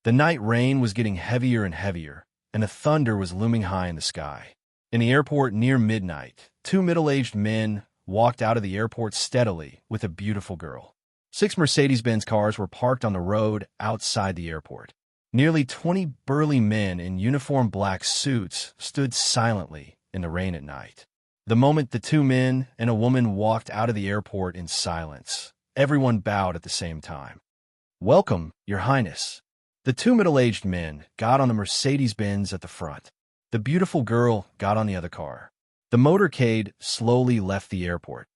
The night rain was getting heavier and heavier, and the thunder was looming high in the sky. In the airport near midnight, two middle-aged men walked out of the airport steadily with a beautiful girl. 6 Mercedes-Benz cars were parked on the road outside the airport. Nearly 20 burly men in uniform black suits stood silently in the rain at night. The moment the 2 men and a woman walked out of the airport in silence, everyone bowed at the same time. "Welcome, Your Highness." The 2 middle-aged men got on the Mercedes-Benz at the front. The beautiful girl got on the other car. The motorcade slowly left the airport.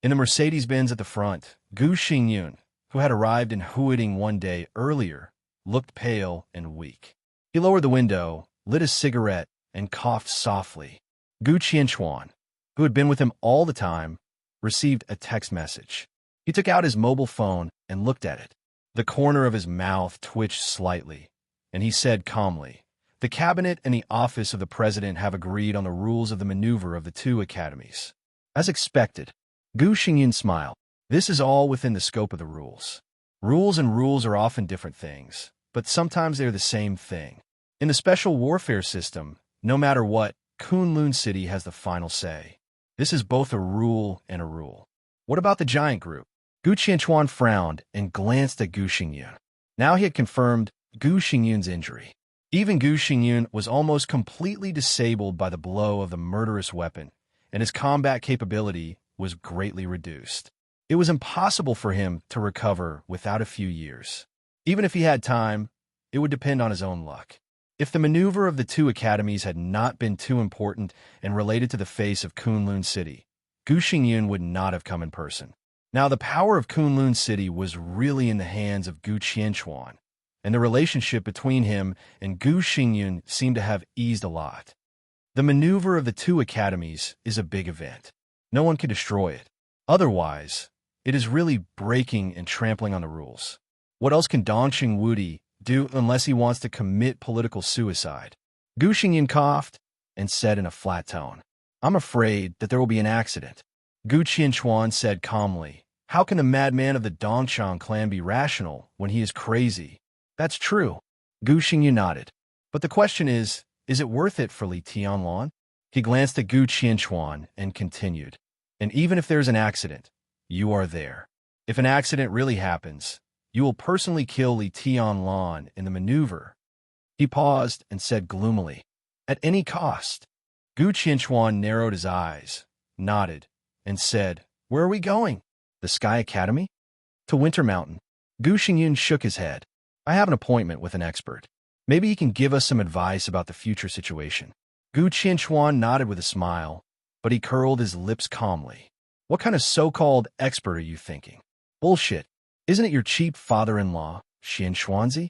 In the Mercedes-Benz at the front, Gu Xingyun, who had arrived in Huiding one day earlier, looked pale and weak. He lowered the window, lit a cigarette, and coughed softly. Gu Qianchuan, who had been with him all the time, received a text message. He took out his mobile phone and looked at it. The corner of his mouth twitched slightly, and he said calmly, "The cabinet and the office of the president have agreed on the rules of the maneuver of the 2 academies." As expected, Gu Xingyun smiled. This is all within the scope of the rules. Rules and rules are often different things, but sometimes they're the same thing. In the special warfare system, no matter what, Kunlun City has the final say. This is both a rule and a rule. What about the giant group? Gu Qianchuan frowned and glanced at Gu Xingyun. Now he had confirmed Gu Xingyun's injury. Even Gu Xingyun was almost completely disabled by the blow of the murderous weapon, and his combat capability was greatly reduced. It was impossible for him to recover without a few years. Even if he had time, it would depend on his own luck. If the maneuver of the 2 academies had not been too important and related to the face of Kunlun City, Gu Xingyun would not have come in person. Now the power of Kunlun City was really in the hands of Gu Qianchuan, and the relationship between him and Gu Xingyun seemed to have eased a lot. The maneuver of the 2 academies is a big event. No one can destroy it. Otherwise, it is really breaking and trampling on the rules. What else can Dongqing Wudi do unless he wants to commit political suicide? Gu Xingyun coughed and said in a flat tone, "I'm afraid that there will be an accident." Gu Qianchuan said calmly, "How can a madman of the Dongchang clan be rational when he is crazy?" "That's true." Gu Xingyun nodded. "But the question is it worth it for Li Tianlan?" He glanced at Gu Qianchuan and continued, "And even if there's an accident, you are there. If an accident really happens, you will personally kill Li Tianlan in the maneuver." He paused and said gloomily, "At any cost." Gu Qianchuan narrowed his eyes, nodded, and said, "Where are we going?" "The Sky Academy?" "To Winter Mountain." Gu Xingyun shook his head. "I have an appointment with an expert. Maybe he can give us some advice about the future situation." Gu Qianchuan nodded with a smile, but he curled his lips calmly. "What kind of so-called expert are you thinking?" "Bullshit. Isn't it your cheap father-in-law, Xian Xuanzi?"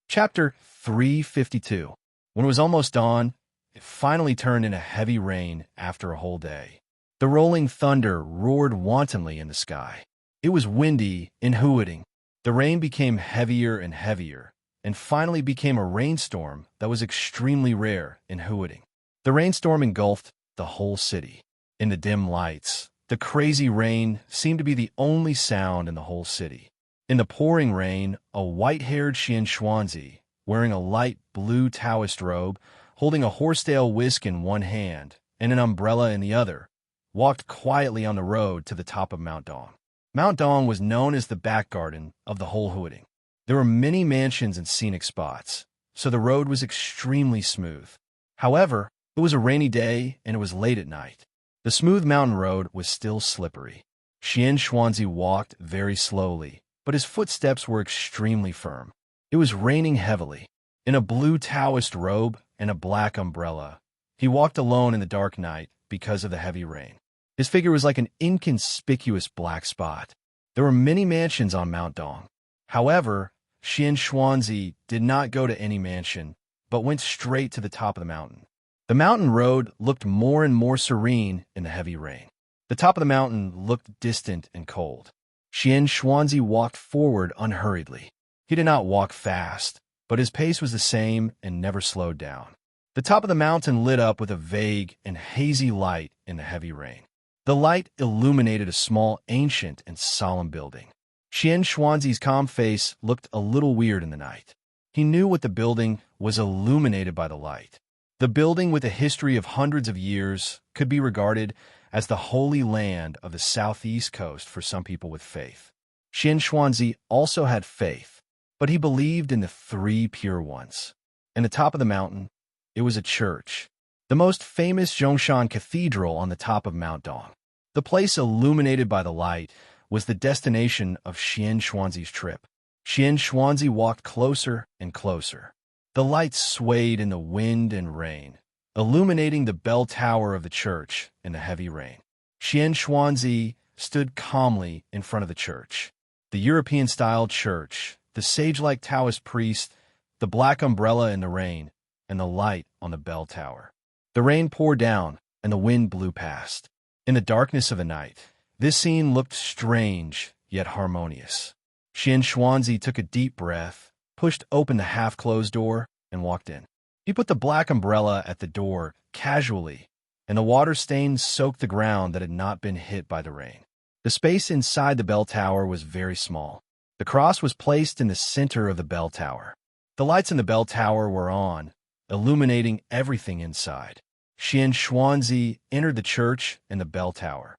Chapter 352. When it was almost dawn, it finally turned into heavy rain after a whole day. The rolling thunder roared wantonly in the sky. It was windy and hooting. The rain became heavier and heavier, and finally became a rainstorm that was extremely rare in Huiding. The rainstorm engulfed the whole city. In the dim lights, the crazy rain seemed to be the only sound in the whole city. In the pouring rain, a white-haired Xian Xuanzi, wearing a light blue Taoist robe, holding a horsetail whisk in one hand and an umbrella in the other, walked quietly on the road to the top of Mount Dong. Mount Dong was known as the back garden of the whole Huiding. There were many mansions and scenic spots, so the road was extremely smooth. However, it was a rainy day and it was late at night. The smooth mountain road was still slippery. Xian Xuanzi walked very slowly, but his footsteps were extremely firm. It was raining heavily. In a blue Taoist robe and a black umbrella, he walked alone in the dark night because of the heavy rain. His figure was like an inconspicuous black spot. There were many mansions on Mount Dong. However, Xian Xuanzi did not go to any mansion, but went straight to the top of the mountain. The mountain road looked more and more serene in the heavy rain. The top of the mountain looked distant and cold. Xian Xuanzi walked forward unhurriedly. He did not walk fast, but his pace was the same and never slowed down. The top of the mountain lit up with a vague and hazy light in the heavy rain. The light illuminated a small, ancient, and solemn building. Xian Xuanzi's calm face looked a little weird in the night. He knew what the building was illuminated by the light. The building, with a history of hundreds of years, could be regarded as the holy land of the southeast coast for some people with faith. Xian Xuanzi also had faith, but he believed in the three pure ones. In the top of the mountain, it was a church, the most famous Zhongshan Cathedral on the top of Mount Dong. The place illuminated by the light was the destination of Xian Xuanzi's trip. Xian Xuanzi walked closer and closer. The light swayed in the wind and rain, illuminating the bell tower of the church in the heavy rain. Xian Xuanzi stood calmly in front of the church. The European-style church, the sage-like Taoist priest, the black umbrella in the rain, and the light on the bell tower. The rain poured down, and the wind blew past. In the darkness of the night, this scene looked strange, yet harmonious. Xian Xuanzi took a deep breath, pushed open the half-closed door, and walked in. He put the black umbrella at the door casually, and the water stains soaked the ground that had not been hit by the rain. The space inside the bell tower was very small. The cross was placed in the center of the bell tower. The lights in the bell tower were on, illuminating everything inside. Xian Xuanzi entered the church and the bell tower.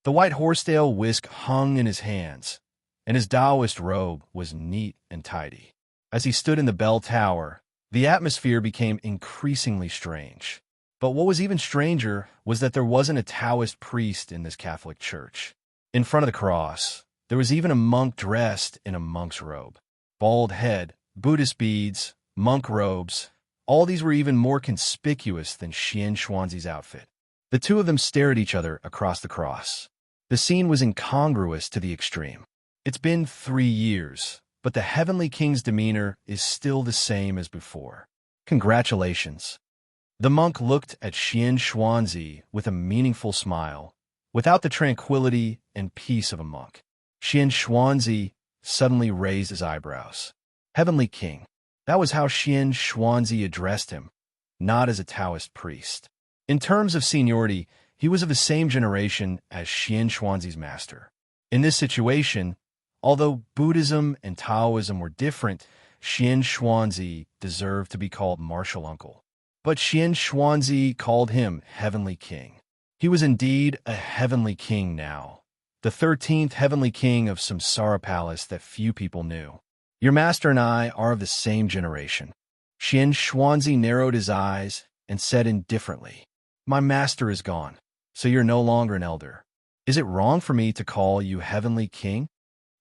The white horsetail whisk hung in his hands, and his Taoist robe was neat and tidy. As he stood in the bell tower, the atmosphere became increasingly strange. But what was even stranger was that there wasn't a Taoist priest in this Catholic church. In front of the cross, there was even a monk dressed in a monk's robe. Bald head, Buddhist beads, monk robes, all these were even more conspicuous than Xian Xuanzi's outfit. The two of them stared at each other across the cross. The scene was incongruous to the extreme. It's been 3 years, but the Heavenly King's demeanor is still the same as before. Congratulations. The monk looked at Xian Xuanzi with a meaningful smile, without the tranquility and peace of a monk. Xian Xuanzi suddenly raised his eyebrows. Heavenly King. That was how Xian Xuanzi addressed him, not as a Taoist priest. In terms of seniority, he was of the same generation as Xian Xuanzi's master. In this situation, although Buddhism and Taoism were different, Xian Xuanzi deserved to be called martial uncle. But Xian Xuanzi called him Heavenly King. He was indeed a Heavenly King now, the 13th Heavenly King of Samsara Palace that few people knew. Your master and I are of the same generation. Xian Xuanzi narrowed his eyes and said indifferently, My master is gone, so you're no longer an elder. Is it wrong for me to call you Heavenly King?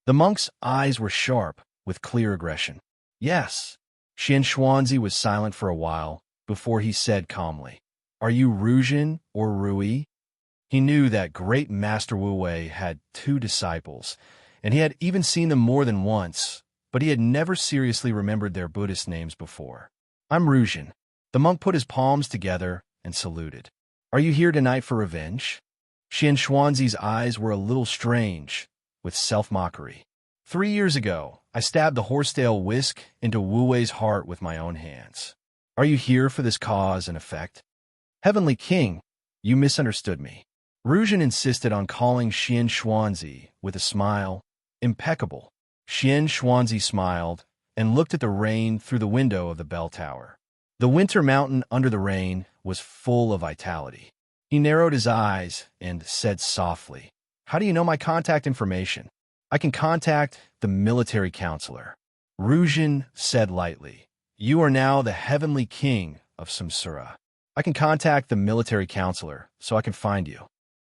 The monk's eyes were sharp, with clear aggression. Yes. Xian Xuanzi was silent for a while, before he said calmly, Are you Ruzhin or Rui? He knew that great Master Wu Wei had 2 disciples, and he had even seen them more than once, but he had never seriously remembered their Buddhist names before. I'm Ruzhin. The monk put his palms together and saluted. Are you here tonight for revenge? Xian Xuanzi's eyes were a little strange, with self-mockery. 3 years ago, I stabbed the horsetail whisk into Wu Wei's heart with my own hands. Are you here for this cause and effect? Heavenly King, you misunderstood me. Ruzhin insisted on calling Xian Xuanzi, with a smile, impeccable. Xian Xuanzi smiled and looked at the rain through the window of the bell tower. The winter mountain under the rain was full of vitality. He narrowed his eyes and said softly, How do you know my contact information? I can contact the military counselor. Ruzhin said lightly, You are now the Heavenly King of Samsara. I can contact the military counselor, so I can find you.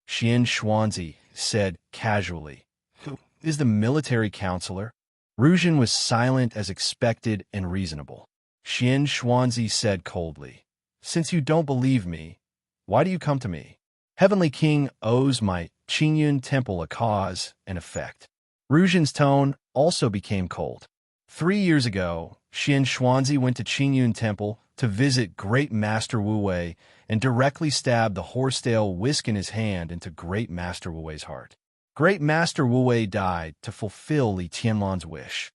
Xian Xuanzi said casually, Who is the military counselor? Ruzhin was silent as expected and reasonable. Xian Xuanzi said coldly, "Since you don't believe me, why do you come to me? Heavenly King owes my Qingyun temple a cause and effect." Ruzhin's tone also became cold. 3 years ago, Xian Xuanzi went to Qingyun temple to visit Great Master Wu Wei and directly stabbed the horsetail whisk in his hand into Great Master Wu Wei's heart. Great Master Wu Wei died to fulfill Li Tianlan's wish.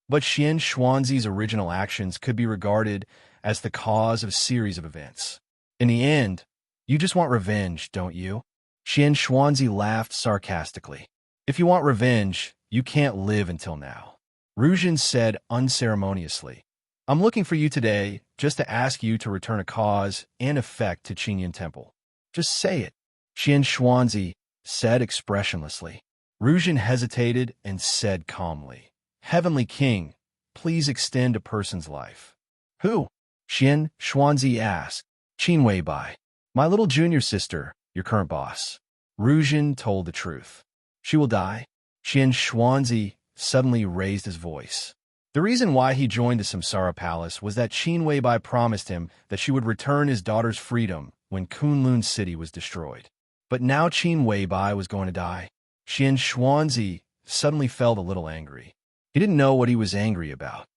But Xian Xuanzi's original actions could be regarded as the cause of a series of events. In the end, you just want revenge, don't you? Xian Xuanzi laughed sarcastically. If you want revenge, you can't live until now. Ruzhin said unceremoniously, "I'm looking for you today just to ask you to return a cause and effect to Qingyun Temple. Just say it." Xian Xuanzi said expressionlessly. Ruzhin hesitated and said calmly, "Heavenly King, please extend a person's life." "Who?" Xian Xuanzi asked. "Qin Weibai, my little junior sister, your current boss." Ruzhin told the truth. "She will die?" Xian Xuanzi suddenly raised his voice. The reason why he joined the Samsara Palace was that Qin Weibai promised him that she would return his daughter's freedom when Kunlun City was destroyed. But now Qin Weibai was going to die. Xian Xuanzi suddenly felt a little angry. He didn't know what he was angry about.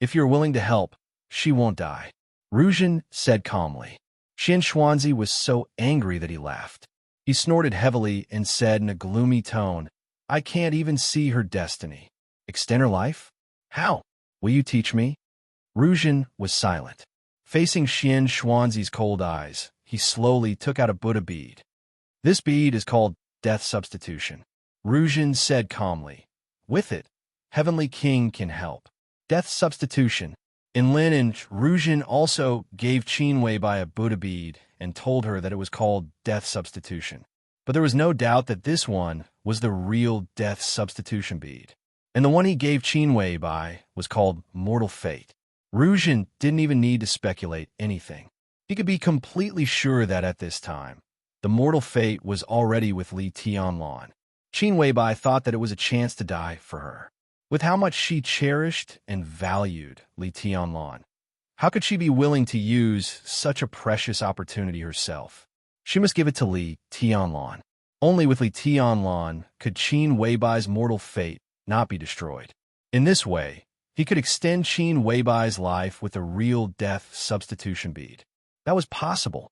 "If you're willing to help, she won't die," Ruzhin said calmly. Xian Xuanzi was so angry that he laughed. He snorted heavily and said in a gloomy tone, "I can't even see her destiny. Extend her life? How? Will you teach me?" Ruzhin was silent. Facing Xian Xuanzi's cold eyes, he slowly took out a Buddha bead. "This bead is called Death Substitution," Ruzhin said calmly. "With it, Heavenly King can help." Death Substitution. In lineage, Ruzhin also gave Qin Weibai a Buddha bead and told her that it was called Death Substitution. But there was no doubt that this one was the real Death Substitution bead. And the one he gave Qin Weibai was called Mortal Fate. Ruzhin didn't even need to speculate anything. He could be completely sure that at this time, the Mortal Fate was already with Li Tianlan. Qin Weibai thought that it was a chance to die for her. With how much she cherished and valued Li Tianlan, how could she be willing to use such a precious opportunity herself? She must give it to Li Tianlan. Only with Li Tianlan could Qin Weibai's mortal fate not be destroyed. In this way, he could extend Qin Weibai's life with a real death substitution bead. That was possible.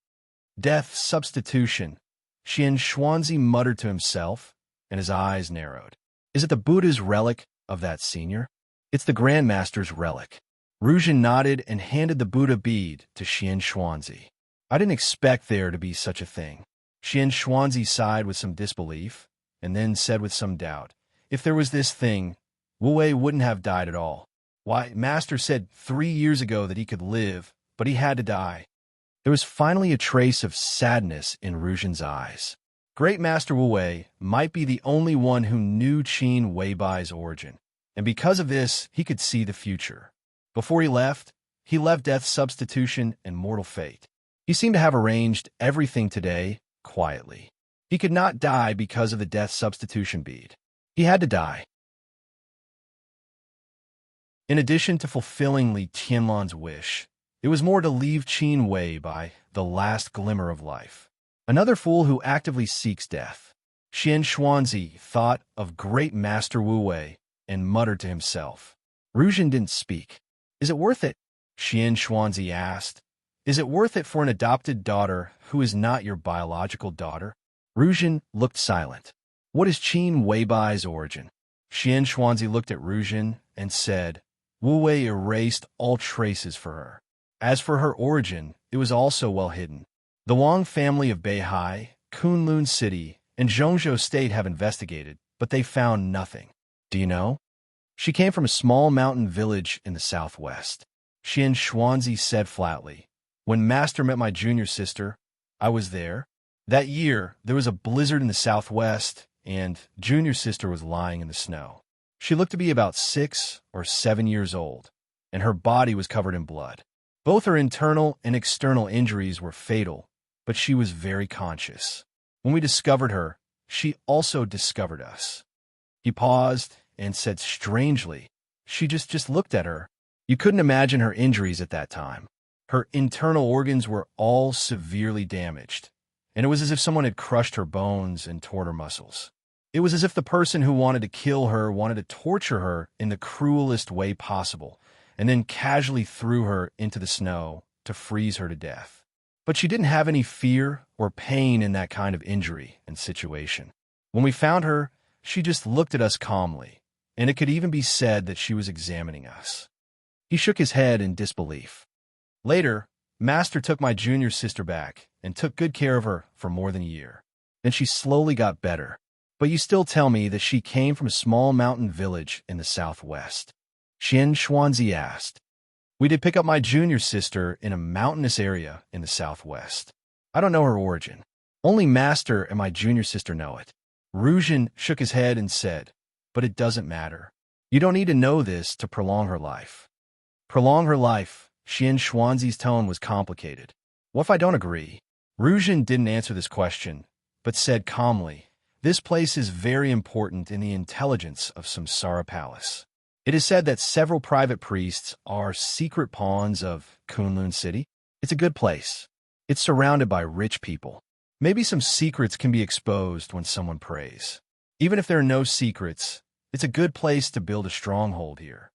Death substitution, Xian Xuanzi muttered to himself, and his eyes narrowed. Is it the Buddha's relic of that senior? It's the Grandmaster's relic. Ruzhin nodded and handed the Buddha bead to Xian Xuanzi. I didn't expect there to be such a thing. Xian Xuanzi sighed with some disbelief, and then said with some doubt, "If there was this thing, Wu Wei wouldn't have died at all. Why, Master said 3 years ago that he could live, but he had to die." There was finally a trace of sadness in Ruzhin's eyes. Great Master Wu Wei might be the only one who knew Qin Weibai's origin, and because of this, he could see the future. Before he left Death Substitution and Mortal Fate. He seemed to have arranged everything today quietly. He could not die because of the Death Substitution bead. He had to die. In addition to fulfilling Li Tianlan's wish, it was more to leave Qin Weibai the last glimmer of life. Another fool who actively seeks death. Xian Xuanzi thought of Great Master Wu Wei and muttered to himself. Ruzhin didn't speak. "Is it worth it?" Xian Xuanzi asked. "Is it worth it for an adopted daughter who is not your biological daughter?" Ruzhin looked silent. "What is Qin Weibai's origin?" Xian Xuanzi looked at Ruzhin and said, "Wu Wei erased all traces for her. As for her origin, it was also well hidden. The Wang family of Beihai, Kunlun City, and Zhongzhou State have investigated, but they found nothing. Do you know? She came from a small mountain village in the southwest." Xian Xuanzi said flatly, "When Master met my junior sister, I was there. That year, there was a blizzard in the southwest, and junior sister was lying in the snow. She looked to be about 6 or 7 years old, and her body was covered in blood. Both her internal and external injuries were fatal, but she was very conscious. When we discovered her, she also discovered us. He paused and said strangely, she just looked at her. You couldn't imagine her injuries at that time. Her internal organs were all severely damaged, and it was as if someone had crushed her bones and torn her muscles. It was as if the person who wanted to kill her wanted to torture her in the cruelest way possible, and then casually threw her into the snow to freeze her to death. But she didn't have any fear or pain in that kind of injury and situation. When we found her, she just looked at us calmly, and it could even be said that she was examining us. He shook his head in disbelief. Later, Master took my junior sister back and took good care of her for more than a year. Then she slowly got better. But you still tell me that she came from a small mountain village in the southwest. Qian Xuanzi asked. We did pick up my junior sister in a mountainous area in the southwest. I don't know her origin. Only Master and my junior sister know it. Ruzhin shook his head and said, but it doesn't matter. You don't need to know this to prolong her life. Prolong her life? Qian Xuanzi's tone was complicated. What if I don't agree? Ruzhin didn't answer this question, but said calmly, this place is very important in the intelligence of Samsara Palace. It is said that several private priests are secret pawns of Kunlun City. It's a good place. It's surrounded by rich people. Maybe some secrets can be exposed when someone prays. Even if there are no secrets, it's a good place to build a stronghold here.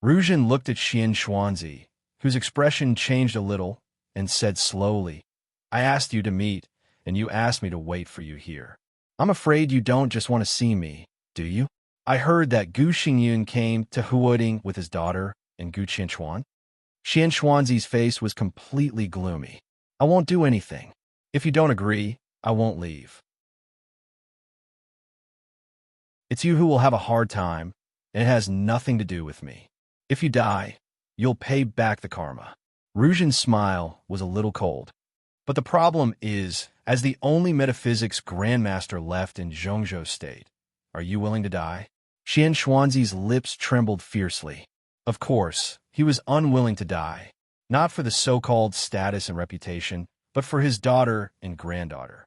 Ruzhin looked at Qian Xuanzi, whose expression changed a little, and said slowly, I asked you to meet, and you asked me to wait for you here. I'm afraid you don't just want to see me, do you? I heard that Gu Xingyun came to Huoding with his daughter and Gu Qianchuan. Qian Xuanzi's face was completely gloomy. I won't do anything. If you don't agree, I won't leave. It's you who will have a hard time, and it has nothing to do with me. If you die, you'll pay back the karma. Ruzhin's smile was a little cold. But the problem is, as the only metaphysics grandmaster left in Zhongzhou State, are you willing to die? Qian Xuanzi's lips trembled fiercely. Of course, he was unwilling to die, not for the so-called status and reputation, but for his daughter and granddaughter.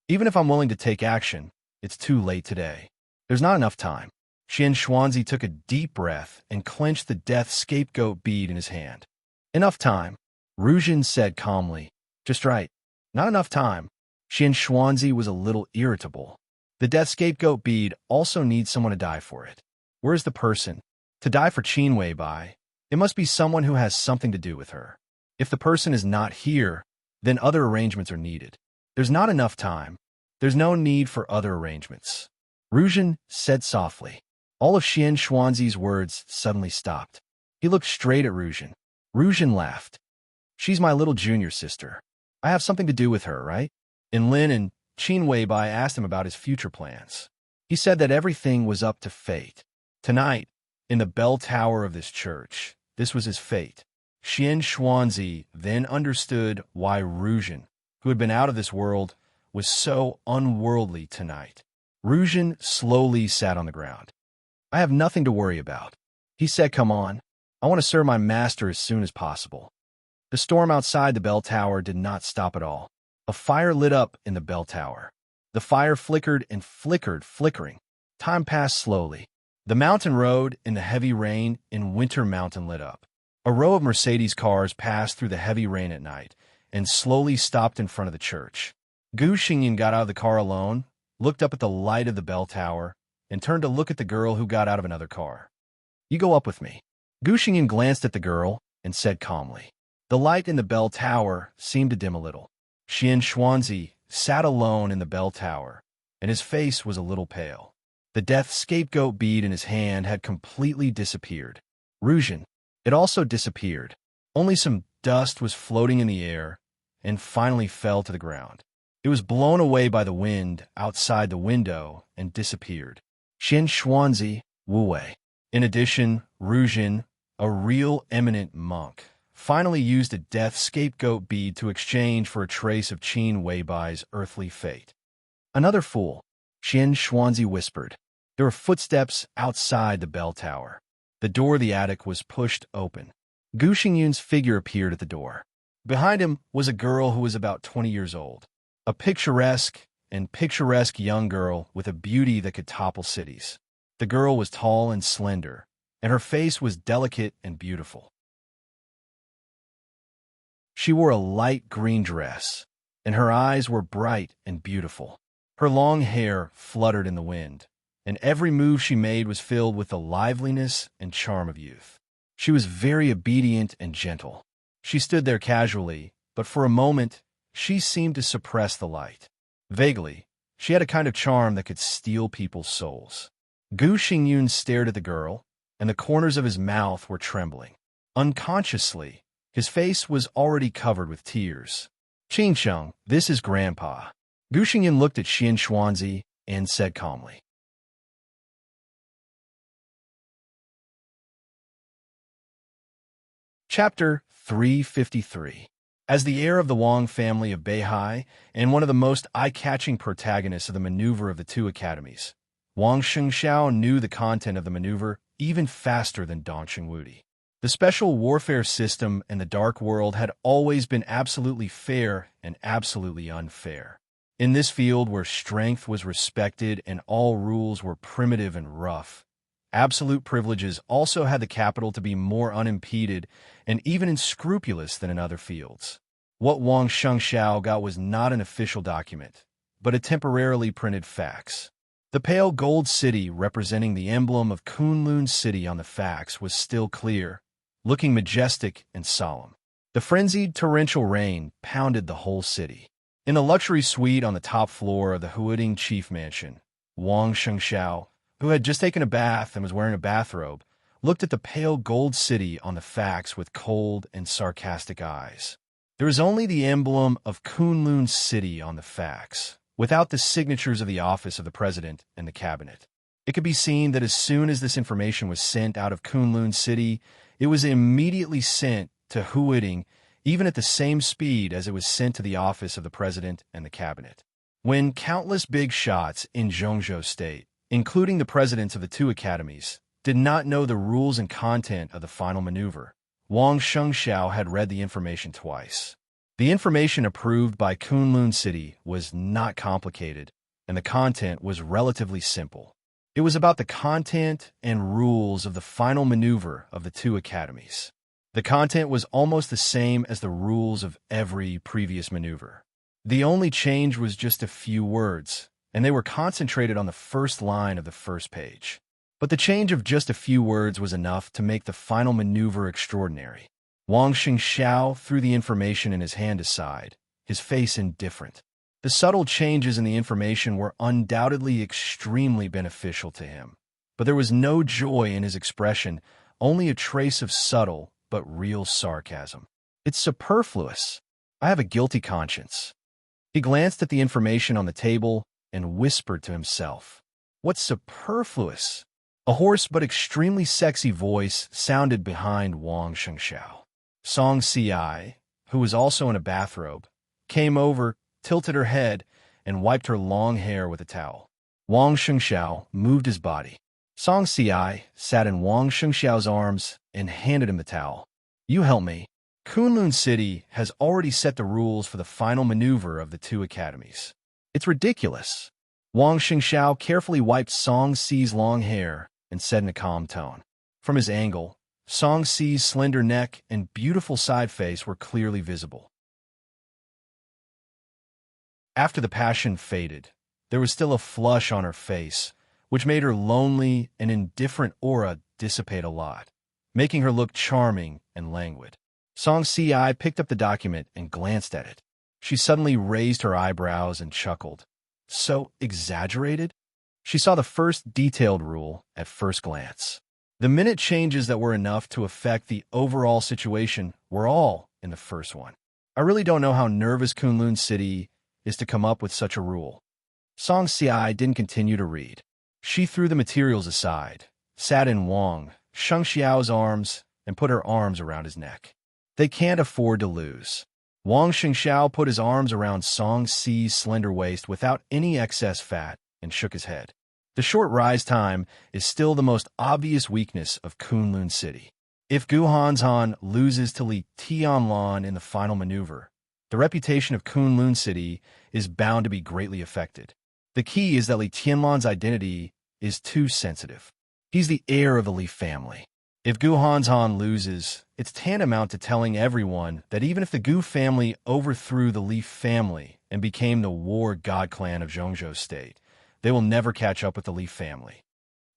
Even if I'm willing to take action, it's too late today. There's not enough time. Qian Xuanzi took a deep breath and clenched the death scapegoat bead in his hand. Enough time, Ruzhin said calmly. Just right. Not enough time. Qian Xuanzi was a little irritable. The death scapegoat bead also needs someone to die for it. Where's the person? To die for Qin Weibai, it must be someone who has something to do with her. If the person is not here, then other arrangements are needed. There's not enough time. There's no need for other arrangements. Ruzhin said softly. All of Qian Xuanzi's words suddenly stopped. He looked straight at Ruzhin. Ruzhin laughed. She's my little junior sister. I have something to do with her, right? And Lin and Qin Weibai asked him about his future plans. He said that everything was up to fate. Tonight, in the bell tower of this church, this was his fate. Qian Xuanzi then understood why Ruzhin, who had been out of this world, was so unworldly tonight. Ruzhin slowly sat on the ground. I have nothing to worry about. He said, come on. I want to serve my master as soon as possible. The storm outside the bell tower did not stop at all. A fire lit up in the bell tower. The fire flickered and flickered, flickering. Time passed slowly. The mountain road in the heavy rain in Winter Mountain lit up. A row of Mercedes cars passed through the heavy rain at night and slowly stopped in front of the church. Gu Xingyan got out of the car alone, looked up at the light of the bell tower, and turned to look at the girl who got out of another car. You go up with me. Gu Xingyan glanced at the girl and said calmly. The light in the bell tower seemed to dim a little. Qian Xuanzi sat alone in the bell tower, and his face was a little pale. The death scapegoat bead in his hand had completely disappeared. Ruzhin, it also disappeared. Only some dust was floating in the air and finally fell to the ground. It was blown away by the wind outside the window and disappeared. Qian Xuanzi, Wu Wei. In addition, Ruzhin, a real eminent monk, finally used a death scapegoat bead to exchange for a trace of Qin Weibai's earthly fate. Another fool, Qian Xuanzi whispered. There were footsteps outside the bell tower. The door of the attic was pushed open. Gu Xingyun's figure appeared at the door. Behind him was a girl who was about 20 years old. A picturesque and picturesque young girl with a beauty that could topple cities. The girl was tall and slender, and her face was delicate and beautiful. She wore a light green dress, and her eyes were bright and beautiful. Her long hair fluttered in the wind, and every move she made was filled with the liveliness and charm of youth. She was very obedient and gentle. She stood there casually, but for a moment, she seemed to suppress the light. Vaguely, she had a kind of charm that could steal people's souls. Gu Xingyun stared at the girl, and the corners of his mouth were trembling. Unconsciously, his face was already covered with tears. "Qingsheng, this is Grandpa." Gu Xingyun looked at Xian Xuanzi and said calmly. Chapter 353. As the heir of the Wang family of Beihai and one of the most eye-catching protagonists of the maneuver of the two academies, Wang Shengxiao knew the content of the maneuver even faster than Dong Xingwudi. The special warfare system and the dark world had always been absolutely fair and absolutely unfair. In this field where strength was respected and all rules were primitive and rough, absolute privileges also had the capital to be more unimpeded and even unscrupulous than in other fields. What Wang Shengxiao got was not an official document, but a temporarily printed fax. The pale gold city representing the emblem of Kunlun City on the fax was still clear, looking majestic and solemn. The frenzied torrential rain pounded the whole city. In the luxury suite on the top floor of the Huading chief mansion, Wang Shengxiao, who had just taken a bath and was wearing a bathrobe, looked at the pale gold city on the fax with cold and sarcastic eyes. There was only the emblem of Kunlun City on the fax, without the signatures of the office of the president and the cabinet. It could be seen that as soon as this information was sent out of Kunlun City, it was immediately sent to Huading, even at the same speed as it was sent to the office of the president and the cabinet. When countless big shots in Zhongzhou State, including the presidents of the two academies, did not know the rules and content of the final maneuver, Wang Shengxiao had read the information twice. The information approved by Kunlun City was not complicated, and the content was relatively simple. It was about the content and rules of the final maneuver of the two academies. The content was almost the same as the rules of every previous maneuver. The only change was just a few words, and they were concentrated on the first line of the first page. But the change of just a few words was enough to make the final maneuver extraordinary. Wang Shengxiao threw the information in his hand aside, his face indifferent. The subtle changes in the information were undoubtedly extremely beneficial to him, but there was no joy in his expression, only a trace of subtle but real sarcasm. "It's superfluous. I have a guilty conscience." He glanced at the information on the table and whispered to himself, "What's superfluous?" A hoarse but extremely sexy voice sounded behind Wang Shengxiao. Song Ci, who was also in a bathrobe, came over, tilted her head, and wiped her long hair with a towel. Wang Shengxiao moved his body. Song Ci sat in Wang Shengxiao's arms and handed him the towel. "You help me. Kunlun City has already set the rules for the final maneuver of the two academies. It's ridiculous." Wang Shengxiao carefully wiped Song Ci's long hair and said in a calm tone. From his angle, Song Ci's slender neck and beautiful side face were clearly visible. After the passion faded, there was still a flush on her face, which made her lonely and indifferent aura dissipate a lot, making her look charming and languid. Song Ci picked up the document and glanced at it. She suddenly raised her eyebrows and chuckled. "So exaggerated?" She saw the first detailed rule at first glance. The minute changes that were enough to affect the overall situation were all in the first one. "I really don't know how nervous Kunlun City is to come up with such a rule." Song Ci didn't continue to read. She threw the materials aside, sat in Wang Shengxiao's arms, and put her arms around his neck. They can't afford to lose. Wang Shengxiao put his arms around Song Ci's slender waist without any excess fat and shook his head. The short rise time is still the most obvious weakness of Kunlun City. If Gu Hanzhan loses to Li Tianlan in the final maneuver, the reputation of Kunlun City is bound to be greatly affected. The key is that Li Tianlan's identity is too sensitive. He's the heir of the Li family. If Gu Hanzhan loses, it's tantamount to telling everyone that even if the Gu family overthrew the Li family and became the war god clan of Zhongzhou State, they will never catch up with the Li family.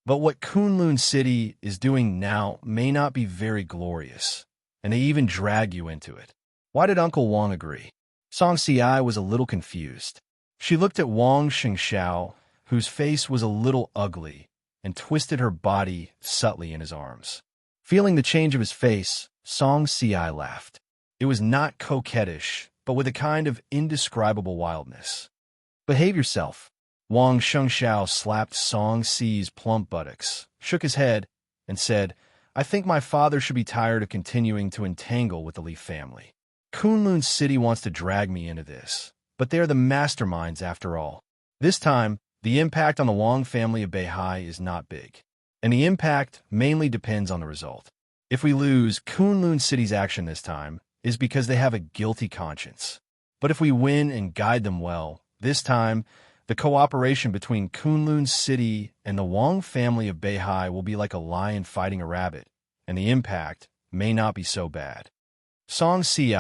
But what Kunlun City is doing now may not be very glorious, and they even drag you into it. Why did Uncle Wang agree? Song Si was a little confused. She looked at Wang Xingxiao, whose face was a little ugly, and twisted her body subtly in his arms. Feeling the change of his face, Song Si laughed. It was not coquettish, but with a kind of indescribable wildness. Behave yourself. Wang Xingxiao slapped Song Si's plump buttocks, shook his head, and said, I think my father should be tired of continuing to entangle with the Li family. Kunlun City wants to drag me into this, but they are the masterminds after all. This time, the impact on the Wang family of Beihai is not big, and the impact mainly depends on the result. If we lose, Kunlun City's action this time is because they have a guilty conscience. But if we win and guide them well, this time, the cooperation between Kunlun City and the Wang family of Beihai will be like a lion fighting a rabbit, and the impact may not be so bad. Song Si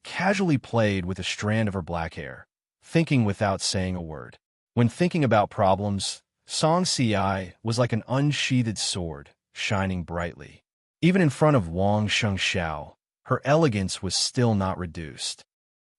casually played with a strand of her black hair, thinking without saying a word. When thinking about problems, Song Si was like an unsheathed sword, shining brightly. Even in front of Wang Xingxiao, her elegance was still not reduced.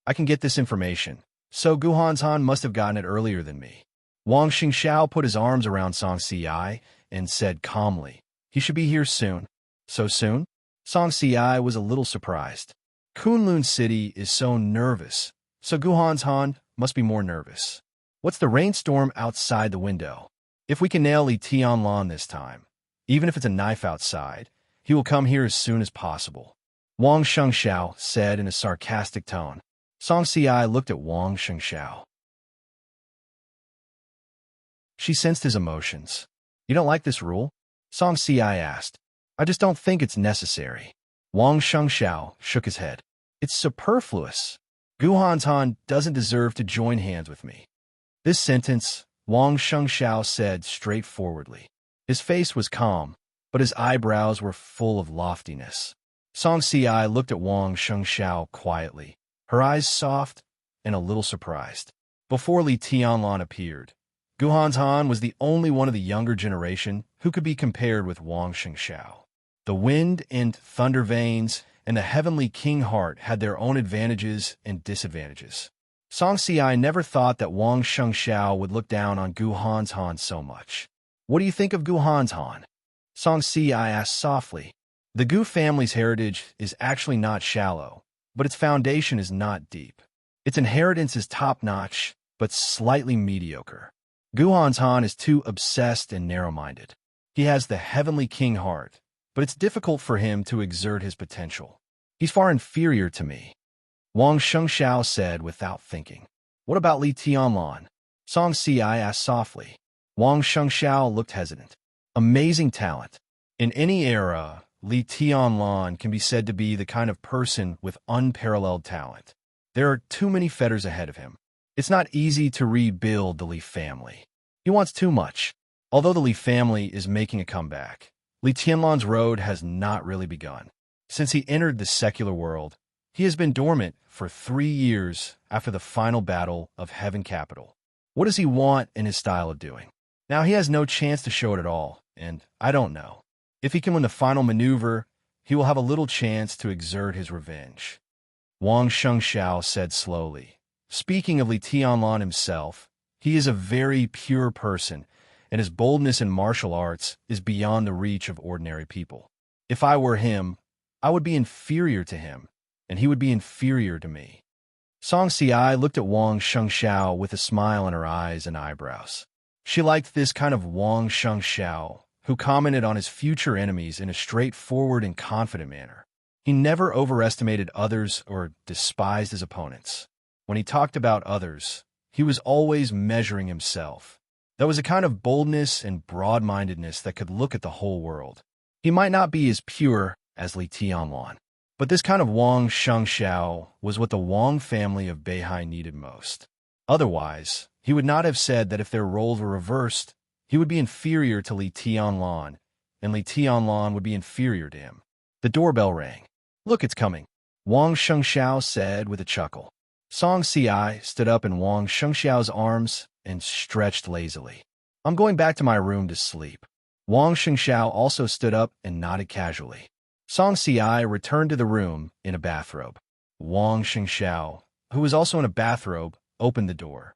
I can get this information, so Gu Hanzhan must have gotten it earlier than me. Wang Xingxiao put his arms around Song Si and said calmly, he should be here soon. So soon? Song Si was a little surprised. Kunlun City is so nervous, so Gu Hanzhan must be more nervous. What's the rainstorm outside the window? If we can nail Li Tianlan this time, even if it's a knife outside, he will come here as soon as possible. Wang Xingxiao said in a sarcastic tone. Song Si looked at Wang Xingxiao. She sensed his emotions. You don't like this rule? Song Si asked. I just don't think it's necessary. Wang Xingxiao shook his head. It's superfluous. Gu Hanzhan doesn't deserve to join hands with me. This sentence, Wang Xingxiao said straightforwardly. His face was calm, but his eyebrows were full of loftiness. Song Si looked at Wang Xingxiao quietly, her eyes soft and a little surprised. Before Li Tianlan appeared, Gu Hanzhan was the only one of the younger generation who could be compared with Wang Xingxiao. The wind and thunder veins and the heavenly king heart had their own advantages and disadvantages. Song Si never thought that Wang Xingxiao would look down on Gu Hanzhan so much. What do you think of Gu Hanzhan? Song Si asked softly. The Gu family's heritage is actually not shallow, but its foundation is not deep. Its inheritance is top-notch, but slightly mediocre. Gu Hanzhan is too obsessed and narrow-minded. He has the heavenly king heart, but it's difficult for him to exert his potential. He's far inferior to me. Wang Xingxiao said without thinking. What about Li Tianlan? Song Si asked softly. Wang Xingxiao looked hesitant. Amazing talent. In any era, Li Tianlan can be said to be the kind of person with unparalleled talent. There are too many fetters ahead of him. It's not easy to rebuild the Li family. He wants too much. Although the Li family is making a comeback, Li Tianlan's road has not really begun. Since he entered the secular world, he has been dormant for 3 years after the final battle of Heaven Capital. What does he want in his style of doing? Now he has no chance to show it at all, and I don't know. If he can win the final maneuver, he will have a little chance to exert his revenge. Wang Xingxiao said slowly. Speaking of Li Tianlan himself, he is a very pure person, and his boldness in martial arts is beyond the reach of ordinary people. If I were him, I would be inferior to him, and he would be inferior to me. Song Si looked at Wang Xingxiao with a smile in her eyes and eyebrows. She liked this kind of Wang Xingxiao, who commented on his future enemies in a straightforward and confident manner. He never overestimated others or despised his opponents. When he talked about others, he was always measuring himself. There was a kind of boldness and broad-mindedness that could look at the whole world. He might not be as pure as Li Tianlan, But this kind of Wang Shengxiao was what the Wang family of Beihai needed most. Otherwise, he would not have said that if their roles were reversed, he would be inferior to Li Tianlan, and Li Tianlan would be inferior to him. The doorbell rang. "Look, it's coming," Wang Shengxiao said with a chuckle. Song Si stood up in Wang Shengxiao's arms and stretched lazily. "I'm going back to my room to sleep." Wang Shengxiao also stood up and nodded casually. Song Si returned to the room in a bathrobe. Wang Shengxiao, who was also in a bathrobe, opened the door.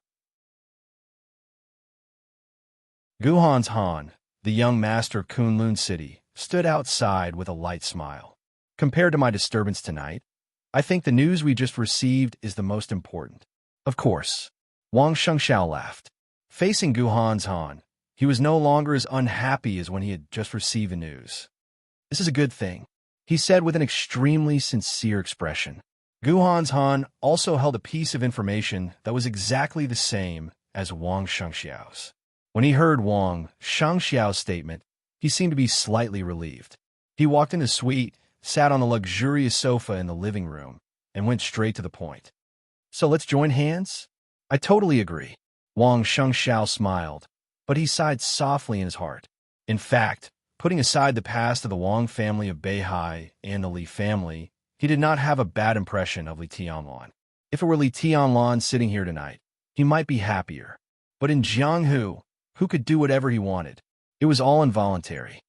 Guhan's Han, the young master of Kunlun City, stood outside with a light smile. "Compared to my disturbance tonight, I think the news we just received is the most important." "Of course." Wang Shengxiao laughed. Facing Guhan's Han, he was no longer as unhappy as when he had just received the news. "This is a good thing," he said with an extremely sincere expression. Guhan's Han also held a piece of information that was exactly the same as Wang Shengxiao's. When he heard Wang Shengxiao's statement, he seemed to be slightly relieved. He walked in the suite, sat on the luxurious sofa in the living room, and went straight to the point. "So let's join hands?" "I totally agree." Wang Shengxiao smiled, but he sighed softly in his heart. In fact, putting aside the past of the Wang family of Beihai and the Li family, he did not have a bad impression of Li Tianlan. If it were Li Tianlan sitting here tonight, he might be happier. But in Jianghu, who could do whatever he wanted? It was all involuntary.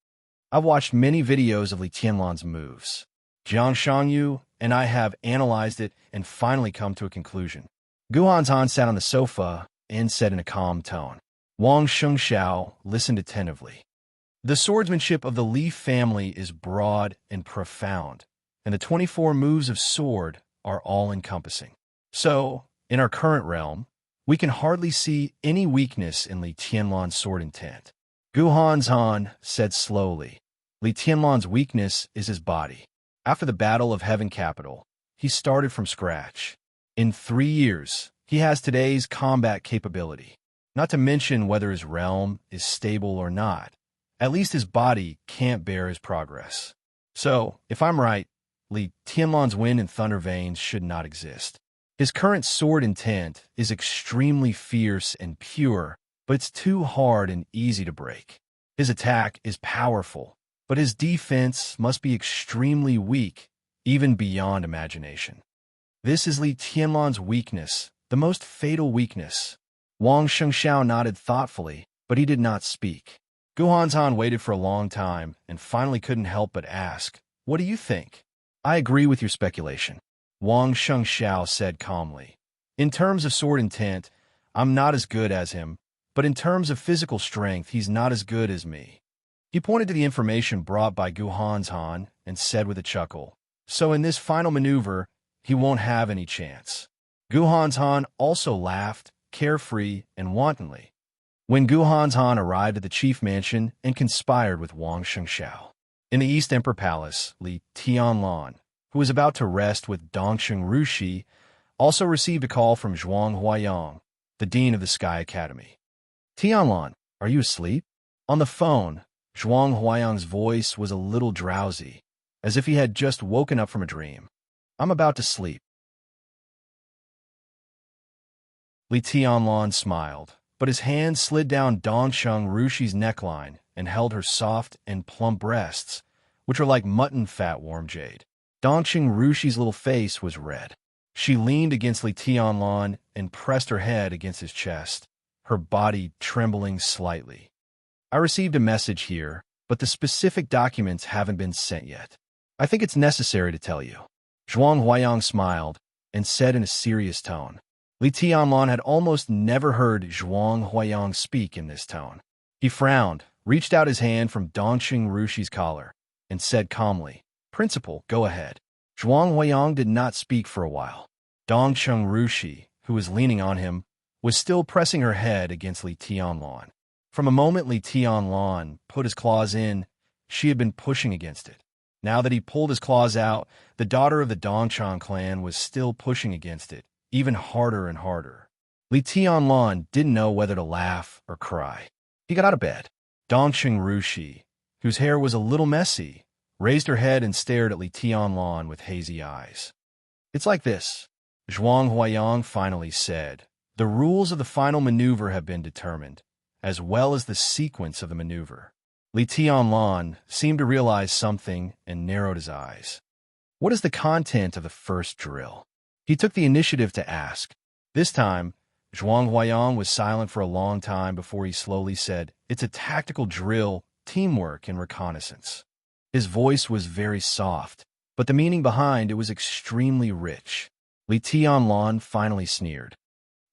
I've watched many videos of Li Tianlan's moves. Jiang Shangyu and I have analyzed it and finally come to a conclusion. Guhan's Han sat on the sofa and said in a calm tone. Wang Shengxiao listened attentively. "The swordsmanship of the Li family is broad and profound, and the 24 moves of sword are all-encompassing. So, in our current realm, we can hardly see any weakness in Li Tianlan's sword intent." Guhan's Han said slowly, "Li Tianlan's weakness is his body. After the Battle of Heaven Capital, he started from scratch. In 3 years, he has today's combat capability. Not to mention whether his realm is stable or not. At least his body can't bear his progress. So, if I'm right, Li Tianlan's wind and thunder veins should not exist. His current sword intent is extremely fierce and pure, but it's too hard and easy to break. His attack is powerful, but his defense must be extremely weak, even beyond imagination. This is Li Tianlan's weakness, the most fatal weakness." Wang Shengxiao nodded thoughtfully, but he did not speak. Guhan's Han waited for a long time and finally couldn't help but ask, "What do you think?" "I agree with your speculation," Wang Shengxiao said calmly. "In terms of sword intent, I'm not as good as him, but in terms of physical strength, he's not as good as me." He pointed to the information brought by Guhan's Han and said with a chuckle, "So in this final maneuver, he won't have any chance." Guhan's Han also laughed, carefree and wantonly. When Guhan's Han arrived at the chief mansion and conspired with Wang Shengxiao. In the East Emperor Palace, Li Tianlan, who was about to rest with Dongsheng Rushi, also received a call from Zhuang Huayang, the dean of the Sky Academy. "Tianlan, are you asleep?" On the phone, Zhuang Huayang's voice was a little drowsy, as if he had just woken up from a dream. "I'm about to sleep." Li Tianlan smiled, but his hand slid down Dongsheng Rushi's neckline and held her soft and plump breasts, which were like mutton fat warm jade. Dongsheng Rushi's little face was red. She leaned against Li Tianlan and pressed her head against his chest, her body trembling slightly. "I received a message here, but the specific documents haven't been sent yet. I think it's necessary to tell you." Zhuang Huayang smiled and said in a serious tone. Li Tianlan had almost never heard Zhuang Huayang speak in this tone. He frowned, reached out his hand from Dongsheng Rushi's collar, and said calmly, "Principal, go ahead." Zhuang Huayang did not speak for a while. Dongsheng Rushi, who was leaning on him, was still pressing her head against Li Tianlan. From a moment Li Tianlan put his claws in, she had been pushing against it. Now that he pulled his claws out, the daughter of the Dongchang clan was still pushing against it, even harder and harder. Li Tianlan didn't know whether to laugh or cry. He got out of bed. Dongsheng Rushi, whose hair was a little messy, raised her head and stared at Li Tianlan with hazy eyes. "It's like this," Zhuang Huayang finally said. "The rules of the final maneuver have been determined, as well as the sequence of the maneuver." Li Tianlan seemed to realize something and narrowed his eyes. "What is the content of the first drill?" He took the initiative to ask. This time, Zhuang Huayang was silent for a long time before he slowly said, "It's a tactical drill, teamwork, and reconnaissance." His voice was very soft, but the meaning behind it was extremely rich. Li Tianlan finally sneered.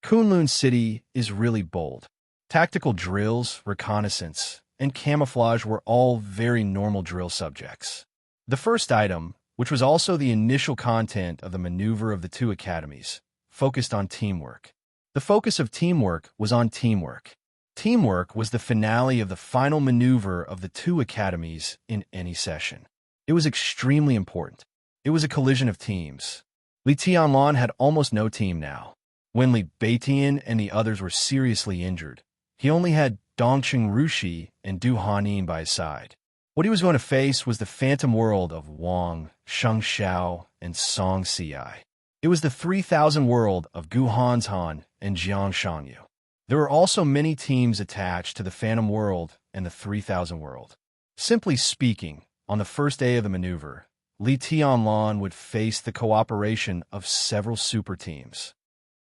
Kunlun City is really bold. Tactical drills, reconnaissance, and camouflage were all very normal drill subjects. The first item, which was also the initial content of the maneuver of the two academies, focused on teamwork. The focus of teamwork was on teamwork. Teamwork was the finale of the final maneuver of the two academies in any session. It was extremely important. It was a collision of teams. Li Tianlan had almost no team now. When Li Beitian and the others were seriously injured, he only had Dongqing Rushi and Du Hanin by his side. What he was going to face was the phantom world of Wang, Sheng Xiao, and Song Xiai. It was the 3,000 world of Gu Hanshan and Jiang Shangyu. There were also many teams attached to the Phantom World and the 3,000 World. Simply speaking, on the first day of the maneuver, Li Tianlan would face the cooperation of several super teams.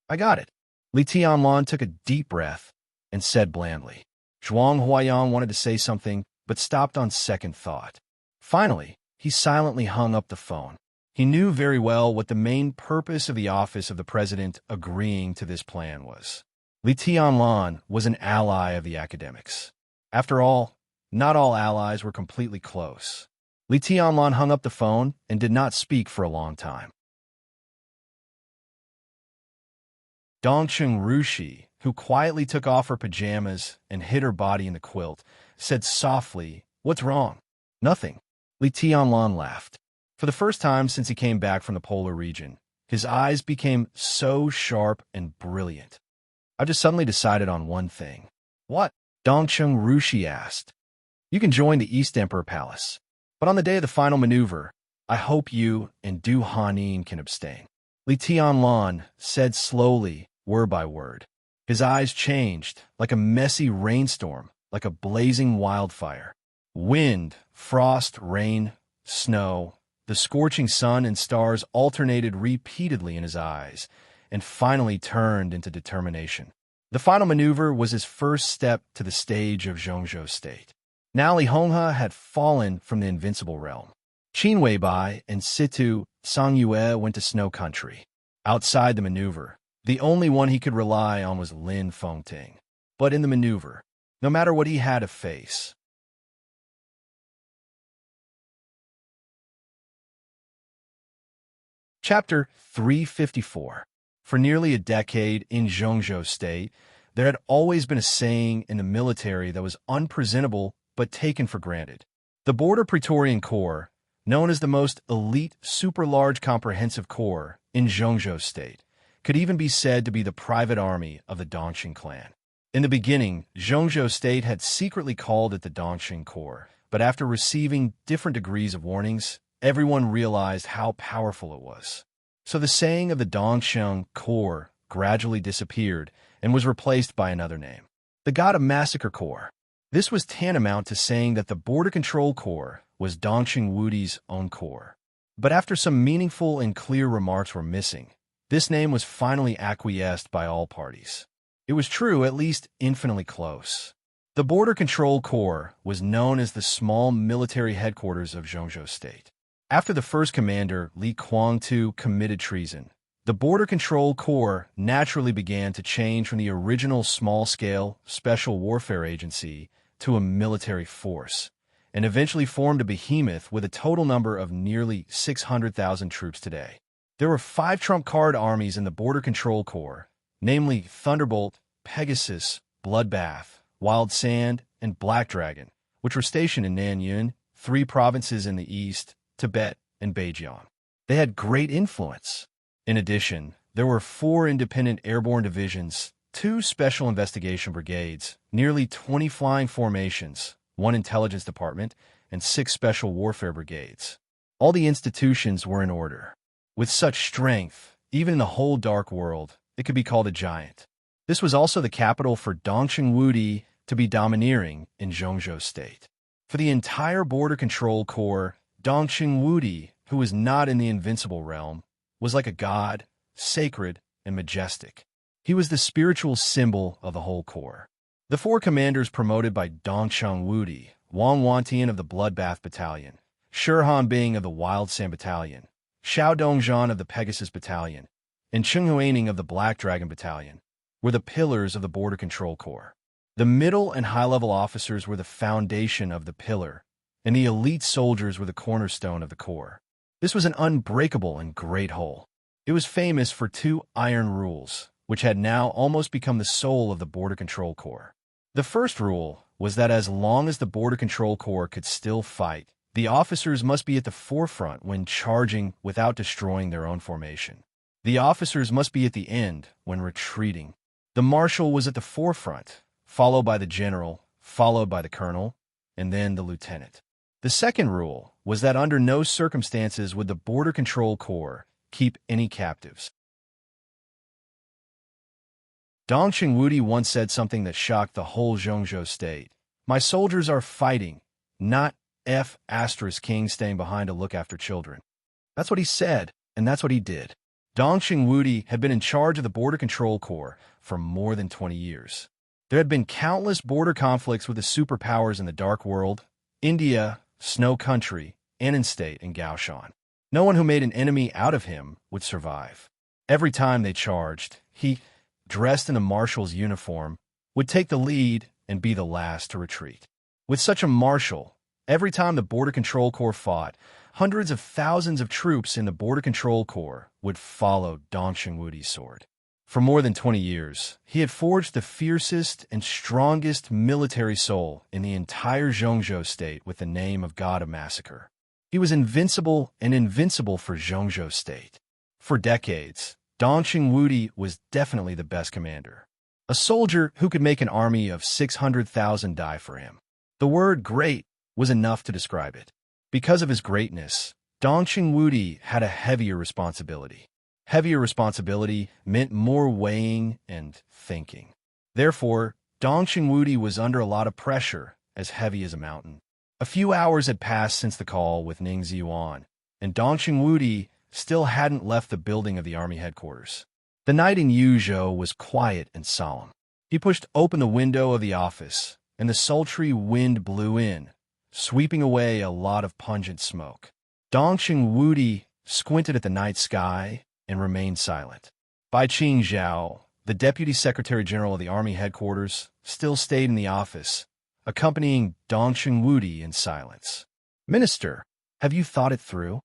"I got it." Li Tianlan took a deep breath and said blandly. Zhuang Huayang wanted to say something, but stopped on second thought. Finally, he silently hung up the phone. He knew very well what the main purpose of the office of the president agreeing to this plan was. Li Tianlan was an ally of the academics. After all, not all allies were completely close. Li Tianlan hung up the phone and did not speak for a long time. Dongqing Rushi, who quietly took off her pajamas and hid her body in the quilt, said softly, "What's wrong?" "Nothing." Li Tianlan laughed. For the first time since he came back from the polar region, his eyes became so sharp and brilliant. "I just suddenly decided on one thing." "What?" Dongqing Rushi asked. "You can join the East Emperor Palace, but on the day of the final maneuver, I hope you and Du Hanin can abstain." Li Tianlan said slowly, word by word. His eyes changed, like a messy rainstorm, like a blazing wildfire. Wind, frost, rain, snow, the scorching sun and stars alternated repeatedly in his eyes, and finally turned into determination. The final maneuver was his first step to the stage of Zhongzhou State. Now Li Honghe had fallen from the invincible realm. Qin Weibai and Situ Songyue went to Snow Country. Outside the maneuver, the only one he could rely on was Lin Fengting. But in the maneuver, no matter what he had to face, Chapter 354. For nearly a decade in Zhongzhou State, there had always been a saying in the military that was unpresentable but taken for granted. The Border Praetorian Corps, known as the most elite super-large comprehensive corps in Zhongzhou State, could even be said to be the private army of the Dongqing clan. In the beginning, Zhongzhou State had secretly called it the Dongqing Corps, but after receiving different degrees of warnings, everyone realized how powerful it was. So the saying of the Dongqing Corps gradually disappeared and was replaced by another name, the God of Massacre Corps. This was tantamount to saying that the Border Control Corps was Dongqing Wudi's own corps. But after some meaningful and clear remarks were missing, this name was finally acquiesced by all parties. It was true, at least infinitely close. The Border Control Corps was known as the small military headquarters of Zhongzhou State. After the first commander, Li Guangtu, committed treason, the Border Control Corps naturally began to change from the original small-scale special warfare agency to a military force, and eventually formed a behemoth with a total number of nearly 600,000 troops today. There were 5 trump card armies in the Border Control Corps, namely Thunderbolt, Pegasus, Bloodbath, Wild Sand, and Black Dragon, which were stationed in Nanyun, 3 provinces in the east, Tibet, and Beijiang. They had great influence. In addition, there were 4 independent airborne divisions, 2 special investigation brigades, nearly 20 flying formations, 1 intelligence department, and 6 special warfare brigades. All the institutions were in order. With such strength, even in the whole dark world, it could be called a giant. This was also the capital for Dongxing Wudi to be domineering in Zhongzhou State. For the entire Border Control Corps, Dongxing Wudi, who was not in the invincible realm, was like a god, sacred and majestic. He was the spiritual symbol of the whole corps. The 4 commanders promoted by Dongxing Wudi, Wang Wantian of the Bloodbath Battalion, Shi Hanbing of the Wild Sand Battalion, Xiao Dongzhan of the Pegasus Battalion, and Cheng Huining of the Black Dragon Battalion, were the pillars of the Border Control Corps. The middle and high-level officers were the foundation of the pillar, and the elite soldiers were the cornerstone of the corps. This was an unbreakable and great whole. It was famous for 2 iron rules, which had now almost become the soul of the Border Control Corps. The first rule was that as long as the Border Control Corps could still fight, the officers must be at the forefront when charging without destroying their own formation. The officers must be at the end when retreating. The marshal was at the forefront, followed by the general, followed by the colonel, and then the lieutenant. The second rule was that under no circumstances would the Border Control Corps keep any captives. Dongxing Wudi once said something that shocked the whole Zhongzhou State. "My soldiers are fighting, not King staying behind to look after children." That's what he said, and that's what he did. Dongxing Wudi had been in charge of the Border Control Corps for more than 20 years. There had been countless border conflicts with the superpowers in the Dark World, India, Snow Country, Anan State, and Gaoshan. No one who made an enemy out of him would survive. Every time they charged, he, dressed in a marshal's uniform, would take the lead and be the last to retreat. With such a marshal, every time the Border Control Corps fought, hundreds of thousands of troops in the Border Control Corps would follow Dongxing Wudi's sword. For more than 20 years, he had forged the fiercest and strongest military soul in the entire Zhongzhou State with the name of God of Massacre. He was invincible and invincible for Zhongzhou State. For decades, Dongxing Wudi was definitely the best commander. A soldier who could make an army of 600,000 die for him. The word great was enough to describe it. Because of his greatness, Dongxing Wudi had a heavier responsibility. Heavier responsibility meant more weighing and thinking. Therefore, Dongxing Wudi was under a lot of pressure, as heavy as a mountain. A few hours had passed since the call with Ning Ziyuan, and Dongxing Wudi still hadn't left the building of the army headquarters. The night in Yuzhou was quiet and solemn. He pushed open the window of the office, and the sultry wind blew in, sweeping away a lot of pungent smoke. Dongxing Wudi squinted at the night sky and remained silent. Bai Qingzhao, the Deputy Secretary General of the Army Headquarters, still stayed in the office, accompanying Dongxing Wudi in silence. "Minister, have you thought it through?"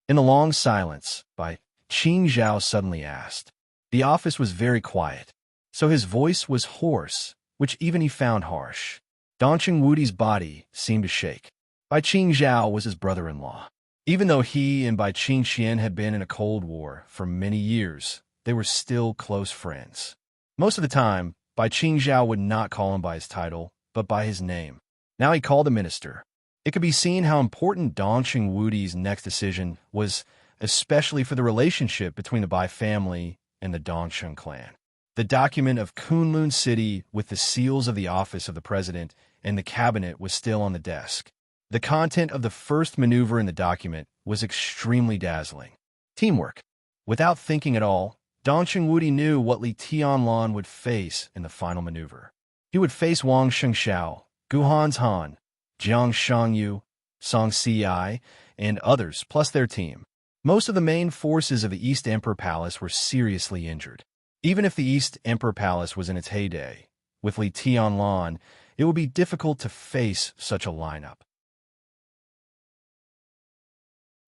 In the long silence, Bai Qingzhao suddenly asked. The office was very quiet, so his voice was hoarse, which even he found harsh. Dongxing Wudi's body seemed to shake. Bai Qingzhao was his brother-in-law. Even though he and Bai Qingxian had been in a Cold War for many years, they were still close friends. Most of the time, Bai Qingzhao would not call him by his title, but by his name. Now he called the minister. It could be seen how important Dongxing Wudi's next decision was, especially for the relationship between the Bai family and the Dongxing clan. The document of Kunlun City with the seals of the office of the president and the cabinet was still on the desk. The content of the first maneuver in the document was extremely dazzling. Teamwork. Without thinking at all, Dongxing Wudi knew what Li Tianlan would face in the final maneuver. He would face Wang Shengxiao, Gu Hanzhan, Jiang Shangyu, Song Ci, and others, plus their team. Most of the main forces of the East Emperor Palace were seriously injured. Even if the East Emperor Palace was in its heyday, with Li Tianlan, it would be difficult to face such a lineup.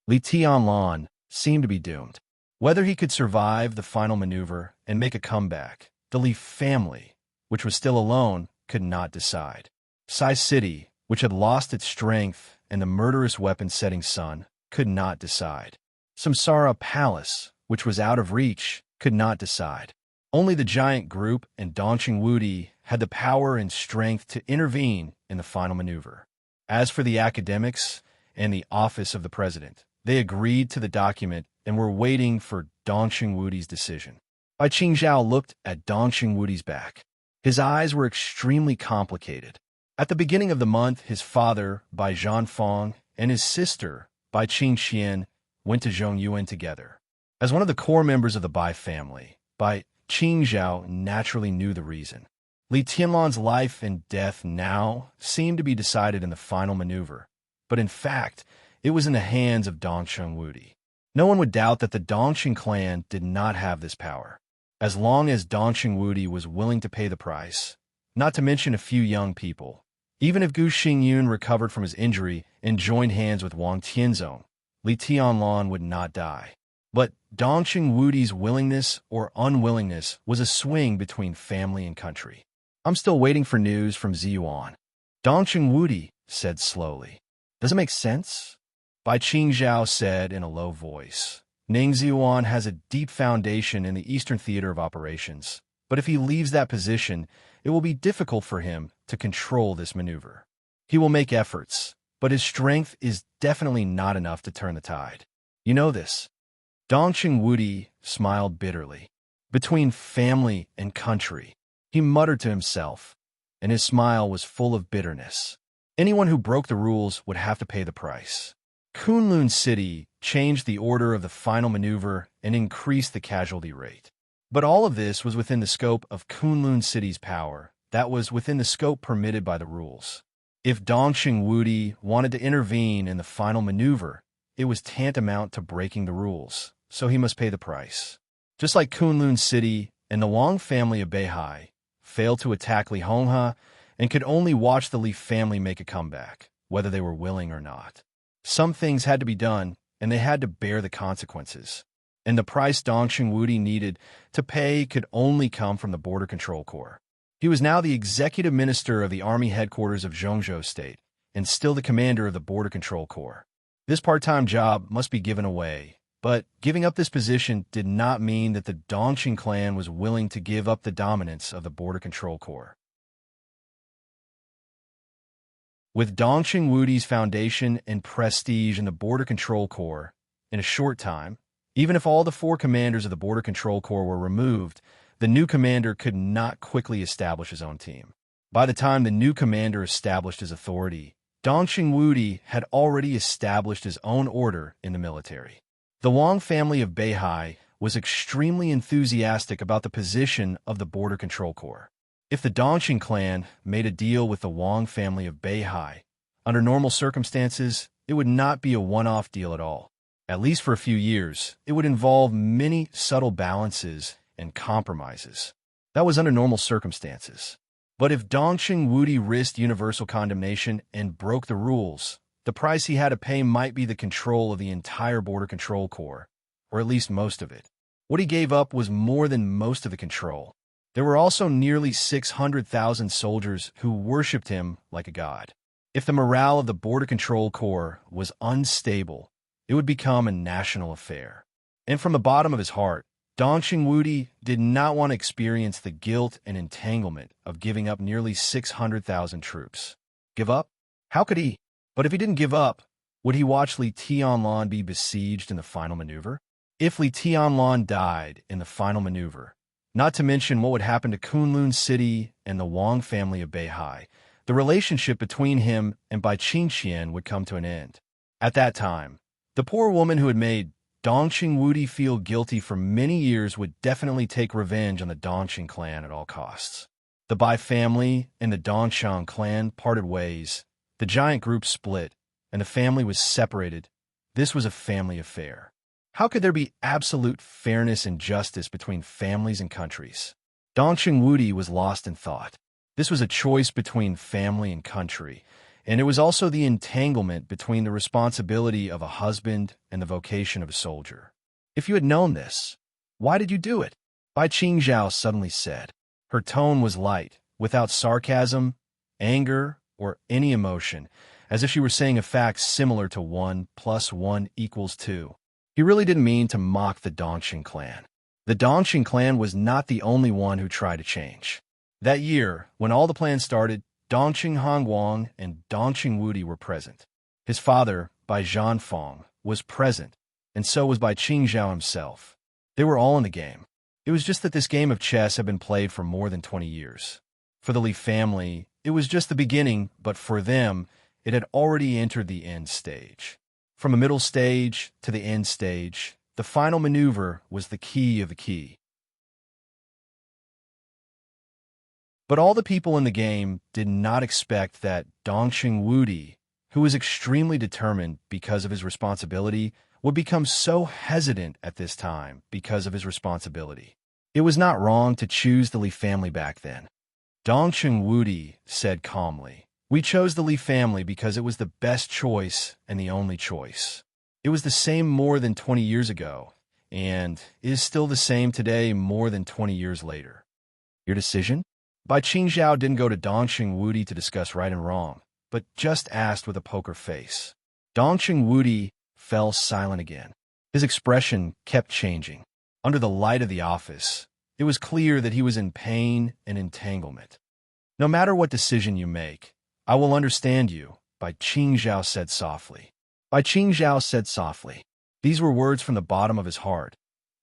Li Tianlan seemed to be doomed. Whether he could survive the final maneuver and make a comeback, the Li family, which was still alone, could not decide. Sai City, which had lost its strength and the murderous weapon-setting sun, could not decide. Samsara Palace, which was out of reach, could not decide. Only the giant group and Dongxing Wudi had the power and strength to intervene in the final maneuver. As for the academics and the office of the president, they agreed to the document and were waiting for Dong Xingwudi's decision. Bai Qingzhao looked at Dong Xingwudi's back. His eyes were extremely complicated. At the beginning of the month, his father, Bai Zhanfeng, and his sister, Bai Qingxian, went to Zhongyuan together. As one of the core members of the Bai family, Bai Qingzhao naturally knew the reason. Li Tianlan's life and death now seemed to be decided in the final maneuver, but in fact, it was in the hands of Dong Xingwudi. No one would doubt that the Dongxing clan did not have this power. As long as Dong Xingwudi was willing to pay the price, not to mention a few young people, even if Gu Xingyun recovered from his injury and joined hands with Wang Tianzong, Li Tianlan would not die. But Dong Xingwudi's willingness or unwillingness was a swing between family and country. I'm still waiting for news from Ziyuan. Dong Xingwudi said slowly. Does it make sense? Bai Qingzhao said in a low voice. Ning Ziyuan has a deep foundation in the Eastern Theater of Operations, but if he leaves that position, it will be difficult for him to control this maneuver. He will make efforts, but his strength is definitely not enough to turn the tide. You know this. Dong Xingwudi smiled bitterly. Between family and country, he muttered to himself, and his smile was full of bitterness. Anyone who broke the rules would have to pay the price. Kunlun City changed the order of the final maneuver and increased the casualty rate. But all of this was within the scope of Kunlun City's power. That was within the scope permitted by the rules. If Dong Xingwudi wanted to intervene in the final maneuver, it was tantamount to breaking the rules, so he must pay the price. Just like Kunlun City and the Wang family of Beihai failed to attack Li Honghe and could only watch the Li family make a comeback, whether they were willing or not. Some things had to be done, and they had to bear the consequences. And the price Dong Xingwudi needed to pay could only come from the Border Control Corps. He was now the executive minister of the army headquarters of Zhongzhou State, and still the commander of the Border Control Corps. This part-time job must be given away, but giving up this position did not mean that the Dongxing clan was willing to give up the dominance of the Border Control Corps. With Dong Xingwudi's foundation and prestige in the Border Control Corps, in a short time, even if all the 4 commanders of the Border Control Corps were removed, the new commander could not quickly establish his own team. By the time the new commander established his authority, Dong Xingwudi had already established his own order in the military. The Wang family of Beihai was extremely enthusiastic about the position of the Border Control Corps. If the Dongxing clan made a deal with the Wang family of Beihai, under normal circumstances, it would not be a one-off deal at all. At least for a few years, it would involve many subtle balances and compromises. That was under normal circumstances. But if Dong Xingwudi risked universal condemnation and broke the rules, the price he had to pay might be the control of the entire Border Control Corps, or at least most of it. What he gave up was more than most of the control. There were also nearly 600,000 soldiers who worshipped him like a god. If the morale of the Border Control Corps was unstable, it would become a national affair. And from the bottom of his heart, Dong Xingwudi did not want to experience the guilt and entanglement of giving up nearly 600,000 troops. Give up? How could he? But if he didn't give up, would he watch Li Tianlan be besieged in the final maneuver? If Li Tianlan died in the final maneuver, not to mention what would happen to Kunlun City and the Wang family of Beihai, the relationship between him and Bai Qingxian would come to an end. At that time, the poor woman who had made Dong Xingwudi feel guilty for many years would definitely take revenge on the Dongxing clan at all costs. The Bai family and the Dongxiang clan parted ways, the giant group split, and the family was separated. This was a family affair. How could there be absolute fairness and justice between families and countries? Dong Xingwudi was lost in thought. This was a choice between family and country, and it was also the entanglement between the responsibility of a husband and the vocation of a soldier. If you had known this, why did you do it? Bai Qingzhao suddenly said. Her tone was light, without sarcasm, anger, or any emotion, as if she were saying a fact similar to 1 + 1 = 2. He really didn't mean to mock the Dongxing clan. The Dongxing clan was not the only one who tried to change. That year, when all the plans started, Dongqing Hongwang and Dongqing Wudi were present. His father, Bai Zhanfeng, was present, and so was Bai Qingzhao himself. They were all in the game. It was just that this game of chess had been played for more than 20 years. For the Li family, it was just the beginning, but for them, it had already entered the end stage. From the middle stage to the end stage, the final maneuver was the key of the key. But all the people in the game did not expect that Dongqing Wudi, who was extremely determined because of his responsibility, would become so hesitant at this time because of his responsibility. It was not wrong to choose the Li family back then. Dongqing Wudi said calmly, "We chose the Li family because it was the best choice and the only choice. It was the same more than 20 years ago, and is still the same today more than 20 years later." Your decision? Bai Qingzhao didn't go to Dongqing Wudi to discuss right and wrong, but just asked with a poker face. Dongqing Wudi fell silent again. His expression kept changing. Under the light of the office, it was clear that he was in pain and entanglement. "No matter what decision you make, I will understand you," Bai Qingzhao said softly. Bai Qingzhao said softly. These were words from the bottom of his heart,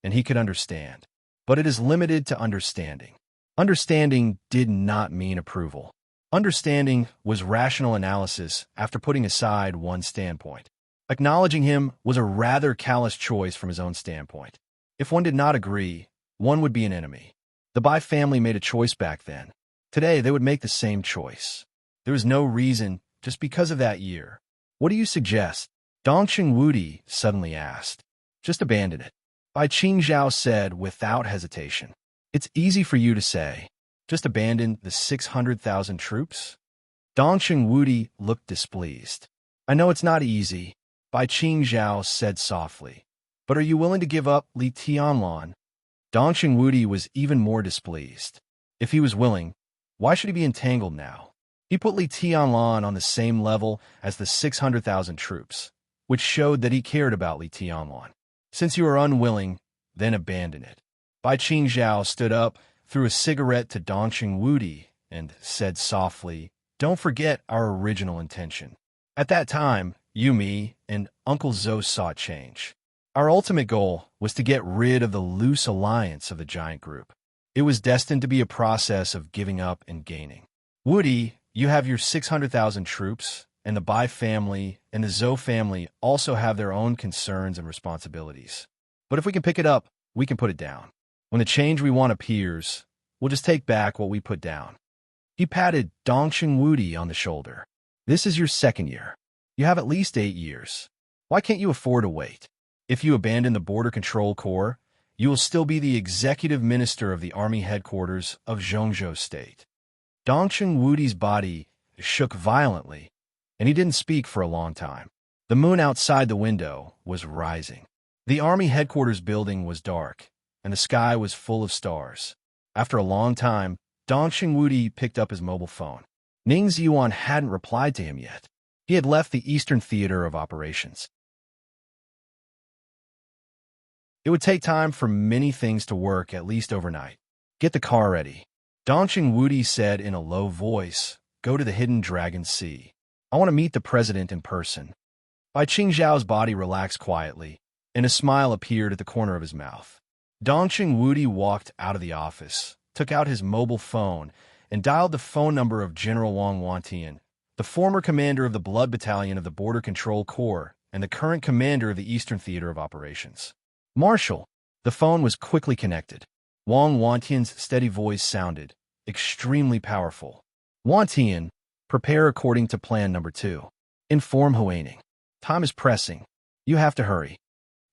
and he could understand. But it is limited to understanding. Understanding did not mean approval. Understanding was rational analysis after putting aside one standpoint. Acknowledging him was a rather callous choice from his own standpoint. If one did not agree, one would be an enemy. The Bai family made a choice back then. Today, they would make the same choice. There was no reason, just because of that year. "What do you suggest?" Dongqing Wudi suddenly asked. "Just abandon it," Bai Qingzhao said without hesitation. "It's easy for you to say. Just abandon the 600,000 troops?" Dongqing Wudi looked displeased. "I know it's not easy," Bai Qingzhao said softly. "But are you willing to give up Li Tianlan?" Dongqing Wudi was even more displeased. If he was willing, why should he be entangled now? He put Li Tianlan on the same level as the 600,000 troops, which showed that he cared about Li Tianlan. "Since you are unwilling, then abandon it." Bai Qingzhao stood up, threw a cigarette to Dongqing Wudi, and said softly, "Don't forget our original intention. At that time, you, me, and Uncle Zhou sought change. Our ultimate goal was to get rid of the loose alliance of the giant group. It was destined to be a process of giving up and gaining. Wudi, you have your 600,000 troops, and the Bai family and the Zhou family also have their own concerns and responsibilities. But if we can pick it up, we can put it down. When the change we want appears, we'll just take back what we put down." He patted Dongqing Wudi on the shoulder. "This is your second year. You have at least 8 years. Why can't you afford to wait? If you abandon the Border Control Corps, you will still be the executive minister of the army headquarters of Zhongzhou State." Dongqing Wudi's body shook violently, and he didn't speak for a long time. The moon outside the window was rising. The army headquarters building was dark, and the sky was full of stars. After a long time, Dongqing Wudi picked up his mobile phone. Ning Ziyuan hadn't replied to him yet. He had left the Eastern Theater of Operations. It would take time for many things to work, at least overnight. "Get the car ready," Dongqing Wudi said in a low voice. "Go to the Hidden Dragon Sea. I want to meet the president in person." Bai Qingzhao's body relaxed quietly, and a smile appeared at the corner of his mouth. Dongqing Wudi walked out of the office, took out his mobile phone, and dialed the phone number of General Wang Wantian, the former commander of the Blood Battalion of the Border Control Corps and the current commander of the Eastern Theater of Operations. "Marshal." The phone was quickly connected. Wang Wantian's steady voice sounded extremely powerful. "Wantian, prepare according to plan number 2. Inform Huaining. Time is pressing. You have to hurry."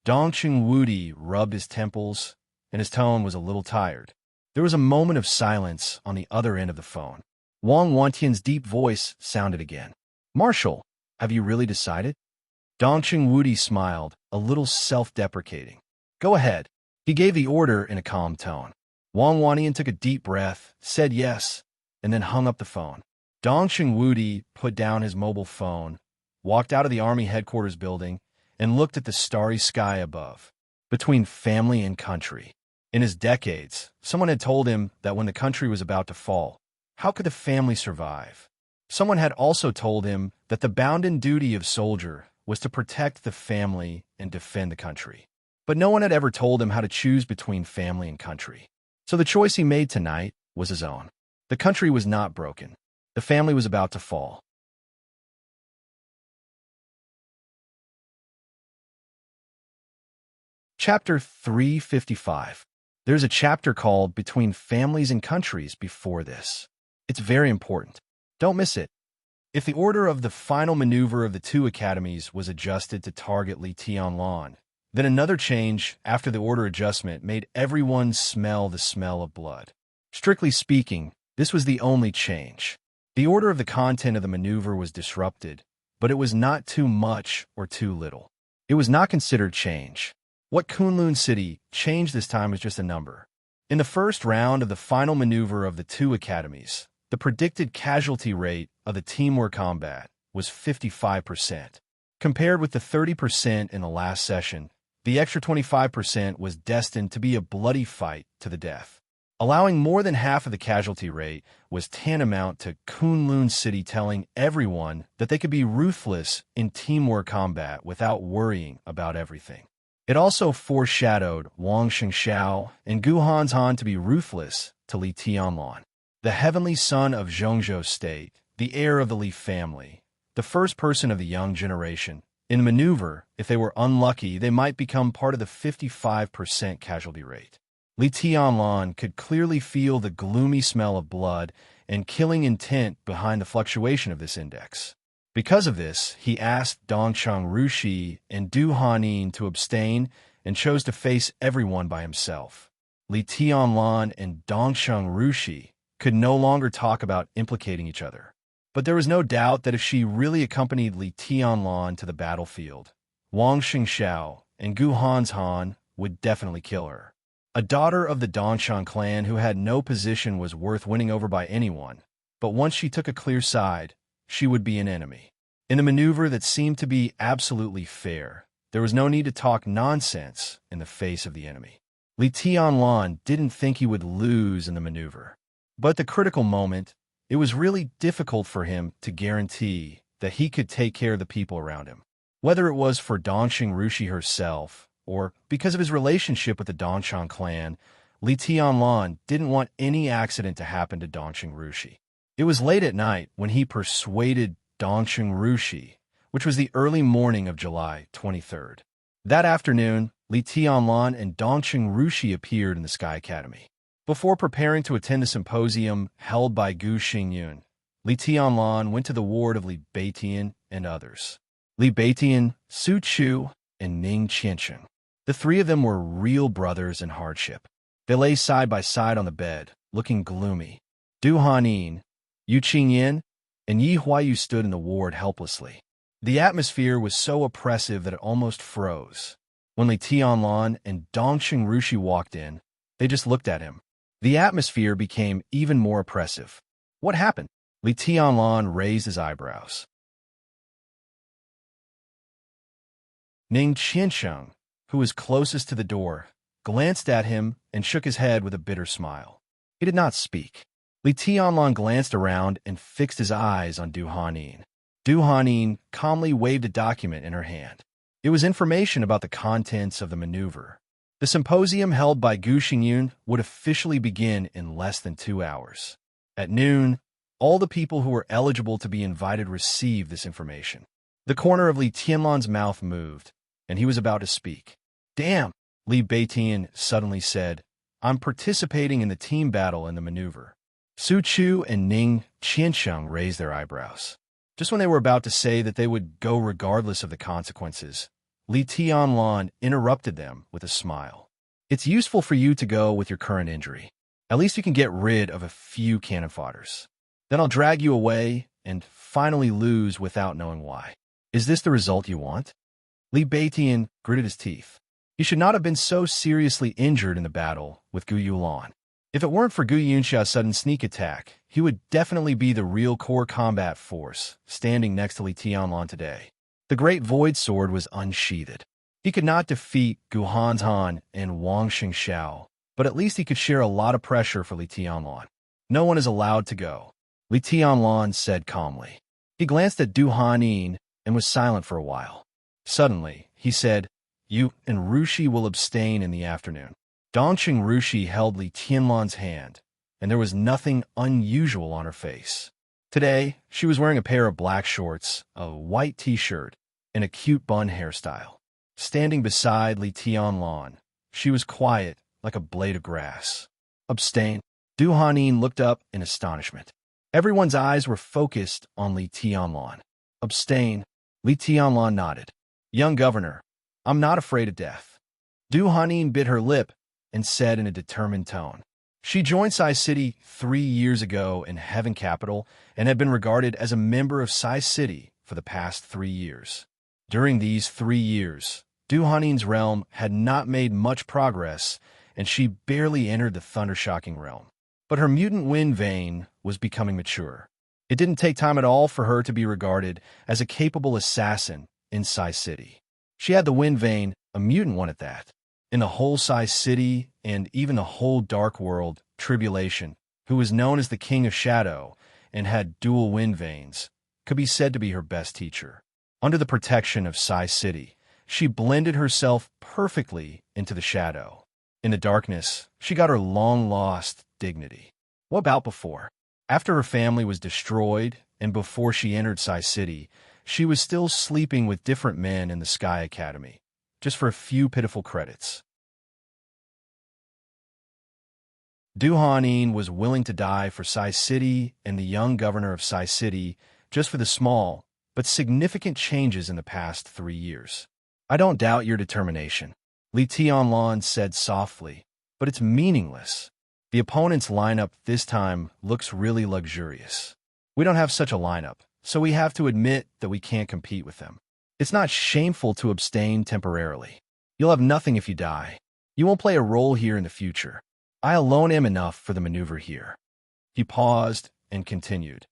Dongqing Wudi rubbed his temples, and his tone was a little tired. There was a moment of silence on the other end of the phone. Wang Wantian's deep voice sounded again. "Marshal, have you really decided?" Dongqing Wudi smiled, a little self-deprecating. "Go ahead." He gave the order in a calm tone. Wang Wantian took a deep breath, said yes, and then hung up the phone. Dongqing Wudi put down his mobile phone, walked out of the army headquarters building, and looked at the starry sky above. Between family and country. In his decades, someone had told him that when the country was about to fall, how could the family survive? Someone had also told him that the bounden duty of soldier was to protect the family and defend the country. But no one had ever told him how to choose between family and country. So the choice he made tonight was his own. The country was not broken. The family was about to fall. Chapter 355. There's a chapter called Between Families and Countries before this. It's very important. Don't miss it. If the order of the final maneuver of the two academies was adjusted to target Li Tianlan, then another change after the order adjustment made everyone smell the smell of blood. Strictly speaking, this was the only change. The order of the content of the maneuver was disrupted, but it was not too much or too little. It was not considered change. What Kunlun City changed this time was just a number. In the first round of the final maneuver of the two academies, the predicted casualty rate of the teamwork combat was 55%. Compared with the 30% in the last session, the extra 25% was destined to be a bloody fight to the death. Allowing more than half of the casualty rate was tantamount to Kunlun City telling everyone that they could be ruthless in teamwork combat without worrying about everything. It also foreshadowed Wang Xingxiao and Gu Hanzhan to be ruthless to Li Tianlan, the heavenly son of Zhongzhou State, the heir of the Li family, the first person of the young generation. In the maneuver, if they were unlucky, they might become part of the 55% casualty rate. Li Tianlan could clearly feel the gloomy smell of blood and killing intent behind the fluctuation of this index. Because of this, he asked Dongcheng Rushi and Du Hanin to abstain and chose to face everyone by himself. Li Tianlan and Dongcheng Rushi could no longer talk about implicating each other. But there was no doubt that if she really accompanied Li Tianlan to the battlefield, Wang Xingxiao and Gu Hanzhan would definitely kill her. A daughter of the Dongcheng clan who had no position was worth winning over by anyone, but once she took a clear side, she would be an enemy. In the maneuver that seemed to be absolutely fair, there was no need to talk nonsense in the face of the enemy. Li Tianlan didn't think he would lose in the maneuver. But at the critical moment, it was really difficult for him to guarantee that he could take care of the people around him. Whether it was for Dongcheng Rushi herself, or because of his relationship with the Dongcheng clan, Li Tianlan didn't want any accident to happen to Dongcheng Rushi. It was late at night when he persuaded Dongcheng Rushi, which was the early morning of July 23rd. That afternoon, Li Tianlan and Dongcheng Rushi appeared in the Sky Academy. Before preparing to attend the symposium held by Gu Xingyun, Li Tianlan went to the ward of Li Beitian and others. Li Beitian, Su Chu, and Ning Qiancheng. The three of them were real brothers in hardship. They lay side by side on the bed, looking gloomy. Du Hanin, Yu Qingyan, and Yi Huayu stood in the ward helplessly. The atmosphere was so oppressive that it almost froze. When Li Tianlan and Dongcheng Rushi walked in, they just looked at him. The atmosphere became even more oppressive. What happened? Li Tianlan raised his eyebrows. Ning Qiancheng, who was closest to the door, glanced at him and shook his head with a bitter smile. He did not speak. Li Tianlan glanced around and fixed his eyes on Du Hanin. Du Hanin calmly waved a document in her hand. It was information about the contents of the maneuver. The symposium held by Gu Xingyun would officially begin in less than 2 hours. At noon, all the people who were eligible to be invited received this information. The corner of Li Tianlan's mouth moved, and he was about to speak. Damn, Li Beitian suddenly said, I'm participating in the team battle in the maneuver. Su Chu and Ning Qiancheng raised their eyebrows. Just when they were about to say that they would go regardless of the consequences, Li Tianlan interrupted them with a smile. It's useful for you to go with your current injury. At least you can get rid of a few cannon fodders. Then I'll drag you away and finally lose without knowing why. Is this the result you want? Li Beitian gritted his teeth. He should not have been so seriously injured in the battle with Gu Yulan. If it weren't for Gu Yunxia's sudden sneak attack, he would definitely be the real core combat force standing next to Li Tianlan today. The great void sword was unsheathed. He could not defeat Gu Hanzhan and Wang Xingxiao, but at least he could share a lot of pressure for Li Tianlan. No one is allowed to go. Li Tianlan said calmly. He glanced at Du Hanin and was silent for a while. Suddenly, he said, "You and Rushi will abstain in the afternoon." Dongqing Rushi held Li Tianlan's hand, and there was nothing unusual on her face. Today, she was wearing a pair of black shorts, a white t-shirt, and a cute bun hairstyle. Standing beside Li Tianlan, she was quiet like a blade of grass. Abstain? Du Hanin looked up in astonishment. Everyone's eyes were focused on Li Tianlan. Abstain? Li Tianlan nodded. Young governor, I'm not afraid of death. Du Hanin bit her lip and said in a determined tone. She joined Sai City 3 years ago in Heaven Capital and had been regarded as a member of Sai City for the past 3 years. During these 3 years, Du Hanin's realm had not made much progress, and she barely entered the Thundershocking realm. But her mutant wind vein was becoming mature. It didn't take time at all for her to be regarded as a capable assassin in Sai City. She had the wind vein, a mutant one at that. In the whole Sai City and even the whole Dark World, Tribulation, who was known as the King of Shadow and had dual wind veins, could be said to be her best teacher. Under the protection of Sai City, she blended herself perfectly into the shadow. In the darkness, she got her long-lost dignity. What about before? After her family was destroyed and before she entered Sai City, she was still sleeping with different men in the Sky Academy, just for a few pitiful credits. Du Hanin was willing to die for Sai City and the young governor of Sai City just for the small but significant changes in the past 3 years. I don't doubt your determination, Li Tianlan said softly, but it's meaningless. The opponent's lineup this time looks really luxurious. We don't have such a lineup, so we have to admit that we can't compete with them. It's not shameful to abstain temporarily. You'll have nothing if you die. You won't play a role here in the future. I alone am enough for the maneuver here. He paused and continued.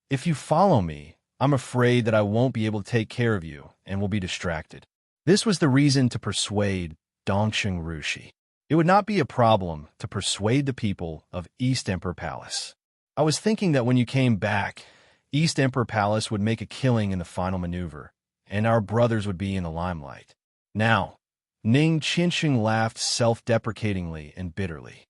If you follow me, I'm afraid that I won't be able to take care of you and will be distracted. This was the reason to persuade Dongqing Rushi. It would not be a problem to persuade the people of East Emperor Palace. I was thinking that when you came back, East Emperor Palace would make a killing in the final maneuver, and our brothers would be in the limelight. Now, Ning Qianxing laughed self-deprecatingly and bitterly.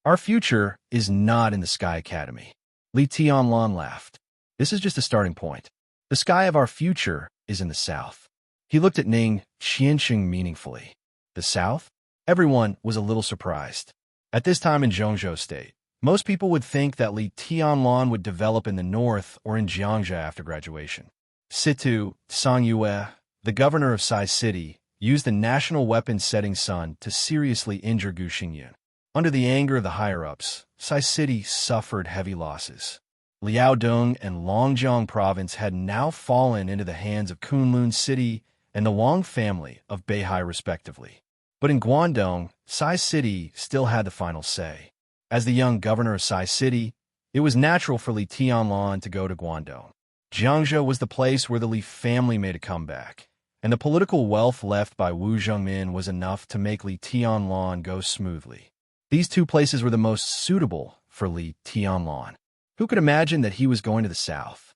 Our future is not in the Sky Academy. Li Tianlan laughed. This is just a starting point. The sky of our future is in the south. He looked at Ning Qianxing meaningfully. The south? Everyone was a little surprised. At this time in Zhongzhou State, most people would think that Li Tianlan would develop in the north or in Jiangzhou after graduation. Situ Songyue, the governor of Sai City, used the national weapon setting sun to seriously injure Gu Xingyan. Under the anger of the higher-ups, Sai City suffered heavy losses. Liaodong and Longjiang province had now fallen into the hands of Kunlun City and the Wang family of Beihai respectively. But in Guangdong, Sai City still had the final say. As the young governor of Sai City, it was natural for Li Tianlan to go to Guangdong. Jiangzhou was the place where the Li family made a comeback, and the political wealth left by Wu Zhengmin was enough to make Li Tianlan go smoothly. These two places were the most suitable for Li Tianlan. Who could imagine that he was going to the south?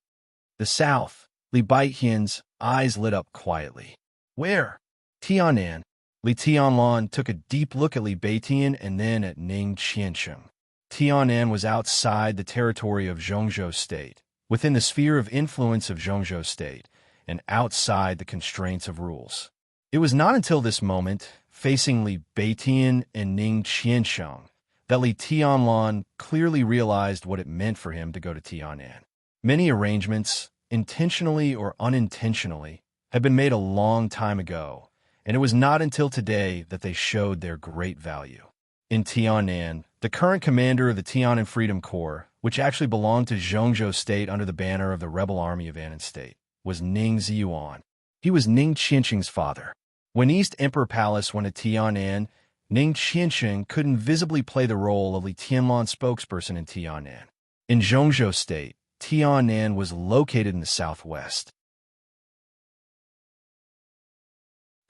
The south. Li Baiqian's eyes lit up quietly. Where? Tianan. Li Tianlan took a deep look at Li Baiqian and then at Ning Qianxing. Tianan was outside the territory of Zhongzhou State, within the sphere of influence of Zhongzhou State, and outside the constraints of rules. It was not until this moment, facing Li Baiqian and Ning Qianxing, that Li Tianlan clearly realized what it meant for him to go to Tianan. Many arrangements, intentionally or unintentionally, had been made a long time ago, and it was not until today that they showed their great value. In Tianan, the current commander of the Tianan Freedom Corps, which actually belonged to Zhongzhou State under the banner of the rebel army of Annan State, was Ning Ziyuan. He was Ning Qianxing's father. When East Emperor Palace went to Tianan, Ning Qianxing couldn't visibly play the role of Li Tianlan's spokesperson in Tianan. In Zhongzhou State, Tianan was located in the southwest.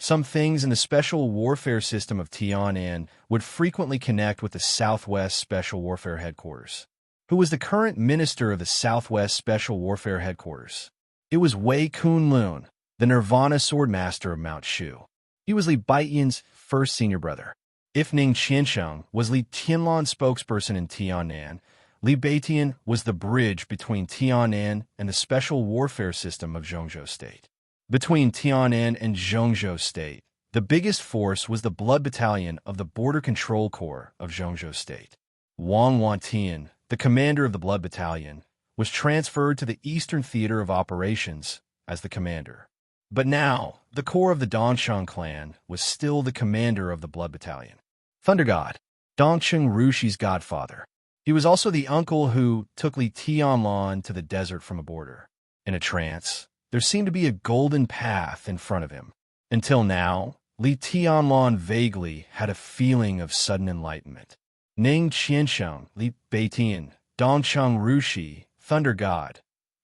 Some things in the special warfare system of Tianan would frequently connect with the Southwest Special Warfare Headquarters. who was the current minister of the Southwest Special Warfare Headquarters. It was Wei Kunlun, the Nirvana Swordmaster of Mount Shu. He was Li Baiyan's first senior brother. If Ning Qiansheng was Li Tianlan's spokesperson in Tiannan, Li Baiyan was the bridge between Tiannan and the special warfare system of Zhongzhou State. Between Tiannan and Zhongzhou State, the biggest force was the Blood Battalion of the Border Control Corps of Zhongzhou State. Wang Wantian, the commander of the Blood Battalion, was transferred to the Eastern Theater of Operations as the commander. But now, the core of the Dongsheng clan was still the commander of the Blood Battalion. Thunder God, Dongsheng Rushi's godfather. He was also the uncle who took Li Tianlan to the desert from a border. In a trance, there seemed to be a golden path in front of him. Until now, Li Tianlan vaguely had a feeling of sudden enlightenment. Ning Qiansheng, Li Baiyan, Dongsheng Rushi, Thunder God,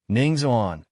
Ning Zuan.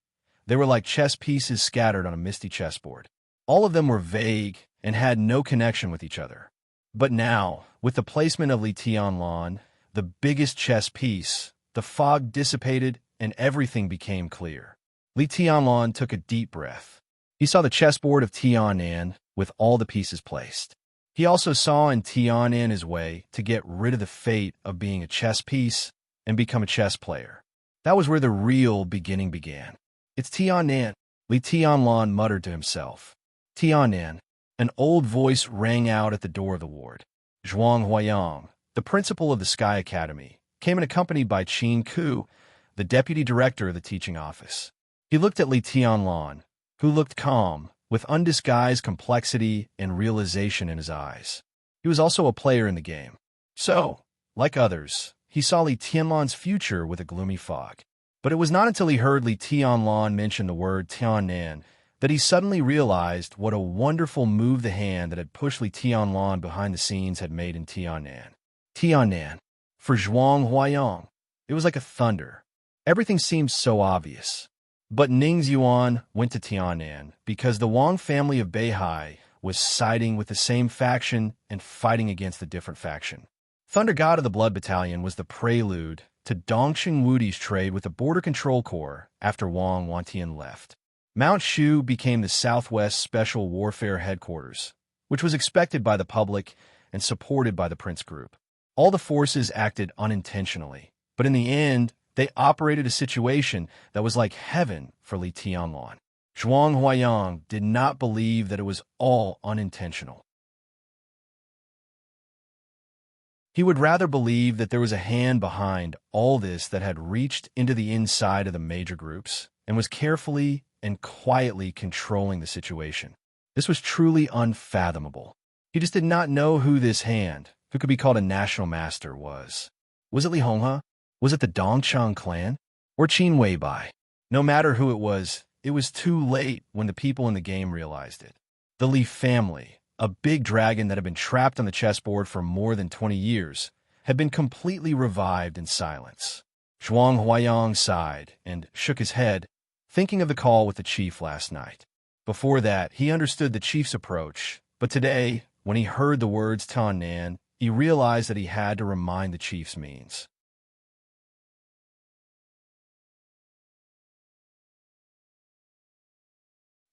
They were like chess pieces scattered on a misty chessboard. All of them were vague and had no connection with each other. But now, with the placement of Li Tianlan, the biggest chess piece, the fog dissipated and everything became clear. Li Tianlan took a deep breath. He saw the chessboard of Tiannan with all the pieces placed. He also saw in Tiannan his way to get rid of the fate of being a chess piece and become a chess player. That was where the real beginning began. It's Tiannan, Li Tianlan muttered to himself. Tiannan. An old voice rang out at the door of the ward. Zhuang Huayang, the principal of the Sky Academy, came in accompanied by Qin Ku, the deputy director of the teaching office. He looked at Li Tianlan, who looked calm, with undisguised complexity and realization in his eyes. He was also a player in the game. So, like others, he saw Li Tianlan's future with a gloomy fog. But it was not until he heard Li Tianlan mention the word Tiannan that he suddenly realized what a wonderful move the hand that had pushed Li Tianlan behind the scenes had made in Tiannan. Tiannan. For Zhuang Huayang, it was like a thunder. Everything seemed so obvious. But Ning Zuan went to Tiannan because the Wang family of Beihai was siding with the same faction and fighting against a different faction. Thunder God of the Blood Battalion was the prelude to Dongsheng Wudi's trade with the Border Control Corps after Wang Wantian left. Mount Shu became the Southwest Special Warfare Headquarters, which was expected by the public and supported by the Prince Group. All the forces acted unintentionally, but in the end, they operated a situation that was like heaven for Li Tianlan. Zhuang Huayang did not believe that it was all unintentional. He would rather believe that there was a hand behind all this that had reached into the inside of the major groups and was carefully and quietly controlling the situation. This was truly unfathomable. He just did not know who this hand, who could be called a national master, was. Was it Li Honghe? Was it the Dongsheng clan? Or Qin Weibai? No matter who it was too late when the people in the game realized it. The Li family, a big dragon that had been trapped on the chessboard for more than 20 years, had been completely revived in silence. Zhuang Huayang sighed and shook his head, thinking of the call with the chief last night. Before that, he understood the chief's approach, but today, when he heard the words Tiannan, he realized that he had to remind the chief's means.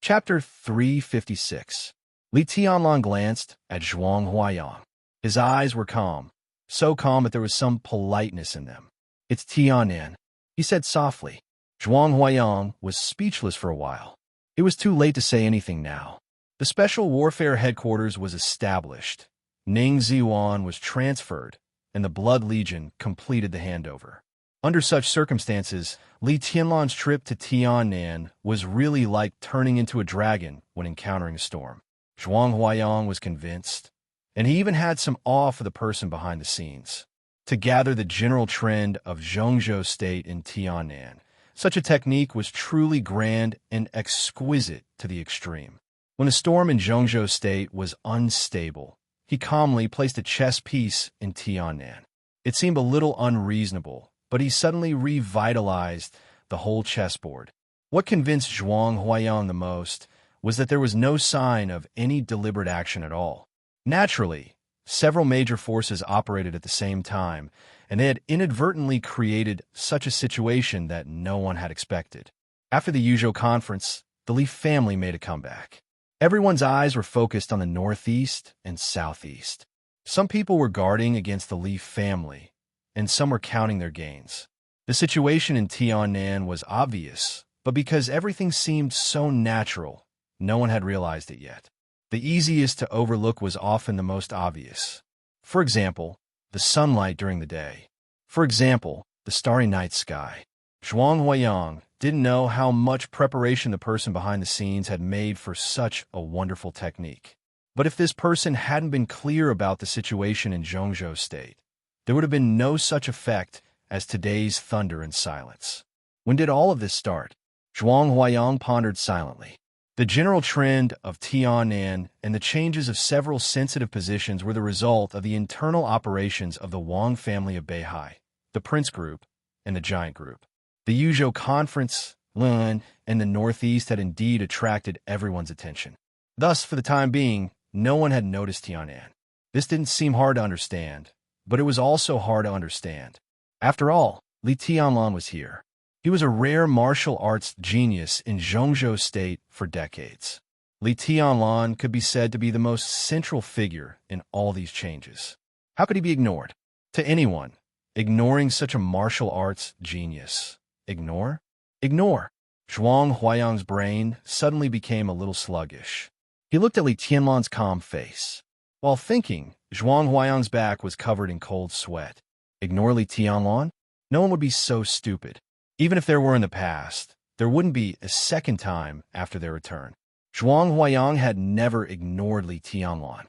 Chapter 356. Li Tianlan glanced at Zhuang Huayang. His eyes were calm, so calm that there was some politeness in them. It's Tiannan, he said softly. Zhuang Huayang was speechless for a while. It was too late to say anything now. The Special Warfare Headquarters was established. Ning Zuan was transferred, and the Blood Legion completed the handover. Under such circumstances, Li Tianlan's trip to Tiannan was really like turning into a dragon when encountering a storm. Zhuang Huayang was convinced, and he even had some awe for the person behind the scenes. To gather the general trend of Zhongzhou State in Tiannan, such a technique was truly grand and exquisite to the extreme. When the storm in Zhongzhou State was unstable, he calmly placed a chess piece in Tiannan. It seemed a little unreasonable, but he suddenly revitalized the whole chessboard. What convinced Zhuang Huayang the most was that there was no sign of any deliberate action at all. Naturally, Several major forces operated at the same time, and they had inadvertently created such a situation that no one had expected. After the usual conference, the Li family made a comeback. Everyone's eyes were focused on the northeast and southeast. Some people were guarding against the Li family, and some were counting their gains. The situation in Tiannan was obvious, but because everything seemed so natural, no one had realized it yet. The easiest to overlook was often the most obvious. For example, the sunlight during the day. For example, the starry night sky. Zhuang Huayang didn't know how much preparation the person behind the scenes had made for such a wonderful technique. But if this person hadn't been clear about the situation in Zhongzhou State, there would have been no such effect as today's thunder and silence. When did all of this start? Zhuang Huayang pondered silently. The general trend of Tiannan and the changes of several sensitive positions were the result of the internal operations of the Wang family of Beihai, the Prince Group, and the Giant Group. The Yuzhou Conference, Lin, and the Northeast had indeed attracted everyone's attention. Thus, for the time being, no one had noticed Tiannan. This didn't seem hard to understand, but it was also hard to understand. After all, Li Tianlan was here. He was a rare martial arts genius in Zhongzhou State for decades. Li Tianlan could be said to be the most central figure in all these changes. How could he be ignored? To anyone, ignoring such a martial arts genius. Ignore? Ignore. Zhuang Huayang's brain suddenly became a little sluggish. He looked at Li Tianlan's calm face. While thinking, Zhuang Huayang's back was covered in cold sweat. Ignore Li Tianlan? No one would be so stupid. Even if there were in the past, there wouldn't be a second time after their return. Zhuang Huayang had never ignored Li Tianlan.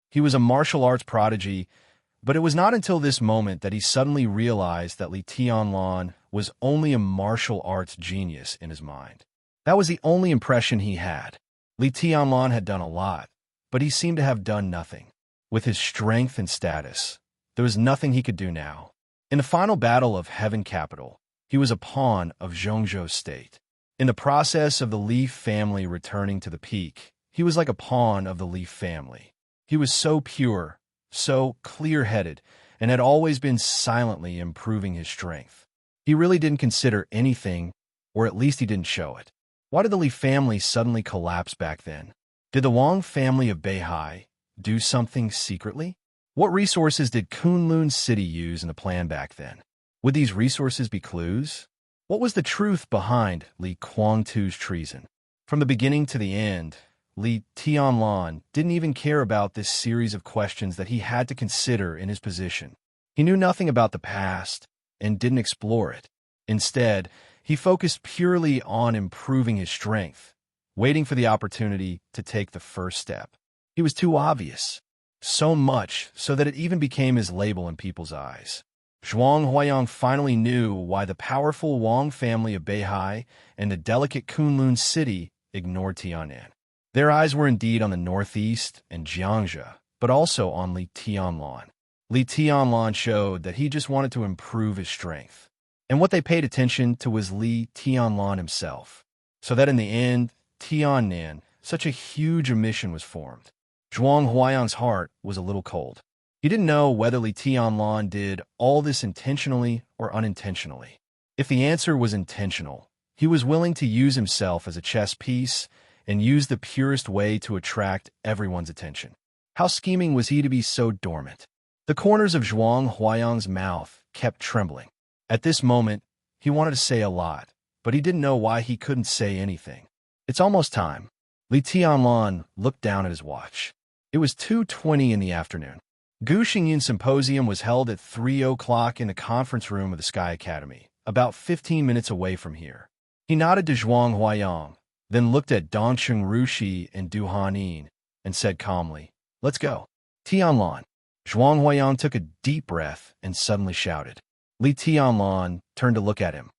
He was a martial arts prodigy, but it was not until this moment that he suddenly realized that Li Tianlan was only a martial arts genius in his mind. That was the only impression he had. Li Tianlan had done a lot, but he seemed to have done nothing. With his strength and status, there was nothing he could do now. In the final battle of Heaven Capital, he was a pawn of Zhongzhou State. In the process of the Li family returning to the peak, he was like a pawn of the Li family. He was so pure, so clear-headed, and had always been silently improving his strength. He really didn't consider anything, or at least he didn't show it. Why did the Li family suddenly collapse back then? Did the Wang family of Beihai do something secretly? What resources did Kunlun City use in the plan back then? Would these resources be clues? What was the truth behind Li Guangtu's treason? From the beginning to the end, Li Tianlan didn't even care about this series of questions that he had to consider in his position. He knew nothing about the past and didn't explore it. Instead, he focused purely on improving his strength, waiting for the opportunity to take the first step. He was too obvious. So much so that it even became his label in people's eyes. Zhuang Huayang finally knew why the powerful Wang family of Beihai and the delicate Kunlun City ignored Tiannan. Their eyes were indeed on the northeast and Jiangzhou, but also on Li Tianlan. Li Tianlan showed that he just wanted to improve his strength. And what they paid attention to was Li Tianlan himself. So that in the end, Tiannan, such a huge omission was formed. Zhuang Huayang's heart was a little cold. He didn't know whether Li Tianlan did all this intentionally or unintentionally. If the answer was intentional, he was willing to use himself as a chess piece and use the purest way to attract everyone's attention. How scheming was he to be so dormant? The corners of Zhuang Huayang's mouth kept trembling. At this moment, he wanted to say a lot, but he didn't know why he couldn't say anything. It's almost time. Li Tianlan looked down at his watch. It was 2:20 in the afternoon. Gu Xingyin Symposium was held at 3 o'clock in the conference room of the Sky Academy, about 15 minutes away from here. He nodded to Zhuang Huayang, then looked at Dongcheng Rushi and Du Hanin, and said calmly, "Let's go." Tianlan. Zhuang Huayang took a deep breath and suddenly shouted. Li Tianlan turned to look at him.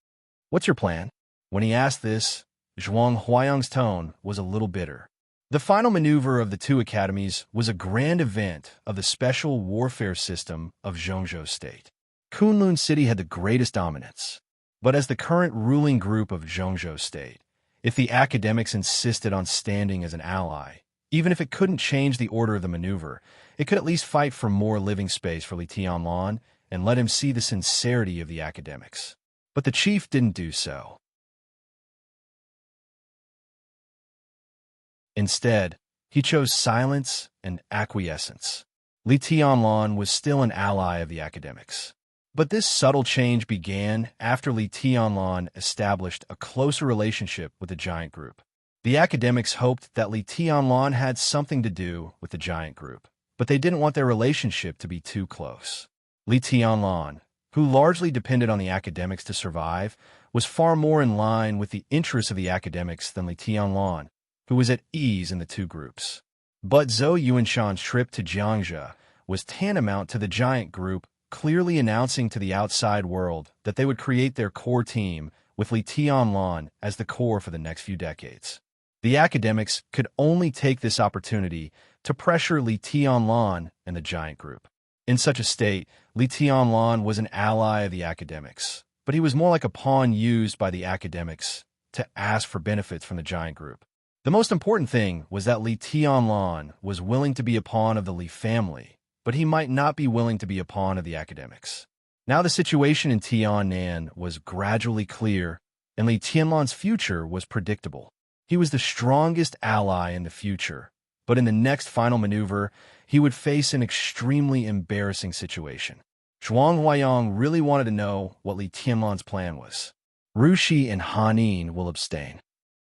"What's your plan?" When he asked this, Zhuang Huayang's tone was a little bitter. The final maneuver of the two academies was a grand event of the special warfare system of Zhongzhou State. Kunlun City had the greatest dominance, but as the current ruling group of Zhongzhou State, if the academics insisted on standing as an ally, Even if it couldn't change the order of the maneuver, it could at least fight for more living space for Li Tianlan and let him see the sincerity of the academics. But the chief didn't do so. Instead, he chose silence and acquiescence. Li Tianlan was still an ally of the academics. But this subtle change began after Li Tianlan established a closer relationship with the giant group. The academics hoped that Li Tianlan had something to do with the giant group, but they didn't want their relationship to be too close. Li Tianlan, who largely depended on the academics to survive, was far more in line with the interests of the academics than Li Tianlan, who was at ease in the two groups. But Zhou Yuanshan's trip to Jiangzhou was tantamount to the giant group clearly announcing to the outside world that they would create their core team with Li Tianlan as the core for the next few decades. The academics could only take this opportunity to pressure Li Tianlan and the giant group. In such a state, Li Tianlan was an ally of the academics, but he was more like a pawn used by the academics to ask for benefits from the giant group. The most important thing was that Li Tianlan was willing to be a pawn of the Li family, but he might not be willing to be a pawn of the academics. Now the situation in Tiannan was gradually clear, and Li Tianlan's future was predictable. He was the strongest ally in the future, but in the next final maneuver, he would face an extremely embarrassing situation. Zhuang Huayang really wanted to know what Li Tianlan's plan was. Rushi and Hanin will abstain,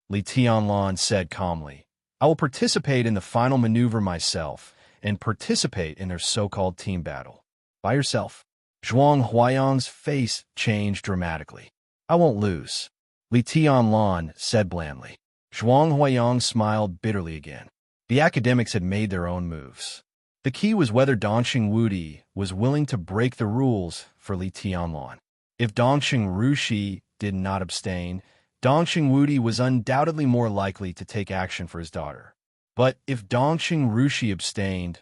Li Tianlan said calmly. I will participate in the final maneuver myself and participate in their so-called team battle. By yourself. Zhuang Huayang's face changed dramatically. I won't lose, Li Tianlan said blandly. Zhuang Huayang smiled bitterly again. The academics had made their own moves. The key was whether Dongxing Wudi was willing to break the rules for Li Tianlan. If Dongxing Rushi did not abstain, Dongxing Wudi was undoubtedly more likely to take action for his daughter. But if Dongxing Rushi abstained,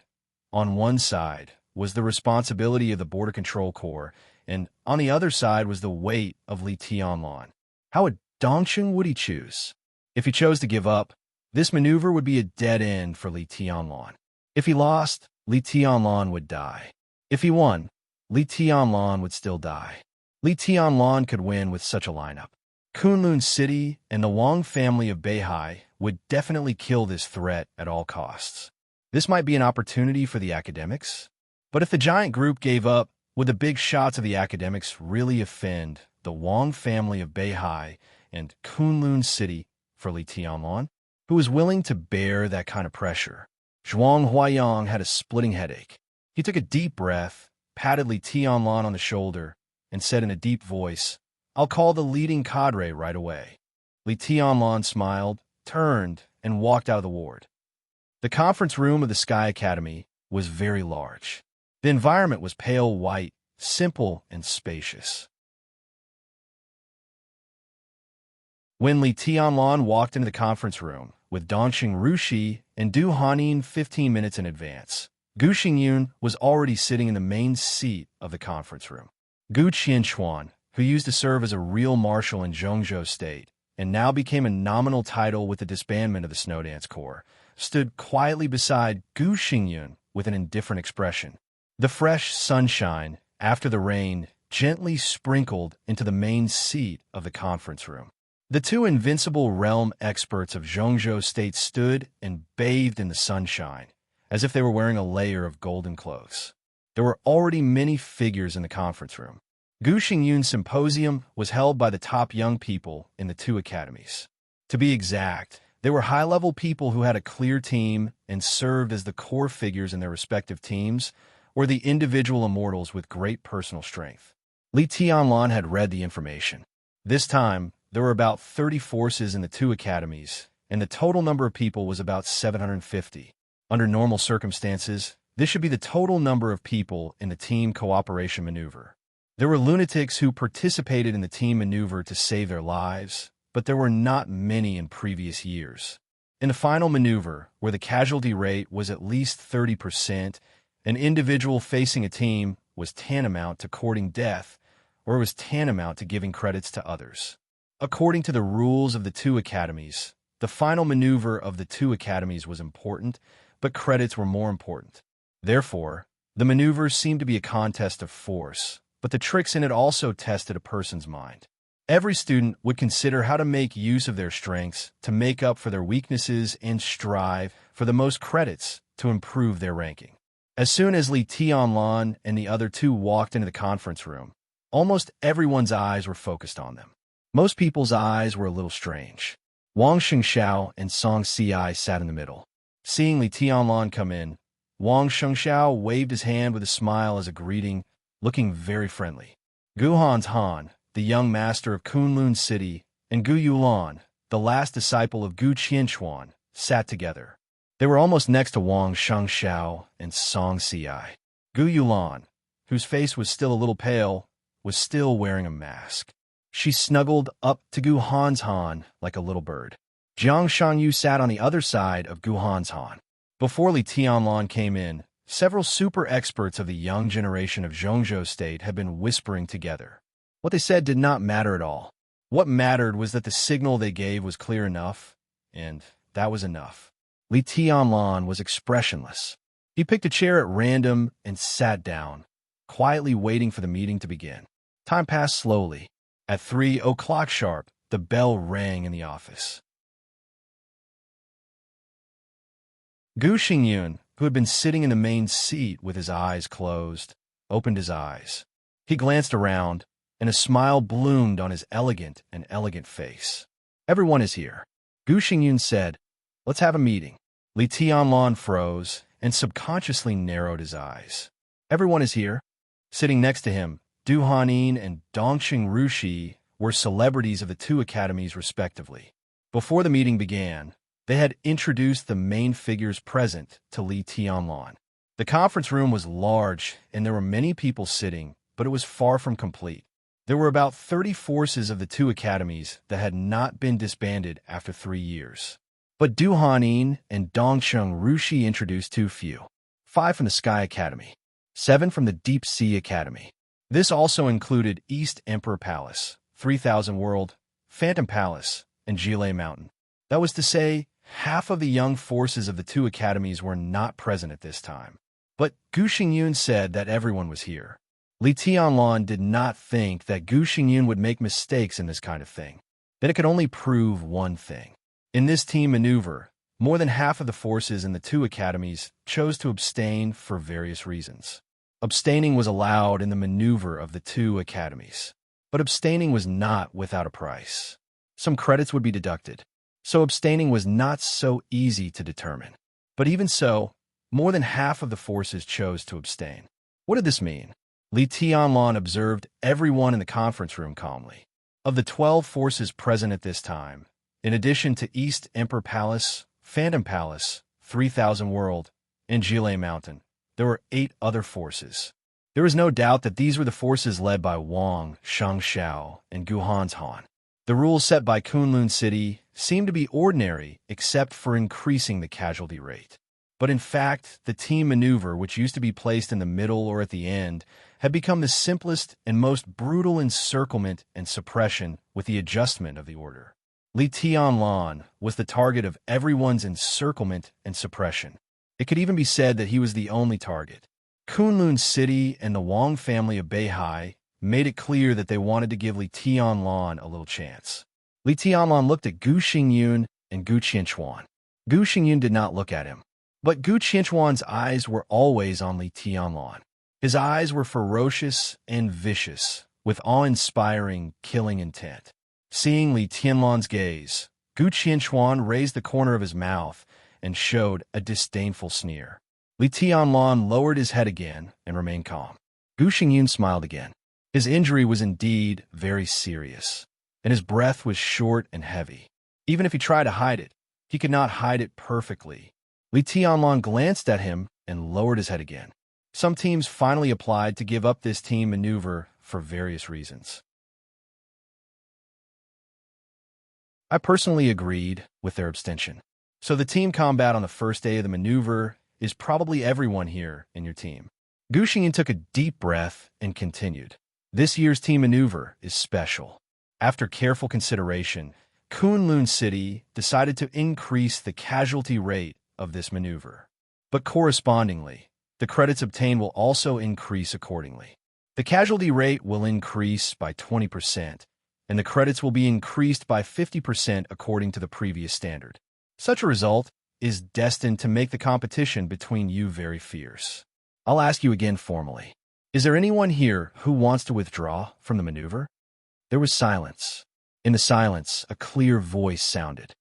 on one side was the responsibility of the Border Control Corps, and on the other side was the weight of Li Tianlan. How would Dongxing Wudi choose? If he chose to give up, this maneuver would be a dead end for Li Tianlan. If he lost, Li Tianlan would die. If he won, Li Tianlan would still die. Li Tianlan could win with such a lineup. Kunlun City and the Wang family of Beihai would definitely kill this threat at all costs. This might be an opportunity for the academics, but if the giant group gave up, would the big shots of the academics really offend the Wang family of Beihai and Kunlun City for Li Tianlan, who was willing to bear that kind of pressure? Zhuang Huayang had a splitting headache. He took a deep breath, patted Li Tianlan on the shoulder, and said in a deep voice, I'll call the leading cadre right away. Li Tianlan smiled, turned, and walked out of the ward. The conference room of the Sky Academy was very large. The environment was pale white, simple, and spacious. When Li Tianlan walked into the conference room with Dongxing Rushi and Du Hanin 15 minutes in advance, Gu Xingyun was already sitting in the main seat of the conference room. Gu Qianchuan, who used to serve as a real marshal in Zhongzhou State and now became a nominal title with the disbandment of the Snowdance Corps, stood quietly beside Gu Xingyun with an indifferent expression. The fresh sunshine, after the rain, gently sprinkled into the main seat of the conference room. The two invincible realm experts of Zhongzhou State stood and bathed in the sunshine, as if they were wearing a layer of golden clothes. There were already many figures in the conference room. Gu Xingyun's symposium was held by the top young people in the two academies. To be exact, they were high-level people who had a clear team and served as the core figures in their respective teams, or the individual immortals with great personal strength. Li Tianlan had read the information. This time, there were about 30 forces in the two academies, and the total number of people was about 750. Under normal circumstances, this should be the total number of people in the team cooperation maneuver. There were lunatics who participated in the team maneuver to save their lives, but there were not many in previous years. In the final maneuver, where the casualty rate was at least 30%, an individual facing a team was tantamount to courting death, or it was tantamount to giving credits to others. According to the rules of the two academies, The final maneuver of the two academies was important, but credits were more important. Therefore, the maneuvers seemed to be a contest of force, but the tricks in it also tested a person's mind. Every student would consider how to make use of their strengths to make up for their weaknesses and strive for the most credits to improve their ranking. As soon as Li Tianlan and the other two walked into the conference room, almost everyone's eyes were focused on them. Most people's eyes were a little strange. Wang Shengxiao and Song Ci sat in the middle. Seeing Li Tianlan come in, Wang Shengxiao waved his hand with a smile as a greeting, looking very friendly. Gu Han, the young master of Kunlun City, and Gu Yulan, the last disciple of Gu Qianchuan, sat together. They were almost next to Wang Shengxiao and Song Ci. Gu Yulan, whose face was still a little pale, was still wearing a mask. She snuggled up to Gu Han like a little bird. Jiang Shangyu sat on the other side of Gu Han. Before Li Tianlan came in, several super experts of the young generation of Zhongzhou State had been whispering together. What they said did not matter at all. What mattered was that the signal they gave was clear enough, and that was enough. Li Tianlan was expressionless. He picked a chair at random and sat down, quietly waiting for the meeting to begin. Time passed slowly. At 3 o'clock sharp, the bell rang in the office. Gu Xingyun, who had been sitting in the main seat with his eyes closed, opened his eyes. He glanced around, and a smile bloomed on his elegant face. Everyone is here. Gu Xingyun said, "Let's have a meeting." Li Tianlan froze and subconsciously narrowed his eyes. Everyone is here. Sitting next to him, Du Hanin and Dongqing Rushi were celebrities of the two academies respectively. Before the meeting began, they had introduced the main figures present to Li Tianlan. The conference room was large, and there were many people sitting, but it was far from complete. There were about 30 forces of the two academies that had not been disbanded after 3 years. But Du Hanin and Dongqing Rushi introduced too few. 5 from the Sky Academy, 7 from the Deep Sea Academy. This also included East Emperor Palace, 3000 World, Phantom Palace, and Jile Mountain. That was to say, half of the young forces of the two academies were not present at this time. But Gu Xingyun said that everyone was here. Li Tianlan did not think that Gu Xingyun would make mistakes in this kind of thing. Then it could only prove one thing. In this team maneuver, more than half of the forces in the two academies chose to abstain for various reasons. Abstaining was allowed in the maneuver of the two academies. But abstaining was not without a price. Some credits would be deducted. So abstaining was not so easy to determine. But even so, more than half of the forces chose to abstain. What did this mean? Li Tianlan observed everyone in the conference room calmly. Of the 12 forces present at this time, in addition to East Emperor Palace, Phantom Palace, 3000 World, and Jile Mountain, there were 8 other forces. There is no doubt that these were the forces led by Wang Shengxiao and Gu Han. The rules set by Kunlun City seemed to be ordinary except for increasing the casualty rate. But in fact, the team maneuver, which used to be placed in the middle or at the end, had become the simplest and most brutal encirclement and suppression with the adjustment of the order. Li Tianlan was the target of everyone's encirclement and suppression. It could even be said that he was the only target. Kunlun City and the Wang family of Beihai made it clear that they wanted to give Li Tianlan a little chance. Li Tianlan looked at Gu Xingyun and Gu Qianchuan. Gu Xingyun did not look at him. But Gu Qianchuan's eyes were always on Li Tianlan. His eyes were ferocious and vicious, with awe-inspiring, killing intent. Seeing Li Tianlan's gaze, Gu Qianchuan raised the corner of his mouth and showed a disdainful sneer. Li Tianlan lowered his head again and remained calm. Gu Xingyun smiled again. His injury was indeed very serious, and his breath was short and heavy. Even if he tried to hide it, he could not hide it perfectly. Li Tianlan glanced at him and lowered his head again. Some teams finally applied to give up this team maneuver for various reasons. I personally agreed with their abstention. So the team combat on the first day of the maneuver is probably everyone here in your team. Gu Xingyun took a deep breath and continued. This year's team maneuver is special. After careful consideration, Kunlun City decided to increase the casualty rate of this maneuver. But correspondingly, the credits obtained will also increase accordingly. The casualty rate will increase by 20%, and the credits will be increased by 50% according to the previous standard. Such a result is destined to make the competition between you very fierce. I'll ask you again formally. Is there anyone here who wants to withdraw from the maneuver? There was silence. In the silence, a clear voice sounded.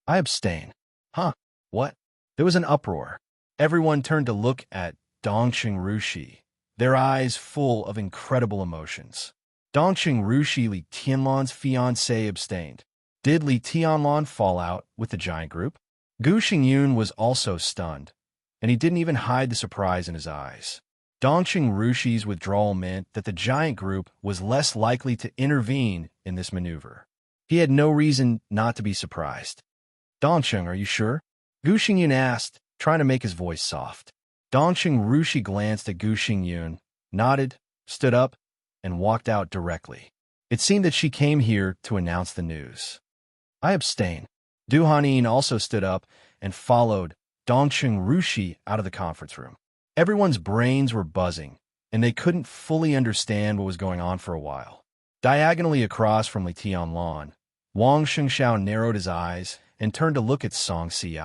I abstain. Huh? What? There was an uproar. Everyone turned to look at Dongqing Rushi, their eyes full of incredible emotions. Dongqing Rushi, Li Tianlan's fiancé, abstained. Did Li Tianlan fall out with the giant group? Gu Xingyun was also stunned, and he didn't even hide the surprise in his eyes. Dongqing Rushi's withdrawal meant that the giant group was less likely to intervene in this maneuver. He had no reason not to be surprised. Dongqing, are you sure? Gu Xingyun asked, trying to make his voice soft. Dongqing Rushi glanced at Gu Xingyun, nodded, stood up, and walked out directly. It seemed that she came here to announce the news. I abstain. Du Hanin also stood up and followed Dongqing Rushi out of the conference room. Everyone's brains were buzzing, and they couldn't fully understand what was going on for a while. Diagonally across from Li Tianlan, Wang Shengxiao narrowed his eyes and turned to look at Song Ci.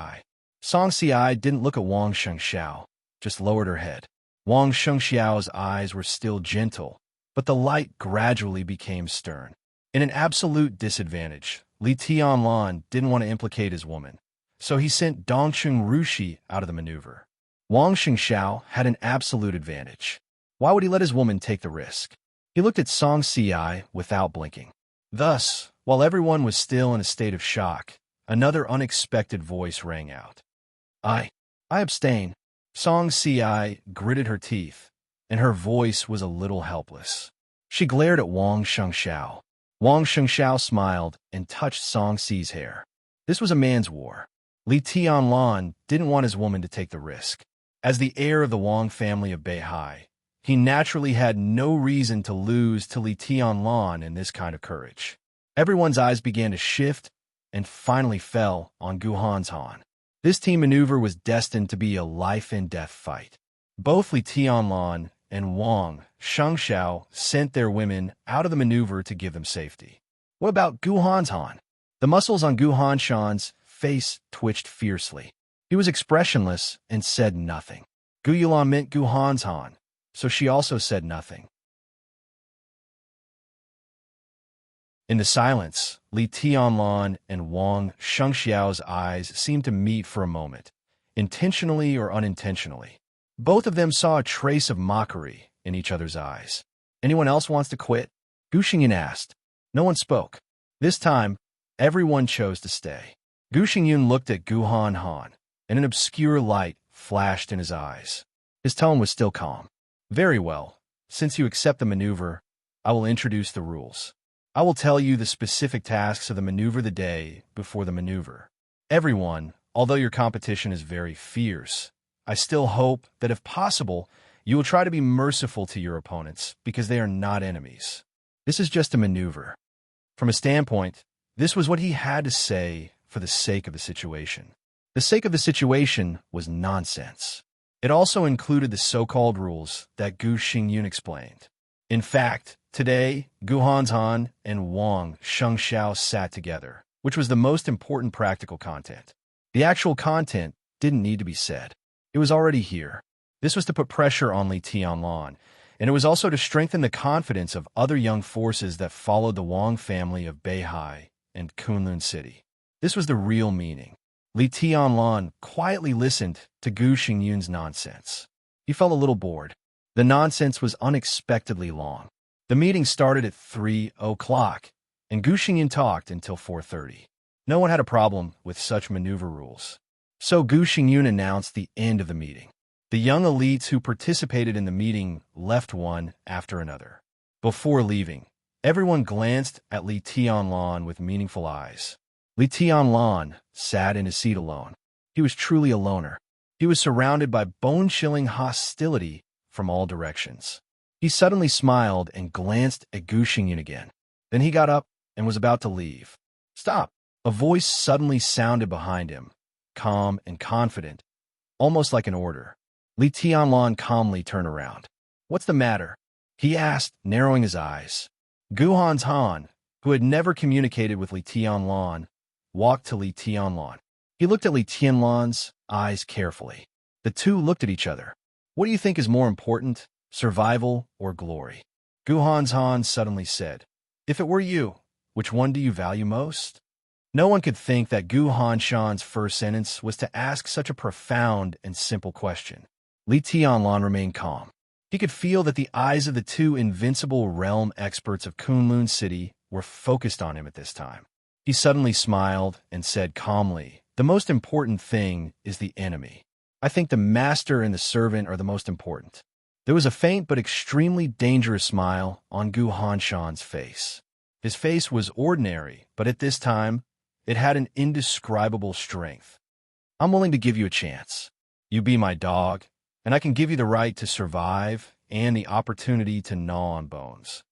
Song Ci didn't look at Wang Shengxiao, just lowered her head. Wang Shengxiao's eyes were still gentle, but the light gradually became stern. In an absolute disadvantage, Li Tianlan didn't want to implicate his woman, so he sent Dongqing Rushi out of the maneuver. Wang Shengxiao had an absolute advantage. Why would he let his woman take the risk? He looked at Song Ci without blinking. Thus, while everyone was still in a state of shock, another unexpected voice rang out. I abstain. Song Ci gritted her teeth, and her voice was a little helpless. She glared at Wang Shengxiao. Wang Shengxiao smiled and touched Song Ci's hair. This was a man's war. Li Tianlan didn't want his woman to take the risk. As the heir of the Wang family of Beihai, he naturally had no reason to lose to Li Tianlan in this kind of courage. Everyone's eyes began to shift and finally fell on Gu Hanzhan. This team maneuver was destined to be a life-and-death fight. Both Li Tianlan and Wang Shengxiao sent their women out of the maneuver to give them safety. What about Gu Hanzhan? The muscles on Gu Hanzhan's face twitched fiercely. He was expressionless and said nothing. Gu Yulan meant Gu Hanzhan, so she also said nothing. In the silence, Li Tianlan and Wang Shengxiao's eyes seemed to meet for a moment, intentionally or unintentionally. Both of them saw a trace of mockery in each other's eyes. Anyone else wants to quit? Gu Xingyun asked. No one spoke. This time, everyone chose to stay. Gu Xingyun looked at Gu Hanzhan, and an obscure light flashed in his eyes. His tone was still calm. Very well. Since you accept the maneuver, I will introduce the rules. I will tell you the specific tasks of the maneuver the day before the maneuver. Everyone, although your competition is very fierce, I still hope that if possible, you will try to be merciful to your opponents because they are not enemies. This is just a maneuver. From a standpoint, this was what he had to say for the sake of the situation. The sake of the situation was nonsense. It also included the so-called rules that Gu Xingyun explained. In fact, today, Gu Hanzhan and Wang Shengxiao sat together, which was the most important practical content. The actual content didn't need to be said. It was already here. This was to put pressure on Li Tianlan, and it was also to strengthen the confidence of other young forces that followed the Wang family of Beihai and Kunlun City. This was the real meaning. Li Tianlan quietly listened to Gu Xingyun's nonsense. He felt a little bored. The nonsense was unexpectedly long. The meeting started at 3 o'clock, and Gu Xingyun talked until 4:30. No one had a problem with such maneuver rules. So Gu Xingyun announced the end of the meeting. The young elites who participated in the meeting left one after another. Before leaving, everyone glanced at Li Tianlan with meaningful eyes. Li Tianlan sat in his seat alone. He was truly a loner. He was surrounded by bone-chilling hostility from all directions. He suddenly smiled and glanced at Gu Xingyun again. Then he got up and was about to leave. Stop, A voice suddenly sounded behind him, calm and confident, almost like an order. Li Tianlan calmly turned around. "What's the matter?" he asked, narrowing his eyes. Guhan's Han, who had never communicated with Li Tianlan, walked to Li Tianlan. He looked at Li Tianlan's eyes carefully. The two looked at each other. "What do you think is more important, survival or glory?" Guhan's Han suddenly said, "If it were you, which one do you value most?" No one could think that Gu Hanshan's first sentence was to ask such a profound and simple question. Li Tianlan remained calm. He could feel that the eyes of the two invincible realm experts of Kunlun City were focused on him at this time. He suddenly smiled and said calmly, "The most important thing is the enemy. I think the master and the servant are the most important." There was a faint but extremely dangerous smile on Gu Hanshan's face. His face was ordinary, but at this time, it had an indescribable strength. "I'm willing to give you a chance. You be my dog, and I can give you the right to survive and the opportunity to gnaw on bones."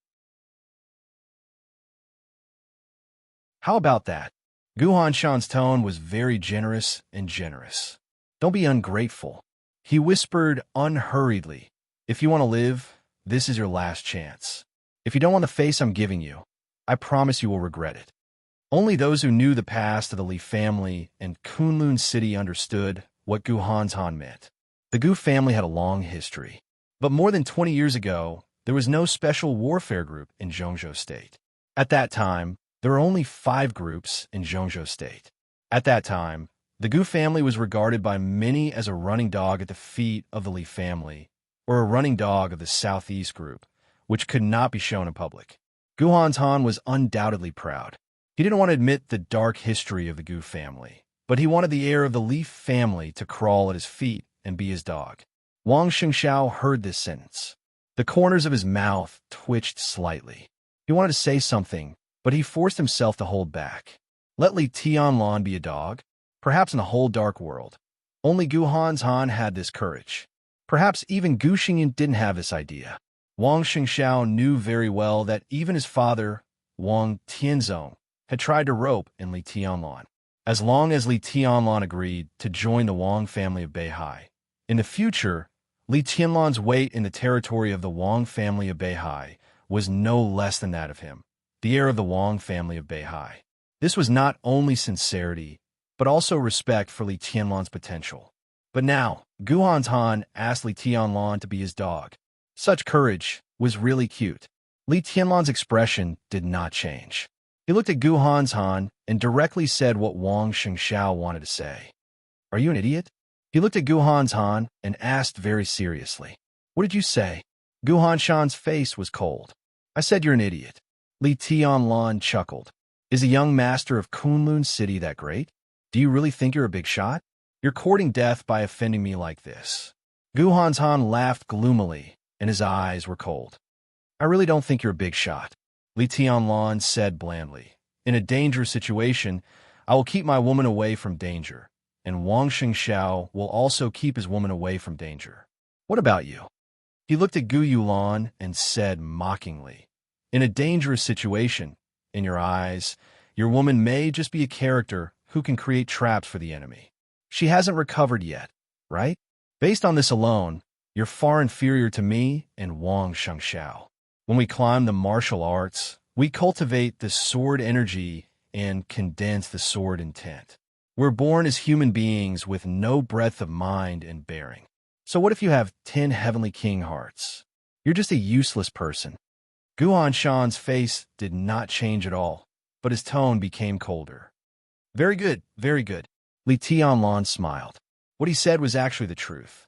How about that? Gu Hanshan's tone was very generous and generous. "Don't be ungrateful," he whispered unhurriedly. "If you want to live, this is your last chance. If you don't want the face I'm giving you, I promise you will regret it." Only those who knew the past of the Li family and Kunlun City understood what Gu Hanshan meant. The Gu family had a long history. But more than 20 years ago, there was no special warfare group in Zhongzhou State. At that time, there were only 5 groups in Zhongzhou State. At that time, the Gu family was regarded by many as a running dog at the feet of the Li family, or a running dog of the Southeast group, which could not be shown in public. Gu Hanshan was undoubtedly proud. He didn't want to admit the dark history of the Gu family, but he wanted the heir of the Li family to crawl at his feet and be his dog. Wang Xingxiao heard this sentence. The corners of his mouth twitched slightly. He wanted to say something, but he forced himself to hold back. Let Li Tianlan be a dog? Perhaps in a whole dark world. Only Gu Hanshan had this courage. Perhaps even Gu Xingyan didn't have this idea. Wang Xingxiao knew very well that even his father, Wang Tianzong, had tried to rope in Li Tianlan. As long as Li Tianlan agreed to join the Wang family of Beihai, in the future, Li Tianlan's weight in the territory of the Wang family of Beihai was no less than that of him, the heir of the Wang family of Beihai. This was not only sincerity, but also respect for Li Tianlan's potential. But now, Gu Hanshan asked Li Tianlan to be his dog. Such courage was really cute. Li Tianlan's expression did not change. He looked at Gu Hanshan and directly said what Wang Xingxiao wanted to say. "Are you an idiot?" He looked at Gu Hanshan and asked very seriously. "What did you say?" Gu Hanshan's face was cold. "I said you're an idiot." Li Tianlan chuckled. "Is a young master of Kunlun City that great? Do you really think you're a big shot? You're courting death by offending me like this." Gu Hanshan laughed gloomily, and his eyes were cold. "I really don't think you're a big shot," Li Tianlan said blandly. "In a dangerous situation, I will keep my woman away from danger, and Wang Xingxiao will also keep his woman away from danger. What about you?" He looked at Gu Yulan and said mockingly, "In a dangerous situation, in your eyes, your woman may just be a character who can create traps for the enemy. She hasn't recovered yet, right? Based on this alone, you're far inferior to me and Wang Xingxiao. When we climb the martial arts, we cultivate the sword energy and condense the sword intent. We're born as human beings with no breadth of mind and bearing. So what if you have 10 heavenly king hearts? You're just a useless person." Gu Hanshan's face did not change at all, but his tone became colder. Very good, very good." Li Tianlan smiled. What he said was actually the truth.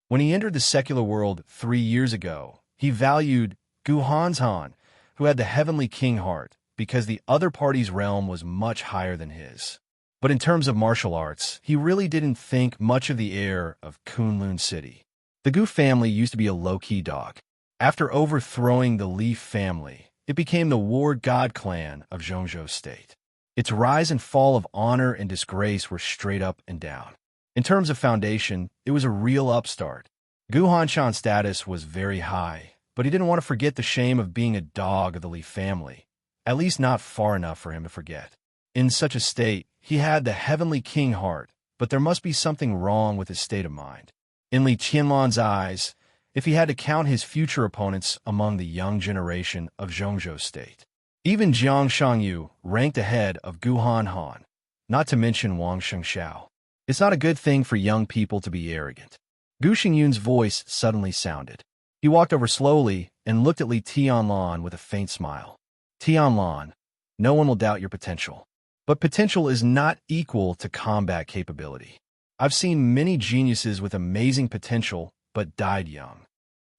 When he entered the secular world 3 years ago, he valued Gu Hanshan, who had the heavenly king heart, because the other party's realm was much higher than his. But in terms of martial arts, he really didn't think much of the heir of Kunlun City. The Gu family used to be a low-key dog. After overthrowing the Li family, it became the war god clan of Zhongzhou State. Its rise and fall of honor and disgrace were straight up and down. In terms of foundation, it was a real upstart. Gu Hanshan's status was very high, but he didn't want to forget the shame of being a dog of the Li family, at least not far enough for him to forget. In such a state, he had the heavenly king heart, but there must be something wrong with his state of mind. In Li Qianlon's eyes, if he had to count his future opponents among the young generation of Zhongzhou State, even Jiang Shangyu ranked ahead of Gu Han, not to mention Wang Shengxiao. It's not a good thing for young people to be arrogant. Gu Xingyun's voice suddenly sounded. He walked over slowly and looked at Li Tianlon with a faint smile. Tianlon, no one will doubt your potential. But potential is not equal to combat capability. I've seen many geniuses with amazing potential but died young.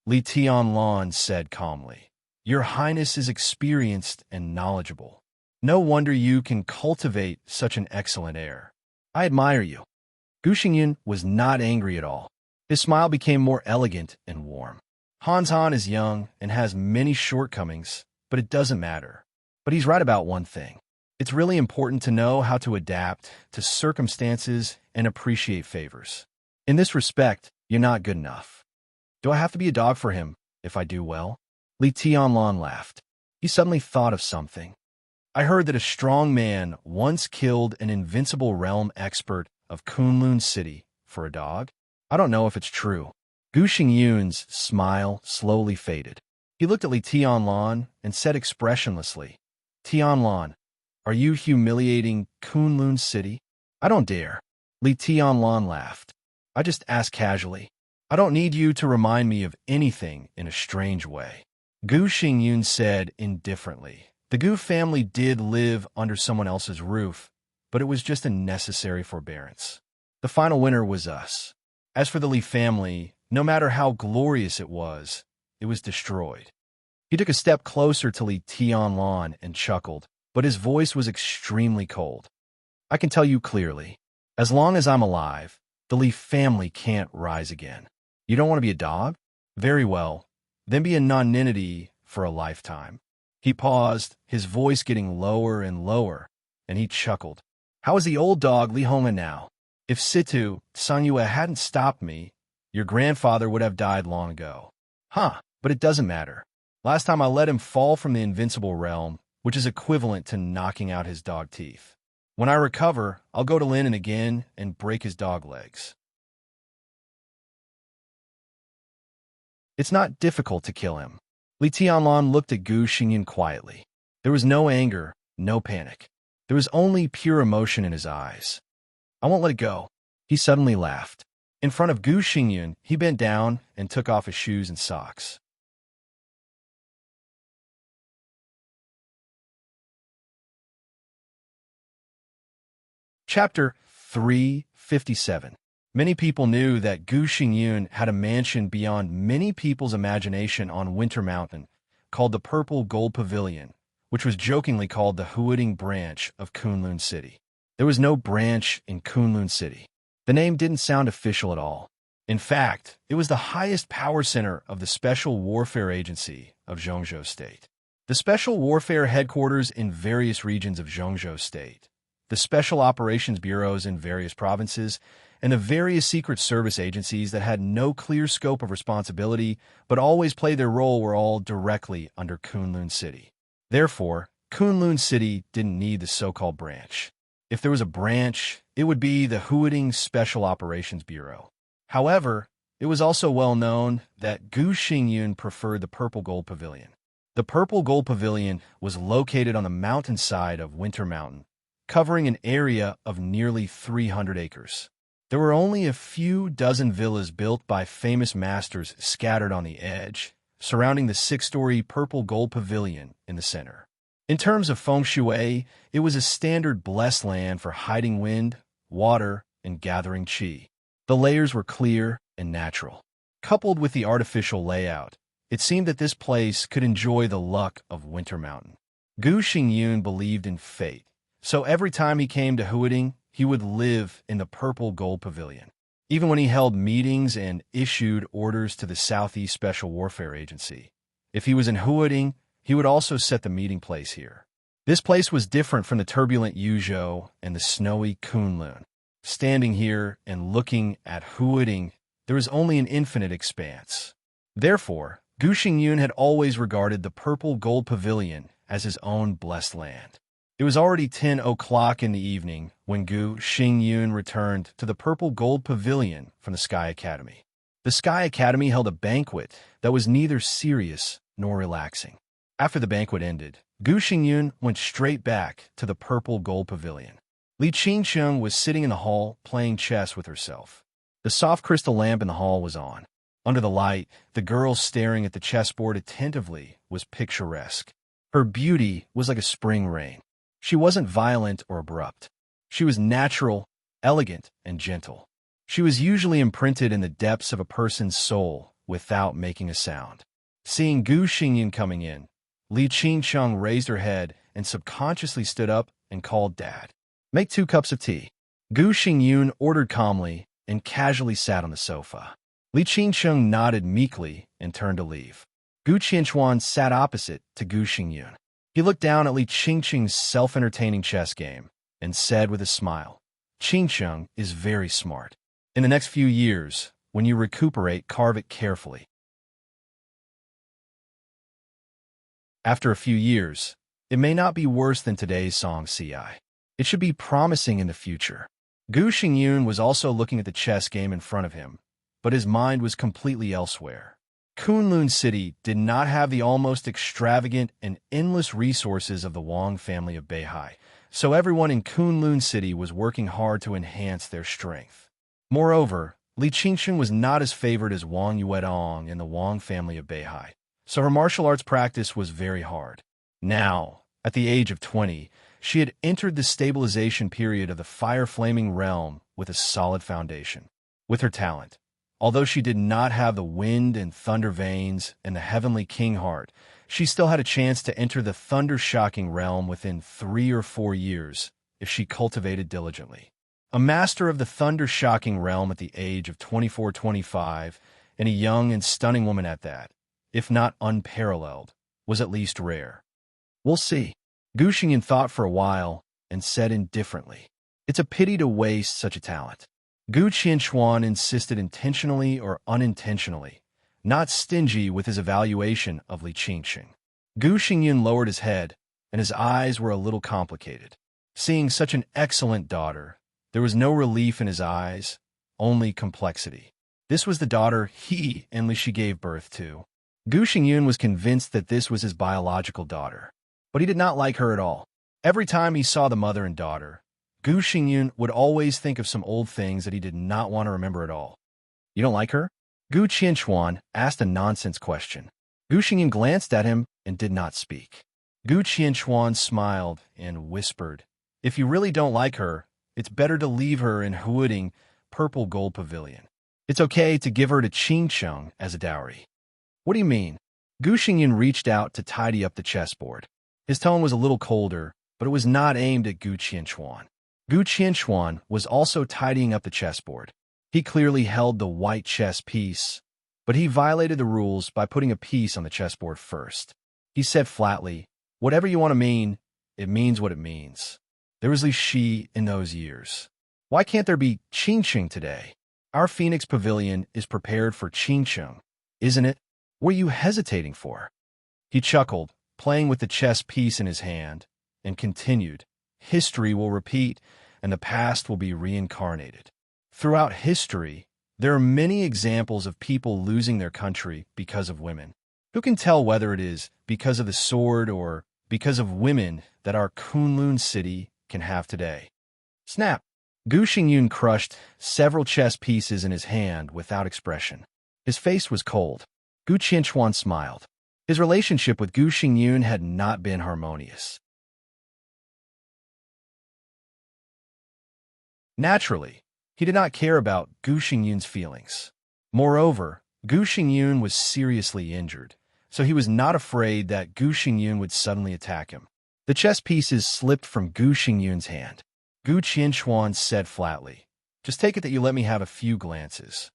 Li Tianlon said calmly, Your Highness is experienced and knowledgeable. No wonder you can cultivate such an excellent air. I admire you. Gu Xingyun was not angry at all. His smile became more elegant and warm. Han is young and has many shortcomings, but it doesn't matter. But he's right about one thing. It's really important to know how to adapt to circumstances and appreciate favors. In this respect, you're not good enough. Do I have to be a dog for him if I do well? Li Tianlon laughed. He suddenly thought of something. I heard that a strong man once killed an invincible realm expert of Kunlun City for a dog. I don't know if it's true. Gu Xingyun's smile slowly faded. He looked at Li Tianlon and said expressionlessly, Tianlon, are you humiliating Kunlun City? I don't dare. Li Tianlon laughed. I just asked casually. I don't need you to remind me of anything in a strange way. Gu Xingyun said indifferently. The Gu family did live under someone else's roof, but it was just a necessary forbearance. The final winner was us. As for the Li family, no matter how glorious it was destroyed. He took a step closer to Li Tianlon and chuckled, but his voice was extremely cold. I can tell you clearly, as long as I'm alive, the Li family can't rise again. You don't want to be a dog? Very well, then be a nonentity for a lifetime. He paused, his voice getting lower and lower, and he chuckled. How is the old dog Li Honga now? If Situ Sanyue hadn't stopped me, your grandfather would have died long ago. But it doesn't matter. Last time I let him fall from the invincible realm, which is equivalent to knocking out his dog teeth. When I recover, I'll go to Linen again and break his dog legs. It's not difficult to kill him. Li Tianlon looked at Gu Xingyun quietly. There was no anger, no panic. There was only pure emotion in his eyes. I won't let it go. He suddenly laughed. In front of Gu Xingyun, he bent down and took off his shoes and socks. Chapter 357. Many people knew that Gu Xingyun had a mansion beyond many people's imagination on Winter Mountain, called the Purple Gold Pavilion, which was jokingly called the Huading branch of Kunlun City. There was no branch in Kunlun City. The name didn't sound official at all. In fact, it was the highest power center of the Special Warfare Agency of Zhongzhou State. The Special Warfare headquarters in various regions of Zhongzhou State, the Special Operations Bureaus in various provinces, and the various secret service agencies that had no clear scope of responsibility but always played their role were all directly under Kunlun City. Therefore, Kunlun City didn't need the so-called branch. If there was a branch, it would be the Huading Special Operations Bureau. However, it was also well known that Gu Xingyun preferred the Purple Gold Pavilion. The Purple Gold Pavilion was located on the mountainside of Winter Mountain, covering an area of nearly 300 acres. There were only a few dozen villas built by famous masters scattered on the edge, surrounding the 6-story Purple Gold Pavilion in the center. In terms of feng shui, it was a standard blessed land for hiding wind, water, and gathering qi. The layers were clear and natural. Coupled with the artificial layout, it seemed that this place could enjoy the luck of Winter Mountain. Gu Xingyun believed in fate, so every time he came to Huading, he would live in the Purple Gold Pavilion. Even when he held meetings and issued orders to the Southeast Special Warfare Agency. If he was in Huading, he would also set the meeting place here. This place was different from the turbulent Yuzhou and the snowy Kunlun. Standing here and looking at Huading, there was only an infinite expanse. Therefore, Gu Xingyun had always regarded the Purple Gold Pavilion as his own blessed land. It was already 10 o'clock in the evening when Gu Xingyun returned to the Purple Gold Pavilion from the Sky Academy. The Sky Academy held a banquet that was neither serious nor relaxing. After the banquet ended, Gu Xingyun went straight back to the Purple Gold Pavilion. Li Qingcheng was sitting in the hall playing chess with herself. The soft crystal lamp in the hall was on. Under the light, the girl staring at the chessboard attentively was picturesque. Her beauty was like a spring rain. She wasn't violent or abrupt. She was natural, elegant, and gentle. She was usually imprinted in the depths of a person's soul without making a sound. Seeing Gu Xingyun coming in, Li Qingcheng raised her head and subconsciously stood up and called Dad. "Make 2 cups of tea." Gu Xingyun ordered calmly and casually sat on the sofa. Li Qingcheng nodded meekly and turned to leave. Gu Qianchuan sat opposite to Gu Xingyun. He looked down at Li Qingcheng's self-entertaining chess game and said with a smile, "Qingcheng is very smart. In the next few years, when you recuperate, carve it carefully." After a few years, it may not be worse than today's Song CI. It should be promising in the future. Gu Xingyun was also looking at the chess game in front of him, but his mind was completely elsewhere. Kunlun City did not have the almost extravagant and endless resources of the Wang family of Beihai, so everyone in Kunlun City was working hard to enhance their strength. Moreover, Li Qingcheng was not as favored as Wang Yuedong in the Wang family of Beihai, so her martial arts practice was very hard. Now, at the age of 20, she had entered the stabilization period of the fire-flaming realm with a solid foundation. With her talent, although she did not have the wind and thunder veins and the heavenly king heart, she still had a chance to enter the thunder-shocking realm within 3 or 4 years if she cultivated diligently. A master of the thunder-shocking realm at the age of 24-25, and a young and stunning woman at that, if not unparalleled, was at least rare. "We'll see." Gu Xingyun thought for a while and said indifferently, "It's a pity to waste such a talent." Gu Qianchuan insisted intentionally or unintentionally, not stingy with his evaluation of Li Qingcheng. Gu Xingyun lowered his head, and his eyes were a little complicated. Seeing such an excellent daughter, there was no relief in his eyes, only complexity. This was the daughter he and Li Shi gave birth to. Gu Xingyun was convinced that this was his biological daughter, but he did not like her at all. Every time he saw the mother and daughter, Gu Xingyun would always think of some old things that he did not want to remember at all. "You don't like her?" Gu Qianchuan asked a nonsense question. Gu Xingyun glanced at him and did not speak. Gu Qianchuan smiled and whispered, "If you really don't like her, it's better to leave her in Huading Purple Gold Pavilion. It's okay to give her to Qingcheng as a dowry." "What do you mean?" Gu Xingyun reached out to tidy up the chessboard. His tone was a little colder, but it was not aimed at Gu Qianchuan. Gu Qianchuan was also tidying up the chessboard. He clearly held the white chess piece, but he violated the rules by putting a piece on the chessboard first. He said flatly, "Whatever you want to mean, it means what it means." There was Li Shi in those years. Why can't there be Qingcheng today? Our Phoenix Pavilion is prepared for Qingcheng, isn't it? What are you hesitating for? He chuckled, playing with the chess piece in his hand, and continued, "History will repeat, and the past will be reincarnated." Throughout history, there are many examples of people losing their country because of women. Who can tell whether it is because of the sword or because of women that our Kunlun City can have today? Snap! Gu Xingyun crushed several chess pieces in his hand without expression. His face was cold. Gu Qianchuan smiled. His relationship with Gu Xingyun had not been harmonious. Naturally, he did not care about Gu Xingyun's feelings. Moreover, Gu Xingyun was seriously injured, so he was not afraid that Gu Xingyun would suddenly attack him. The chess pieces slipped from Gu Xingyun's hand. Gu Qianchuan said flatly, "Just take it that you let me have a few glances."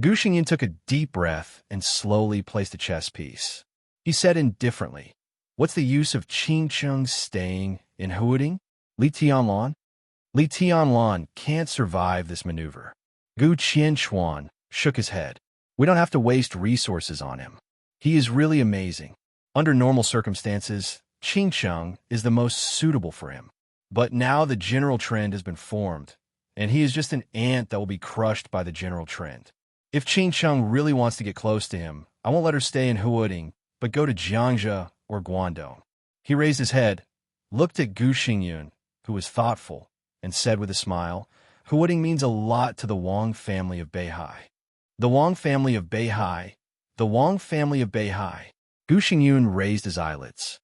Gu Xingyun took a deep breath and slowly placed the chess piece. He said indifferently, "What's the use of Qingcheng staying in Huading? Li Tianlan? Li Tianlan can't survive this maneuver." Gu Qianchuan shook his head. "We don't have to waste resources on him. He is really amazing. Under normal circumstances, Ching is the most suitable for him. But now the general trend has been formed, and he is just an ant that will be crushed by the general trend. If Ching really wants to get close to him, I won't let her stay in Huading, but go to Jiangzhou or Guangdong. He raised his head, looked at Gu Xingyun, who was thoughtful, and said with a smile, Huading means a lot to the Wang family of Beihai. The Wang family of Beihai. The Wang family of Beihai. Gu Xingyun raised his eyelids.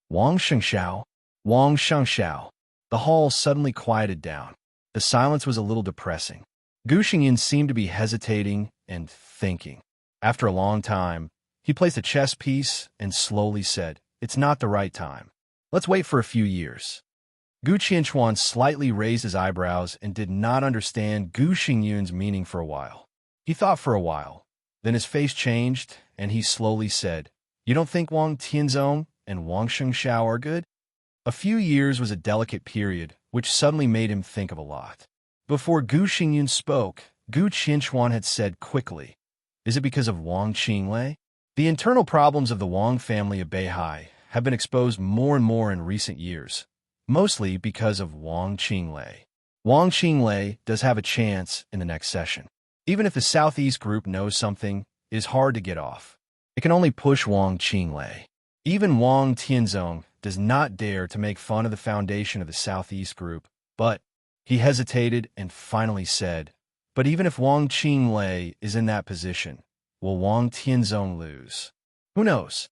Wang Shengxiao. Wang Shengxiao. The hall suddenly quieted down. The silence was a little depressing. Gu Xingyun seemed to be hesitating and thinking. After a long time, he placed a chess piece and slowly said, It's not the right time. Let's wait for a few years. Gu Qianchuan slightly raised his eyebrows and did not understand Gu Xingyun's meaning for a while. He thought for a while. Then his face changed, and he slowly said, You don't think Wang Tianzong and Wang Shengxiao are good? A few years was a delicate period, which suddenly made him think of a lot. Before Gu Xingyun spoke, Gu Qianchuan had said quickly, Is it because of Wang Qinglei? The internal problems of the Wang family of Beihai have been exposed more and more in recent years, mostly because of Wang Qinglei. Wang Qinglei does have a chance in the next session. Even if the Southeast group knows something, it is hard to get off. It can only push Wang Qinglei. Even Wang Tianzong does not dare to make fun of the foundation of the Southeast group, but he hesitated and finally said, But even if Wang Qinglei is in that position, will Wang Tianzong lose? Who knows?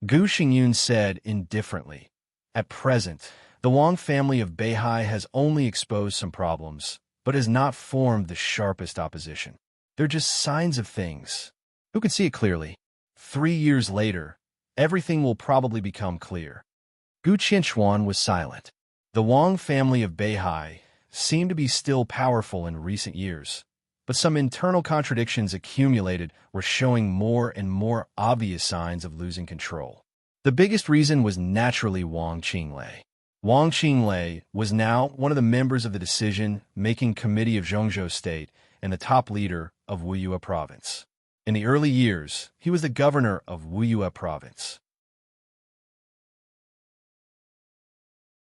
Gu Xingyun said indifferently, At present, the Wang family of Beihai has only exposed some problems, but has not formed the sharpest opposition. They're just signs of things. Who can see it clearly? 3 years later, everything will probably become clear. Gu Qianchuan was silent. The Wang family of Beihai seemed to be still powerful in recent years, but some internal contradictions accumulated were showing more and more obvious signs of losing control. The biggest reason was naturally Wang Qinglei. Wang Qinglei was now one of the members of the decision-making committee of Zhongzhou State and the top leader of Wuyue Province. In the early years, he was the governor of Wuyue Province.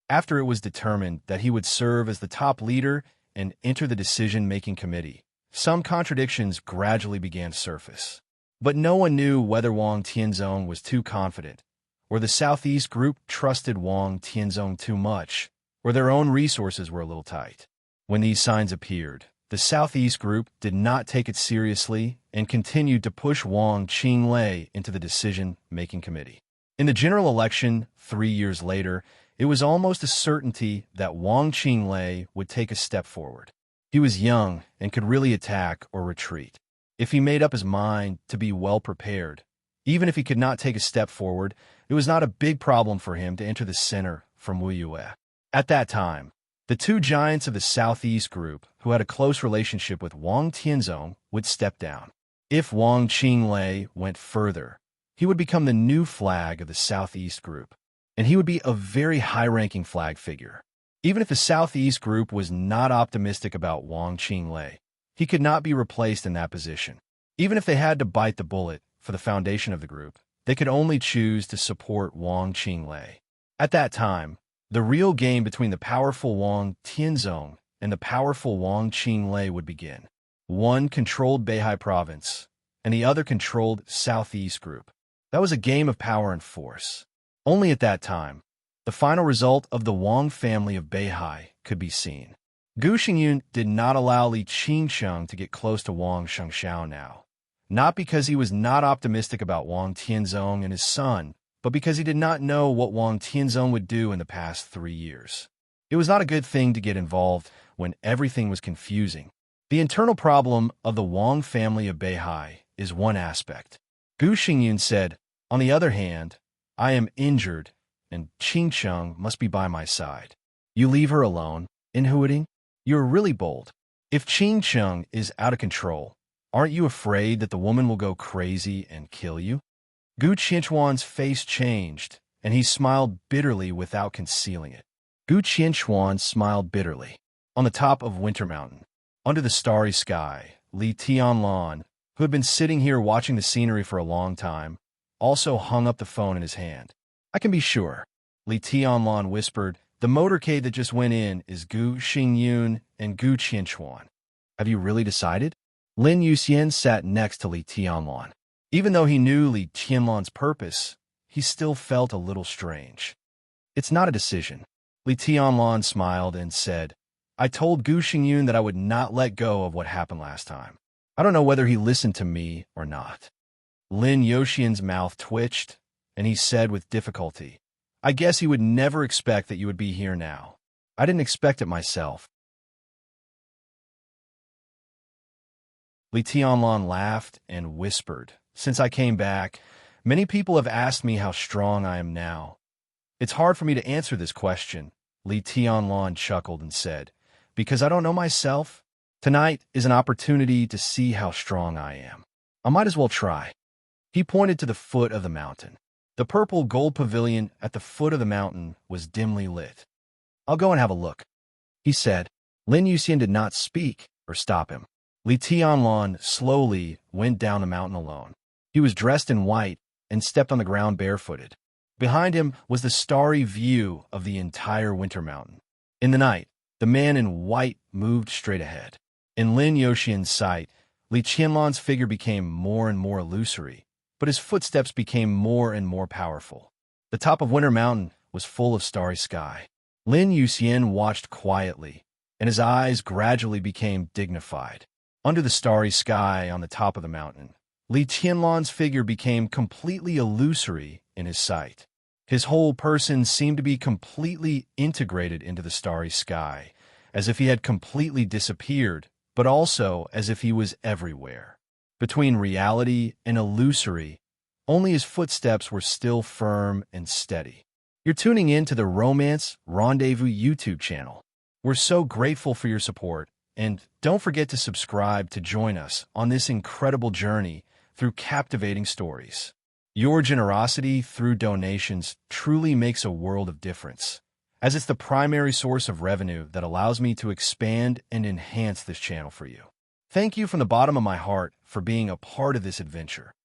After it was determined that he would serve as the top leader and enter the decision-making committee, some contradictions gradually began to surface. But no one knew whether Wang Tianzong was too confident, or the Southeast group trusted Wang Tianzong too much, or their own resources were a little tight. When these signs appeared, the Southeast group did not take it seriously and continued to push Wang Qinglei into the decision-making committee. In the general election 3 years later, it was almost a certainty that Wang Qinglei would take a step forward. He was young and could really attack or retreat. If he made up his mind to be well prepared, even if he could not take a step forward, it was not a big problem for him to enter the center from Wuyue. At that time, the two giants of the Southeast group, who had a close relationship with Wang Tianzong, would step down. If Wang Qinglei went further, he would become the new flag of the Southeast group, and he would be a very high-ranking flag figure. Even if the Southeast group was not optimistic about Wang Qinglei, he could not be replaced in that position. Even if they had to bite the bullet for the foundation of the group, they could only choose to support Wang Qinglei. At that time, the real game between the powerful Wang Tianzong and the powerful Wang Qinglei would begin. One controlled Beihai province, and the other controlled Southeast group. That was a game of power and force. Only at that time, the final result of the Wang family of Beihai could be seen. Gu Xingyun did not allow Li Qingcheng to get close to Wang Shengxiao now. Not because he was not optimistic about Wang Tianzong and his son, but because he did not know what Wang Tianzong would do in the past 3 years. It was not a good thing to get involved when everything was confusing. The internal problem of the Wang family of Beihai is one aspect. Gu Xingyun said, On the other hand, I am injured, and Qingcheng must be by my side. You leave her alone, in Huading? You are really bold. If Qingcheng is out of control, aren't you afraid that the woman will go crazy and kill you? Gu Qianchuan's face changed, and he smiled bitterly without concealing it. Gu Qianchuan smiled bitterly. On the top of Winter Mountain, under the starry sky, Li Tianlan, who had been sitting here watching the scenery for a long time, also hung up the phone in his hand. I can be sure. Li Tianlan whispered. The motorcade that just went in is Gu Xingyun and Gu Qianchuan. Have you really decided? Lin Yuxian sat next to Li Tianlan. Even though he knew Li Tianlan's purpose, he still felt a little strange. It's not a decision. Li Tianlan smiled and said, I told Gu Xingyun that I would not let go of what happened last time. I don't know whether he listened to me or not. Lin Yuxian's mouth twitched, and he said with difficulty, I guess he would never expect that you would be here now. I didn't expect it myself. Li Tianlan laughed and whispered, Since I came back, many people have asked me how strong I am now. It's hard for me to answer this question, Li Tianlan chuckled and said, because I don't know myself. Tonight is an opportunity to see how strong I am. I might as well try. He pointed to the foot of the mountain. The purple gold pavilion at the foot of the mountain was dimly lit. I'll go and have a look, he said. Lin Yuxian did not speak or stop him. Li Tianlan slowly went down the mountain alone. He was dressed in white and stepped on the ground barefooted. Behind him was the starry view of the entire winter mountain. In the night, the man in white moved straight ahead. In Lin Yuxian's sight, Li Tianlan's figure became more and more illusory, but his footsteps became more and more powerful. The top of Winter Mountain was full of starry sky. Lin Yuxian watched quietly, and his eyes gradually became dignified. Under the starry sky on the top of the mountain, Li Tianlan's figure became completely illusory in his sight. His whole person seemed to be completely integrated into the starry sky, as if he had completely disappeared, but also as if he was everywhere. Between reality and illusory, only his footsteps were still firm and steady. You're tuning in to the Romance Rendezvous YouTube channel. We're so grateful for your support, and don't forget to subscribe to join us on this incredible journey through captivating stories. Your generosity through donations truly makes a world of difference, as it's the primary source of revenue that allows me to expand and enhance this channel for you. Thank you from the bottom of my heart for being a part of this adventure.